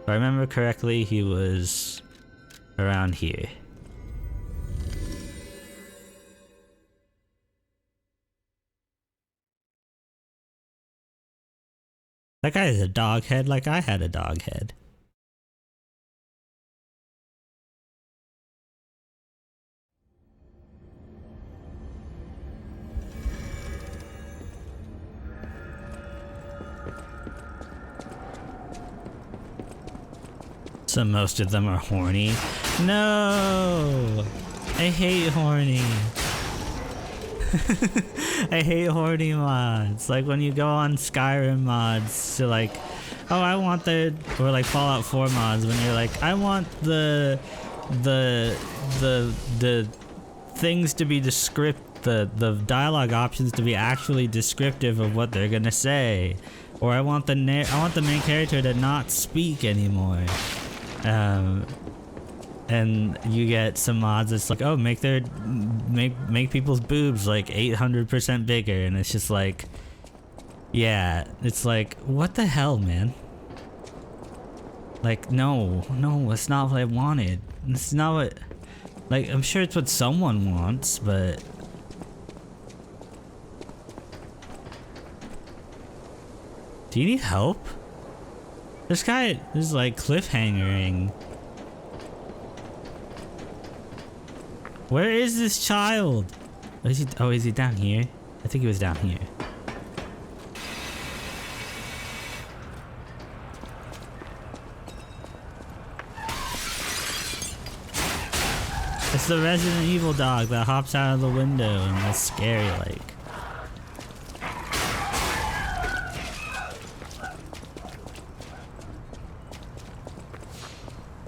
If I remember correctly, he was around here. That guy has a dog head like I had a dog head. So most of them are horny. No! I hate horny. I hate horny mods. Like when you go on Skyrim mods to like, oh I want the, or like Fallout 4 mods when you're like, I want the things to be the dialogue options to be actually descriptive of what they're gonna say, or I want the main character to not speak anymore. And you get some mods that's like, oh, make people's boobs like 800% bigger, and it's just like, yeah, it's like, what the hell, man? Like, no, that's not what I wanted. It's not what, like, I'm sure it's what someone wants, but do you need help? This guy is like cliffhangering. Where is this child? Is he down here? I think he was down here. It's the Resident Evil dog that hops out of the window and that's scary like.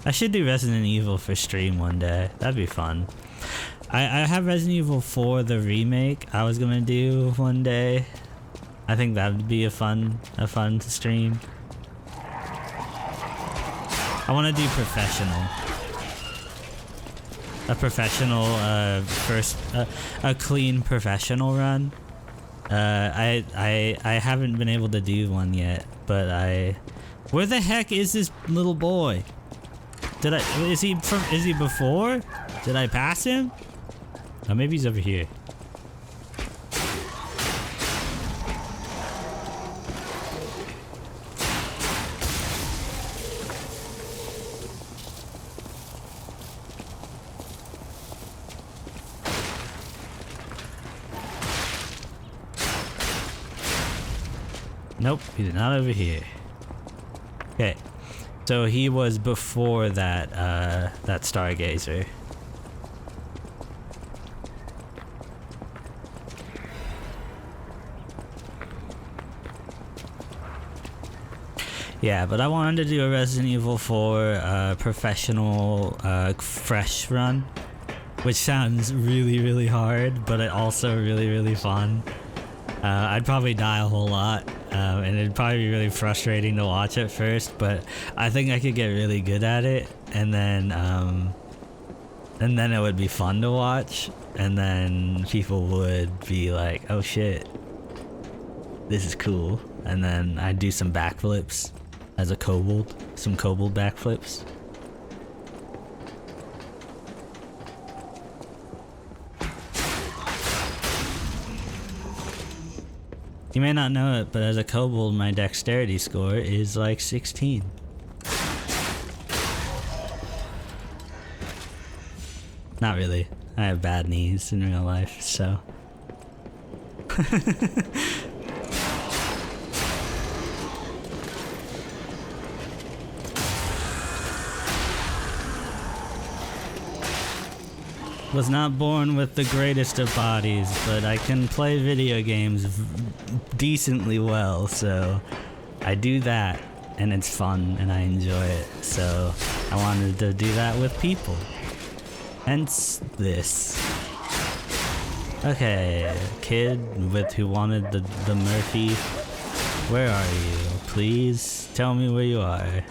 I should do Resident Evil for stream one day. That'd be fun. I have Resident Evil 4, the remake, I was gonna do one day. I think that would be a fun stream. I want to do professional. A professional, a clean professional run. I haven't been able to do one yet, but where the heck is this little boy? Is he before? Did I pass him? Oh, maybe he's over here. Nope, he's not over here. Okay. So he was before that that stargazer. Yeah, but I wanted to do a Resident Evil 4 professional fresh run, which sounds really hard, but it also really fun. I'd probably die a whole lot, and it'd probably be really frustrating to watch at first, but I think I could get really good at it, and then it would be fun to watch, and then people would be like, oh shit, this is cool, and then I'd do some backflips as a kobold, some kobold backflips. You may not know it, but as a kobold, my dexterity score is like 16. Not really. I have bad knees in real life, so. Was not born with the greatest of bodies, but I can play video games decently well, so I do that, and it's fun, and I enjoy it, so I wanted to do that with people. Hence this. Okay, kid who wanted the Murphy, where are you? Please tell me where you are.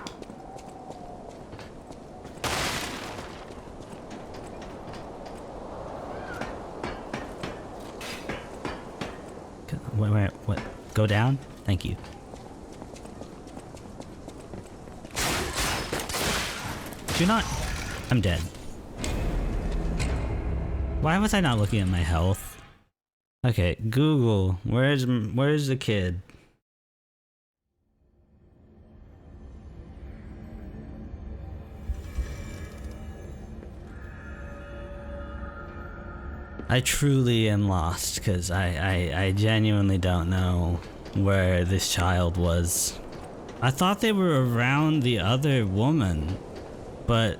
Wait, what? Go down? Thank you. Do not... I'm dead. Why was I not looking at my health? Okay, Google, where's the kid? I truly am lost, because I genuinely don't know where this child was. I thought they were around the other woman, but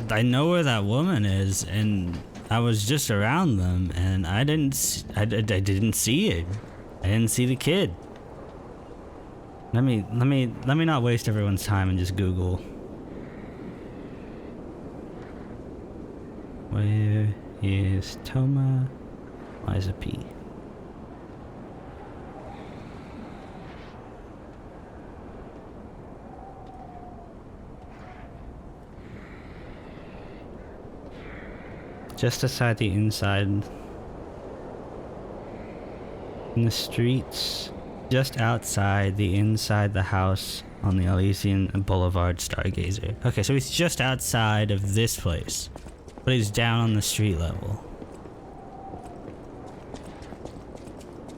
I know where that woman is, and I was just around them, and I didn't see her. I didn't see the kid. Let me not waste everyone's time and just Google. Where is Toma Liza P? Just outside the inside. In the streets. Just outside the inside the house on the Elysian Boulevard Stargazer. Okay, so he's just outside of this place. But he's down on the street level.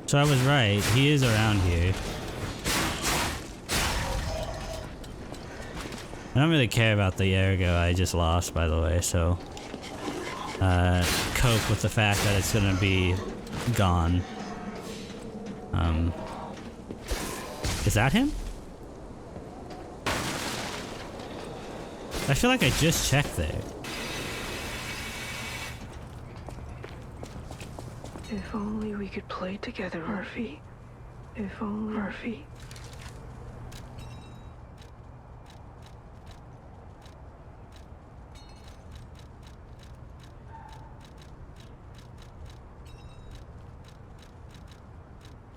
So I was right, he is around here. I don't really care about the Ergo I just lost, by the way, so... cope with the fact that it's gonna be gone. Is that him? I feel like I just checked there. If only we could play together, Murphy. If only, Murphy.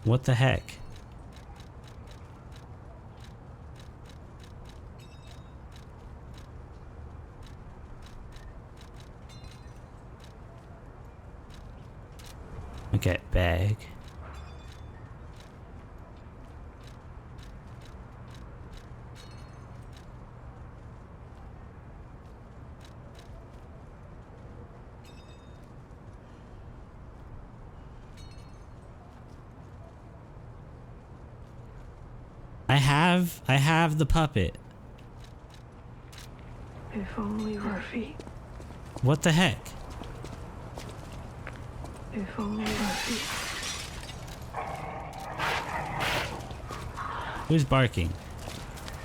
What the heck? Okay, bag. I have the puppet. If only, Murphy. What the heck? If only, Murphy. Who's barking?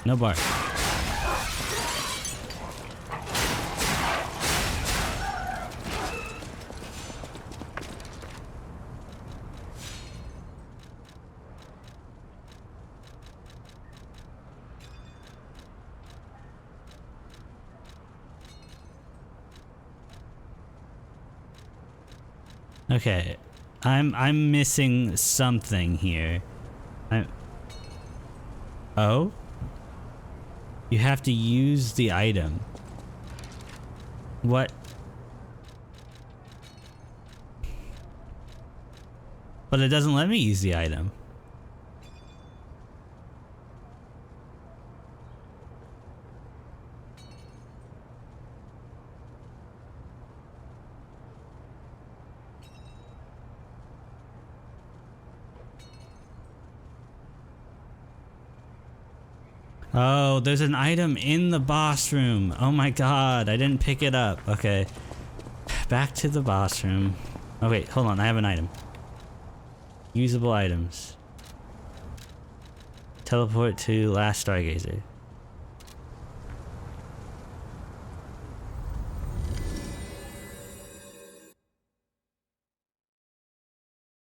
No bark. Okay, I'm missing something here. Oh? You have to use the item. What? But it doesn't let me use the item. Oh, there's an item in the boss room. Oh my god, I didn't pick it up. Okay. Back to the boss room. Oh wait, hold on, I have an item. Usable items. Teleport to last Stargazer.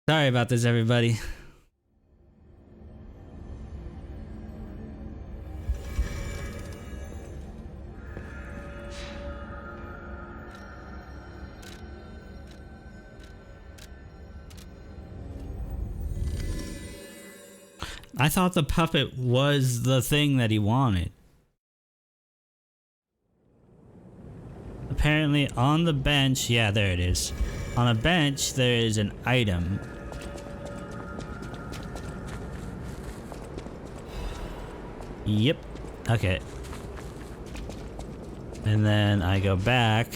Sorry about this, everybody. I thought the puppet was the thing that he wanted. Apparently on the bench, yeah, there it is. On a bench, there is an item. Yep. Okay. And then I go back.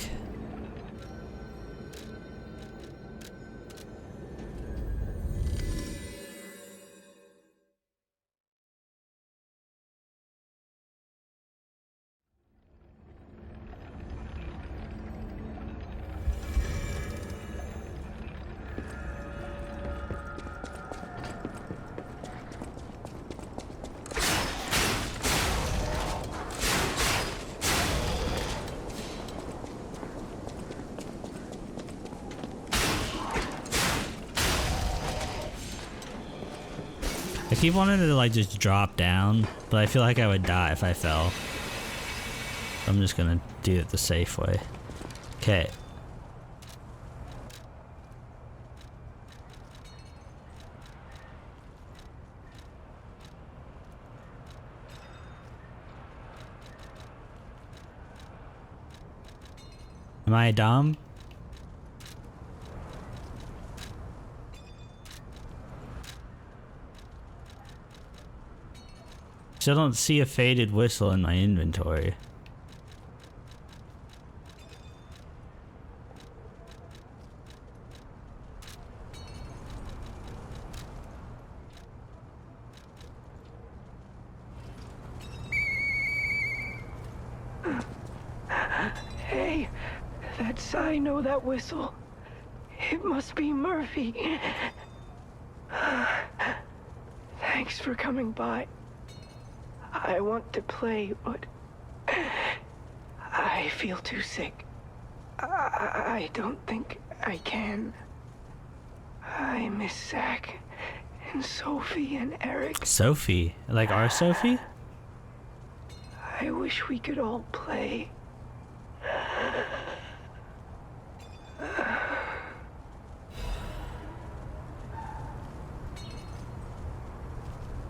I keep wanting to like just drop down, but I feel like I would die if I fell. I'm just gonna do it the safe way. Okay. Am I dumb? Still don't see a faded whistle in my inventory. Hey, I know that whistle. It must be Murphy. Thanks for coming by. I want to play, but I feel too sick. I don't think I can. I miss Zach and Sophie and Eric. Sophie? Like our Sophie? I wish we could all play.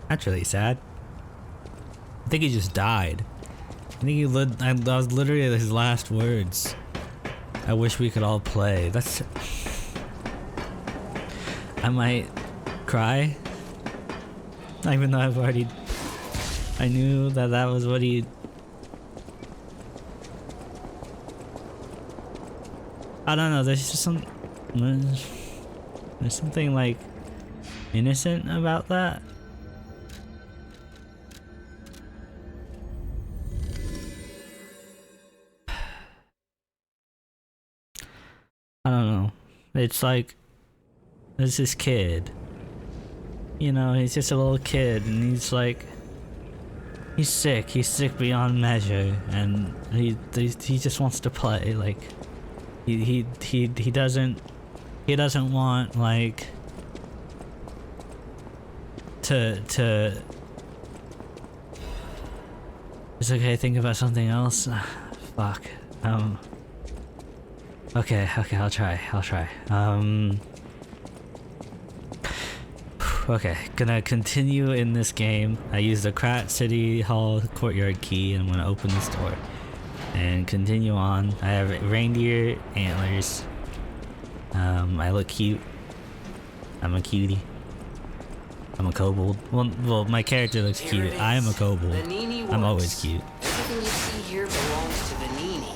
That's really sad. I think he just died. I think that was literally his last words. I wish we could all play. That's... I might cry. Even though I've already... I knew that that was what he... I don't know, there's just some... There's something like... innocent about that. I don't know. It's like, there's this kid. You know, he's just a little kid, and he's like, he's sick. He's sick beyond measure, and he just wants to play. Like, he doesn't want like to. It's okay. Think about something else. Fuck. Okay, I'll try. Okay, gonna continue in this game. I used the Krat City Hall courtyard key, and I'm gonna open this door and continue on. I have reindeer antlers. I look cute. I'm a cutie. I'm a kobold. Well, my character looks cute. I am a kobold. I'm always cute. Everything you see here belongs to Vanini,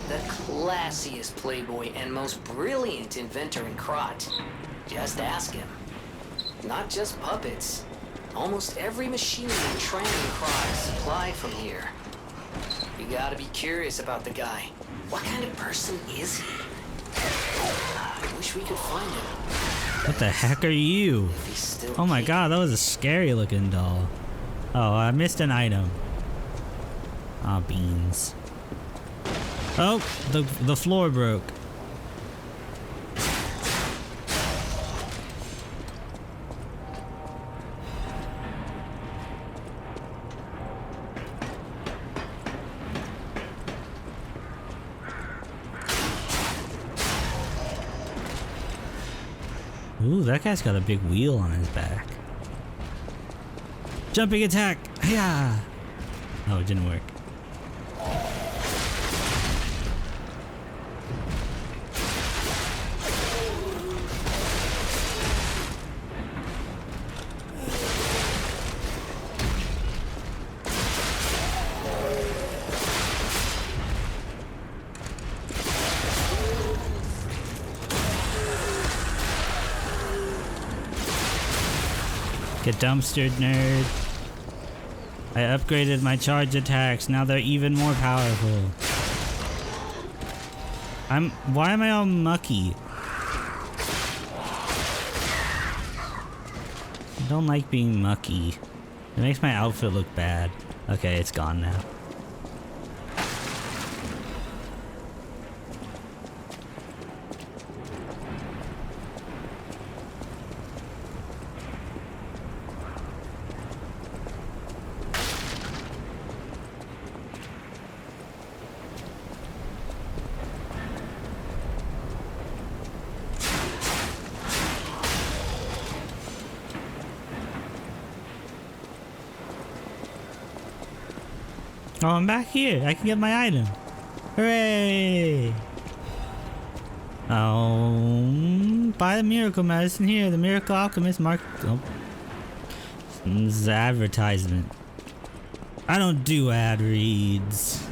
the classiest playboy and most brilliant inventor in Krot. Just ask him. Not just puppets. Almost every machine and train in Krog is supplied from here. You gotta be curious about the guy. What kind of person is he? I wish we could find him. What the heck are you? Oh my god, that was a scary looking doll. Oh, I missed an item. Ah, beans. Oh, the floor broke. Ooh, that guy's got a big wheel on his back. Jumping attack! Yeah. Oh, it didn't work. Get dumpstered, nerd. I upgraded my charge attacks. Now they're even more powerful. Why am I all mucky? I don't like being mucky. It makes my outfit look bad. Okay, it's gone now. Oh, I'm back here. I can get my item. Hooray! Oh, buy the miracle medicine here. The miracle alchemist mark. Oh. This is an advertisement. I don't do ad reads.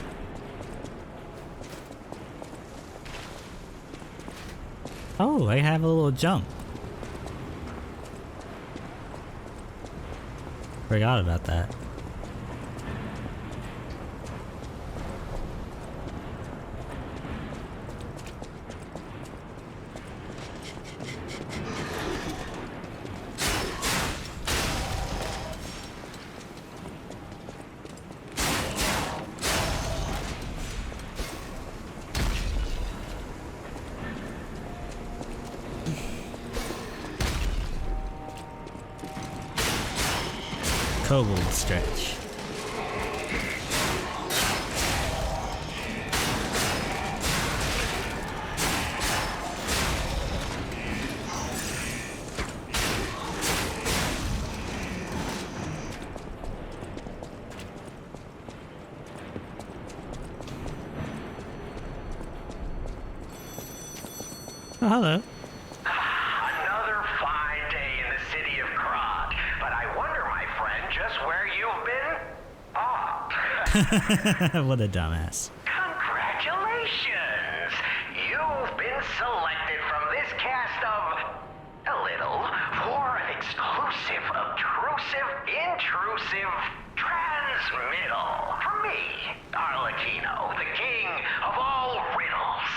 Oh, I have a little jump. Forgot about that. Kobold stretch. Oh, hello. Another fine day in the city of Krog, but I wonder, my friend, just where you've been? Oh. What a dumbass. Congratulations! You've been selected from this cast of a little for an exclusive, obtrusive, intrusive transmittal for me, Arlecchino, the king of all riddles.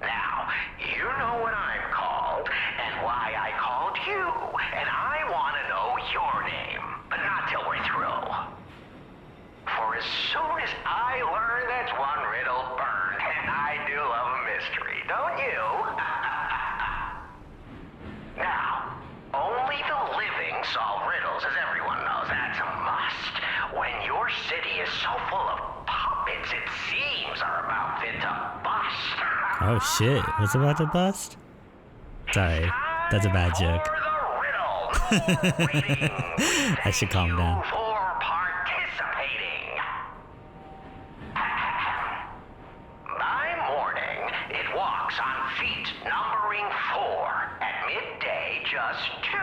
Now, you know what I'm called, and why I called you, and I want to know your name, but not till we're through. For as soon as I learn that's one riddle burned, and I do love a mystery, don't you? Now, only the living solve riddles, as everyone knows. That's a must. When your city is so full of puppets, it seems are about fit to bust. Oh shit, what's about to bust? Sorry, that's a bad joke. I should calm down. For participating. By morning, it walks on feet numbering 4. At midday, just 2.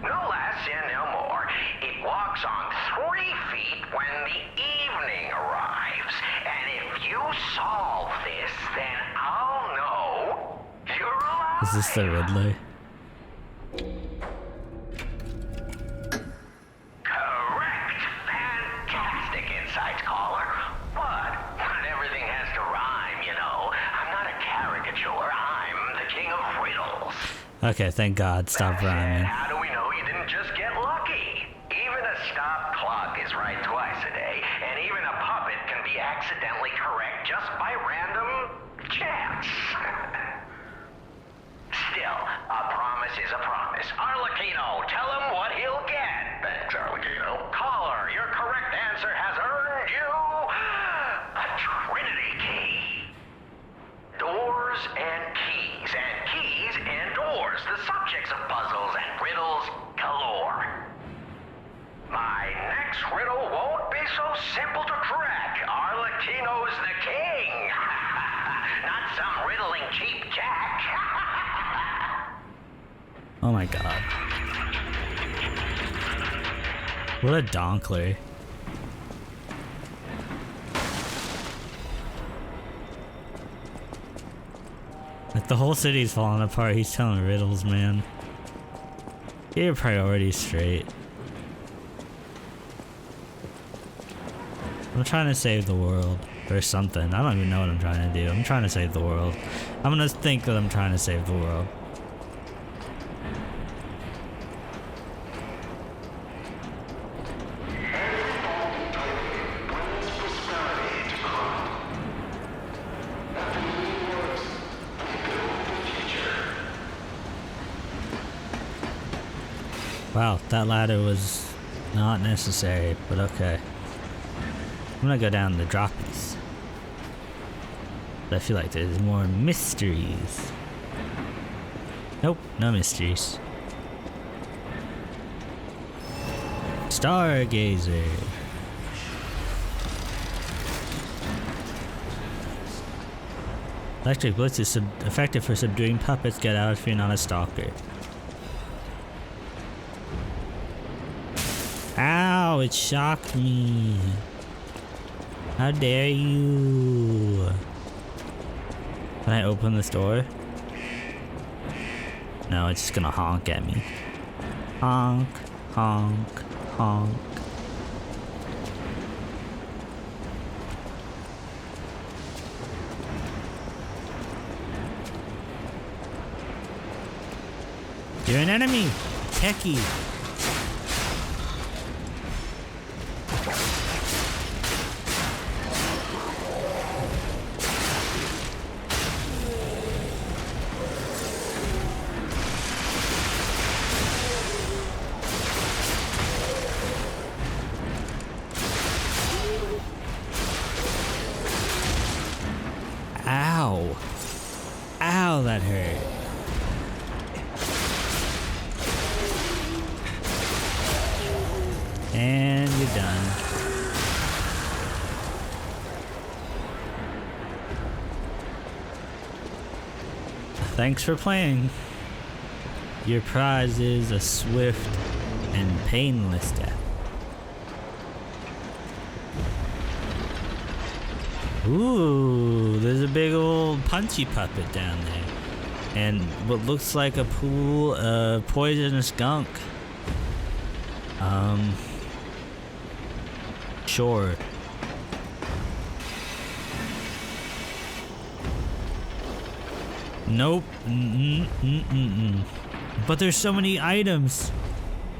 No less and no more. It walks on 3 feet when the evening arrives. And if you solve this, then I'll know you're alive. Is this the Riddler? insights, caller. What? Not everything has to rhyme, you know. I'm not a caricature. I'm the king of riddles. Okay, thank God. Stop rhyming. How do we know you didn't just get lucky? Even a stop clock is right twice a day, and even a puppet can be accidentally correct just by random chance. Still, a promise is a promise. Arlecchino, tell him what he'll get. Thanks, Arlecchino. Caller, your correct answer has earned you a Trinity key. Doors and keys and doors, the subjects of puzzles and riddles galore. My next riddle won't be so simple to crack. Arlecchino's the king. Not some riddling cheap jack. Oh my God. What a donkler. Like the whole city's falling apart, he's telling riddles, man. Get your priorities straight. I'm trying to save the world. Or something. I don't even know what I'm trying to do. I'm trying to save the world. I'm gonna think that I'm trying to save the world. Wow, that ladder was not necessary, but okay. I'm gonna go down the droppies. I feel like there's more mysteries. Nope, no mysteries. Stargazer. Electric Blitz is effective for subduing puppets. Get out if you're not a stalker. Ow, it shocked me. How dare you? Can I open this door? No, it's just gonna honk at me. Honk, honk, honk. You're an enemy! Techie! Ow. Ow, that hurt. And you're done. Thanks for playing. Your prize is a swift and painless death. Ooh, there's a big old punchy puppet down there. And what looks like a pool of poisonous gunk. Sure. Nope. But there's so many items.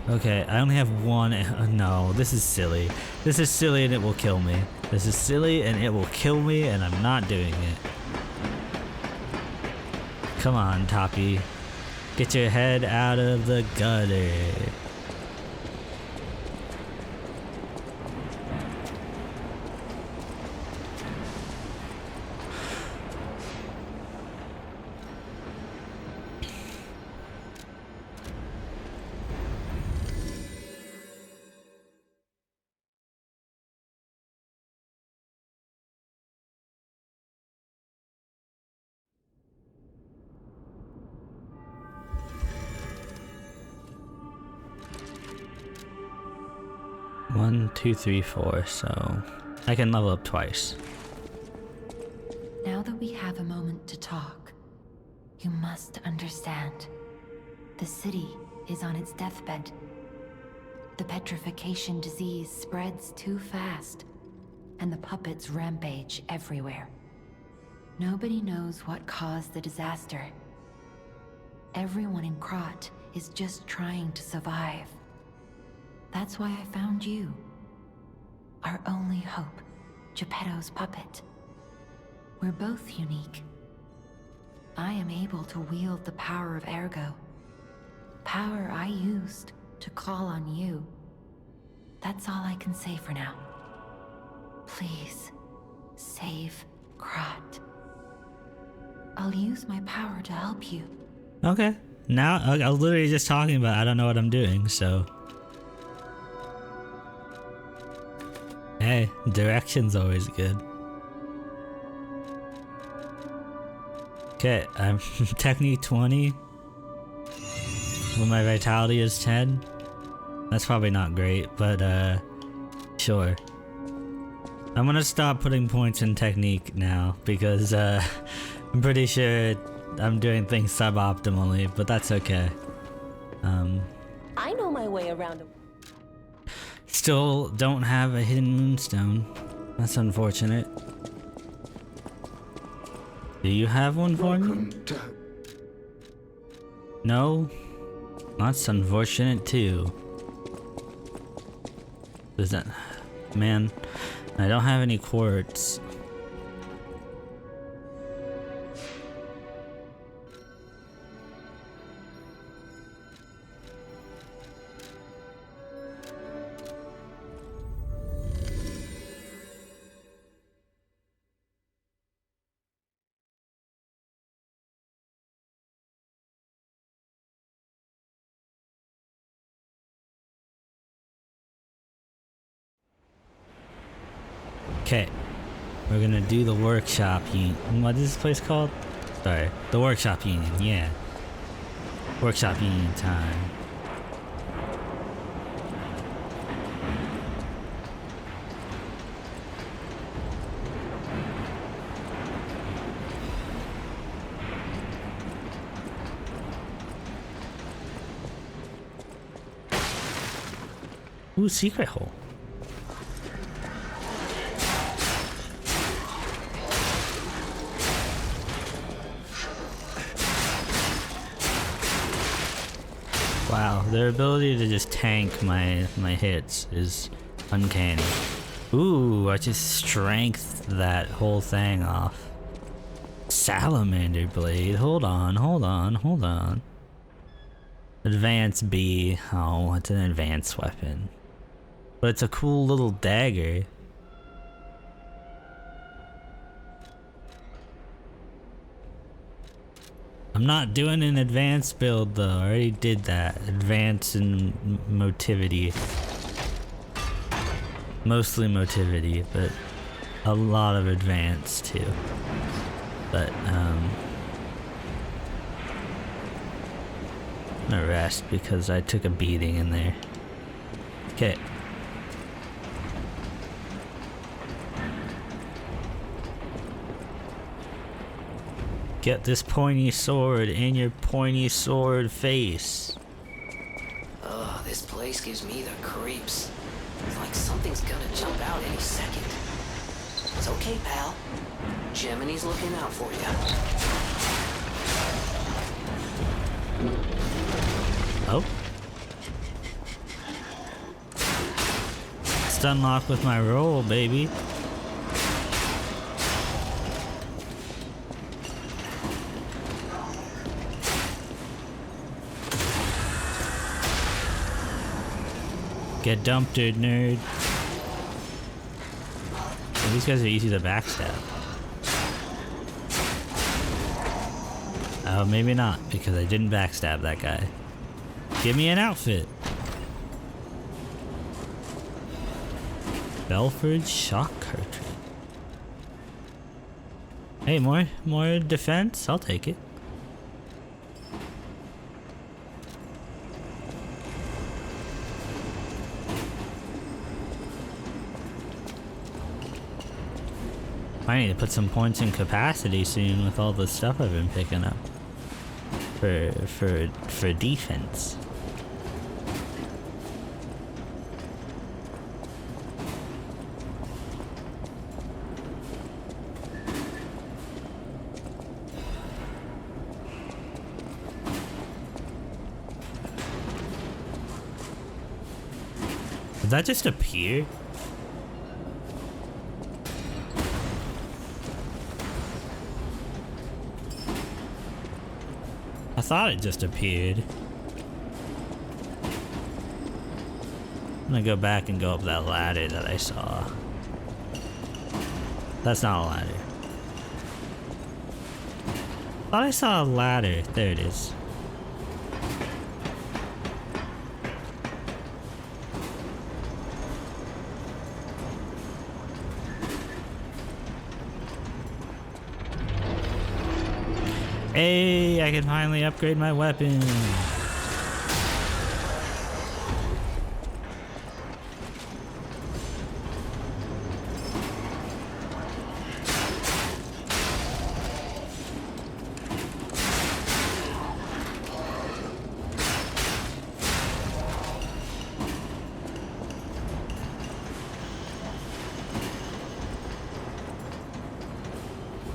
Okay, I only have one. No, this is silly. This is silly and it will kill me. This is silly and it will kill me and I'm not doing it. Come on, Toppy. Get your head out of the gutter. One, two, three, four, so I can level up twice. Now that we have a moment to talk, you must understand. The city is on its deathbed. The petrification disease spreads too fast. and the puppets rampage everywhere. Nobody knows what caused the disaster. Everyone in Krot is just trying to survive. That's why I found you. Our only hope, Geppetto's puppet. We're both unique. I am able to wield the power of Ergo. Power I used to call on you. That's all I can say for now. Please, save Krot. I'll use my power to help you. Okay. Now, I was literally just talking about I don't know what I'm doing, so... Hey, direction's always good. Okay, I'm technique 20. When my vitality is 10. That's probably not great, but sure. I'm gonna stop putting points in technique now because I'm pretty sure I'm doing things suboptimally, but that's okay. I know my way around. Still don't have a hidden moonstone. That's unfortunate. Do you have one for me? No? That's unfortunate too. Does that... Man, I don't have any quartz. Okay, we're gonna do the workshop union. What is this place called? Sorry, the workshop union, yeah. Workshop union time. Ooh, secret hole. Wow, their ability to just tank my hits is uncanny. Ooh, I just strengthed that whole thing off. Salamander blade. Hold on, hold on, hold on. Advanced B. Oh, it's an advanced weapon. But it's a cool little dagger. I'm not doing an advanced build though, I already did that. Advanced and motivity. Mostly motivity, but a lot of advanced too. But, I'm gonna rest because I took a beating in there. Okay. Get this pointy sword in your pointy sword face. Ugh, this place gives me the creeps. It's like something's gonna jump out any second. It's okay, pal. Jiminy's looking out for you. Oh? It's unlocked with my roll, baby. Get dumped, dude, nerd. Oh, these guys are easy to backstab. Oh, maybe not, because I didn't backstab that guy. Give me an outfit. Belford shock cartridge. Hey, more defense? I'll take it. I need to put some points in capacity soon with all the stuff I've been picking up for defense. that just appear? I thought it just appeared. I'm gonna go back and go up that ladder that I saw. That's not a ladder. Thought I saw a ladder. There it is. Hey, I can finally upgrade my weapon.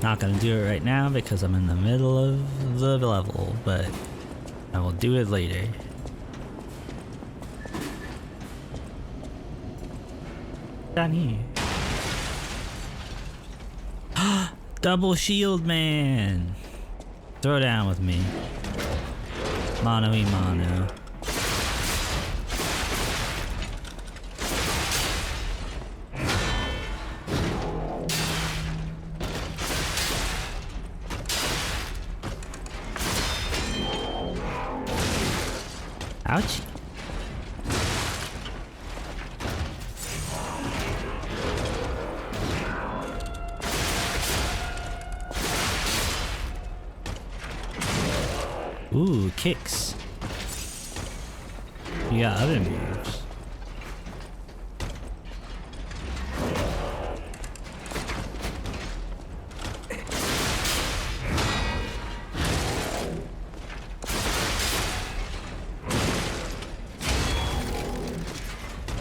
Not gonna do it right now because I'm in the middle of the level, but I will do it later. Down here. Double shield man! Throw down with me. Mano y mano. Ouch. Ooh, kicks. You got other moves.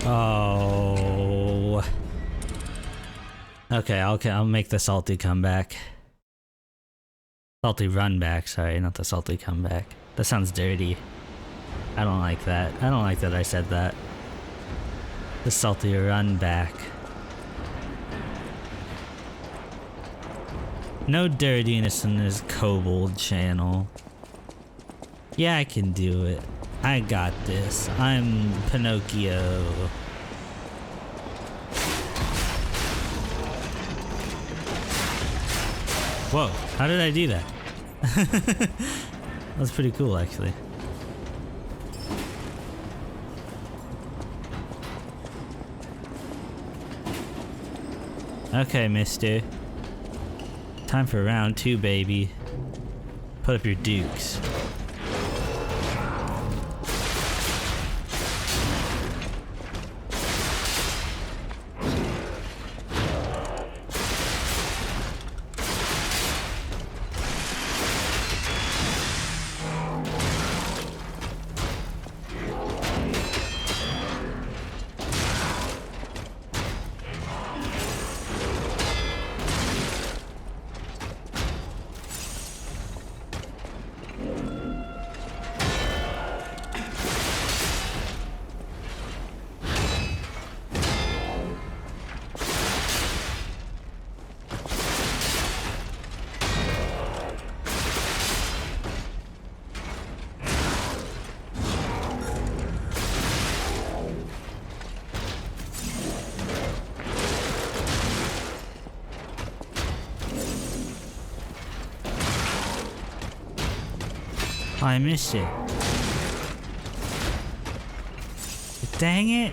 Oh. Okay, I'll make the salty comeback. Salty run back, sorry, not the salty comeback. That sounds dirty. I don't like that. I don't like that I said that. The salty run back. No dirtiness in this Kobold channel. Yeah, I can do it. I got this. I'm Pinocchio. Whoa, how did I do that? That's pretty cool, actually. Okay, mister. Time for round 2, baby. Put up your dukes. I missed it. Dang it.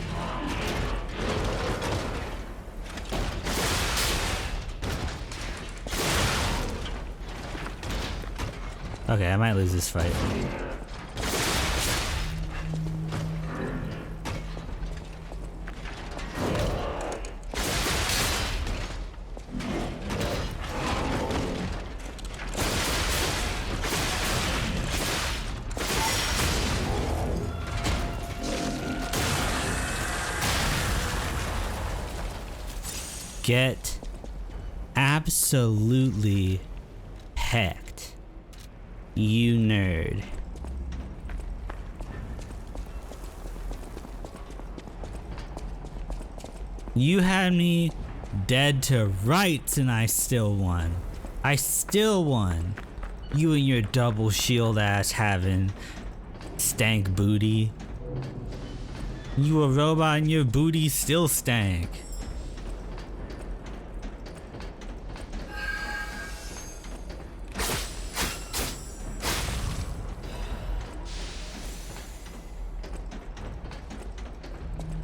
Okay, I might lose this fight. Get absolutely hecked, you nerd. You had me dead to rights and I still won. I still won. You and your double shield ass having stank booty. You a robot and your booty still stank.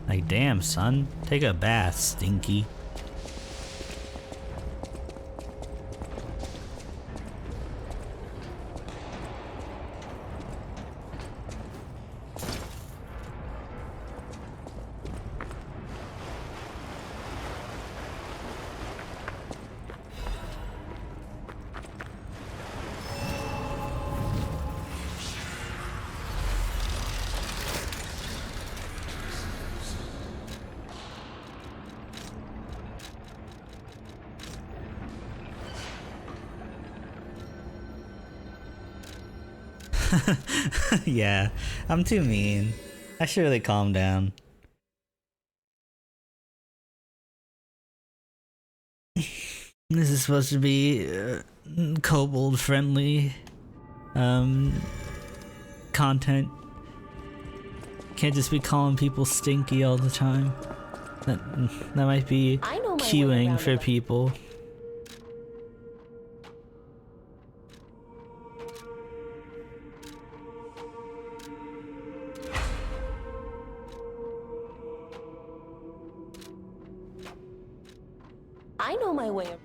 Like, damn, son. Take a bath, stinky. Yeah, I'm too mean. I should really calm down. This is supposed to be kobold friendly content. Can't just be calling people stinky all the time. That might be cueing for people. I know my way.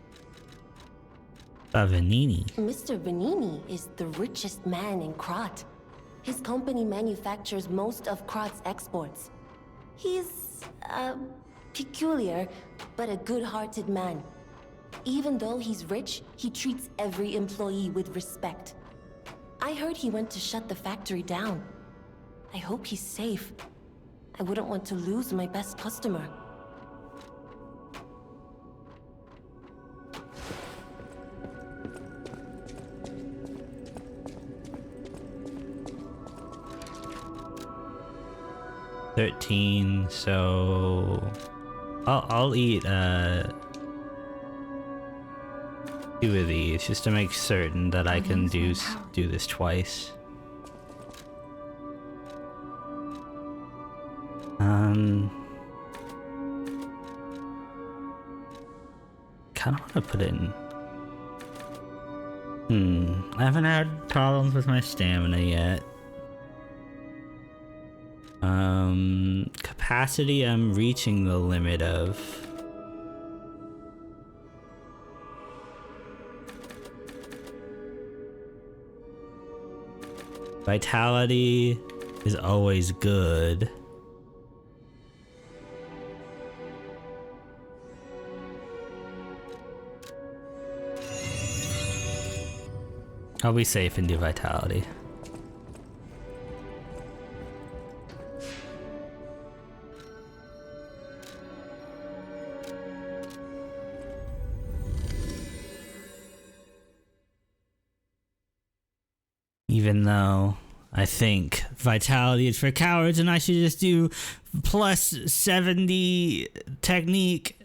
Vanini. Mr. Vanini is the richest man in Krat. His company manufactures most of Krat's exports. He's, peculiar, but a good-hearted man. Even though he's rich, he treats every employee with respect. I heard he went to shut the factory down. I hope he's safe. I wouldn't want to lose my best customer. $13, so I'll eat 2 of these just to make certain that I can do this twice. Kinda wanna put it in. I haven't had problems with my stamina yet. Capacity I'm reaching the limit of. Vitality is always good. I'll be safe and do vitality. Even though I think vitality is for cowards and I should just do plus 70 technique.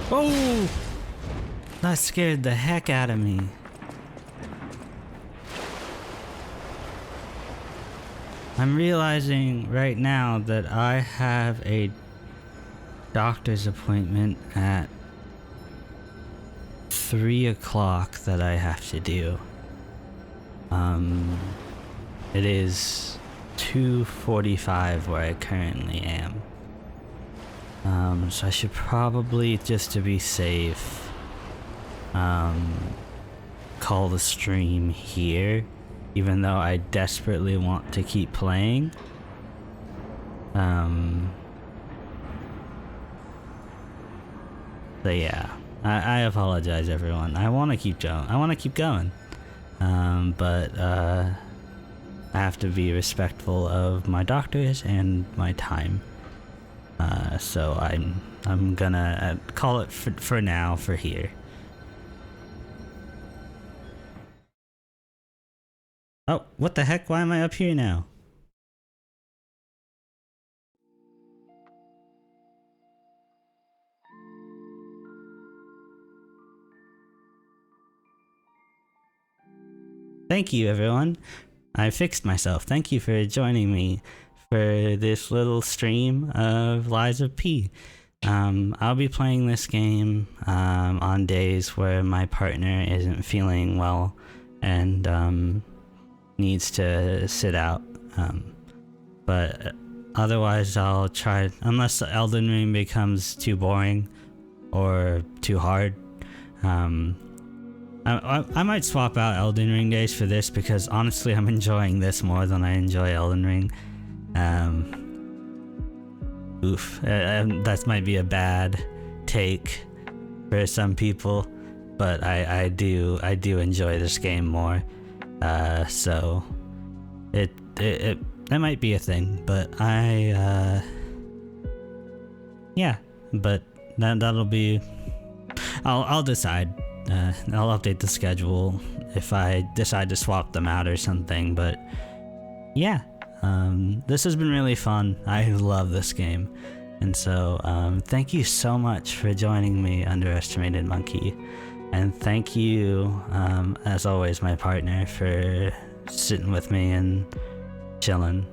Oh! That scared the heck out of me. I'm realizing right now that I have a doctor's appointment at 3 o'clock that I have to do. It is 2:45 where I currently am. So I should probably, just to be safe, call the stream here, even though I desperately want to keep playing. So yeah, I apologize, everyone. I want to keep going. But I have to be respectful of my doctors and my time. So I'm gonna call it for now for here. Oh, what the heck? Why am I up here now? Thank you, everyone. I fixed myself. Thank you for joining me for this little stream of Lies of P. I'll be playing this game on days where my partner isn't feeling well and needs to sit out. But otherwise I'll try, unless Elden Ring becomes too boring or too hard. I might swap out Elden Ring days for this because honestly I'm enjoying this more than I enjoy Elden Ring. That might be a bad take for some people, but I do enjoy this game more. So it might be a thing, but but that'll be, I'll decide. I'll update the schedule if I decide to swap them out or something, but yeah, this has been really fun. I love this game, and so thank you so much for joining me, Underestimated Monkey, and thank you, as always, my partner, for sitting with me and chilling.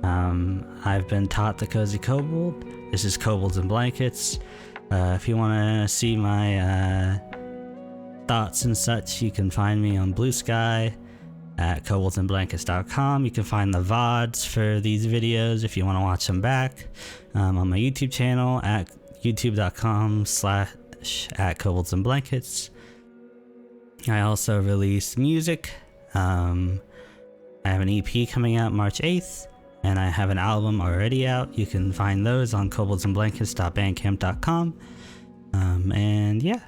I've been taught the KoziKobold. This is Kobolds and Blankets. If you want to see my thoughts and such, you can find me on BlueSky at koboldsandblankets.com. You can find the VODs for these videos if you want to watch them back on my YouTube channel at youtube.com/@koboldsandblankets. I also release music. I have an EP coming out March 8th, and I have an album already out. You can find those on koboldsandblankets.bandcamp.com. And yeah,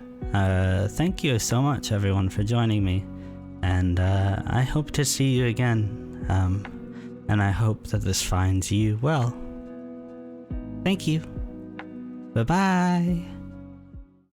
thank you so much, everyone, for joining me, and I hope to see you again, and I hope that this finds you well. Thank you. Bye-bye.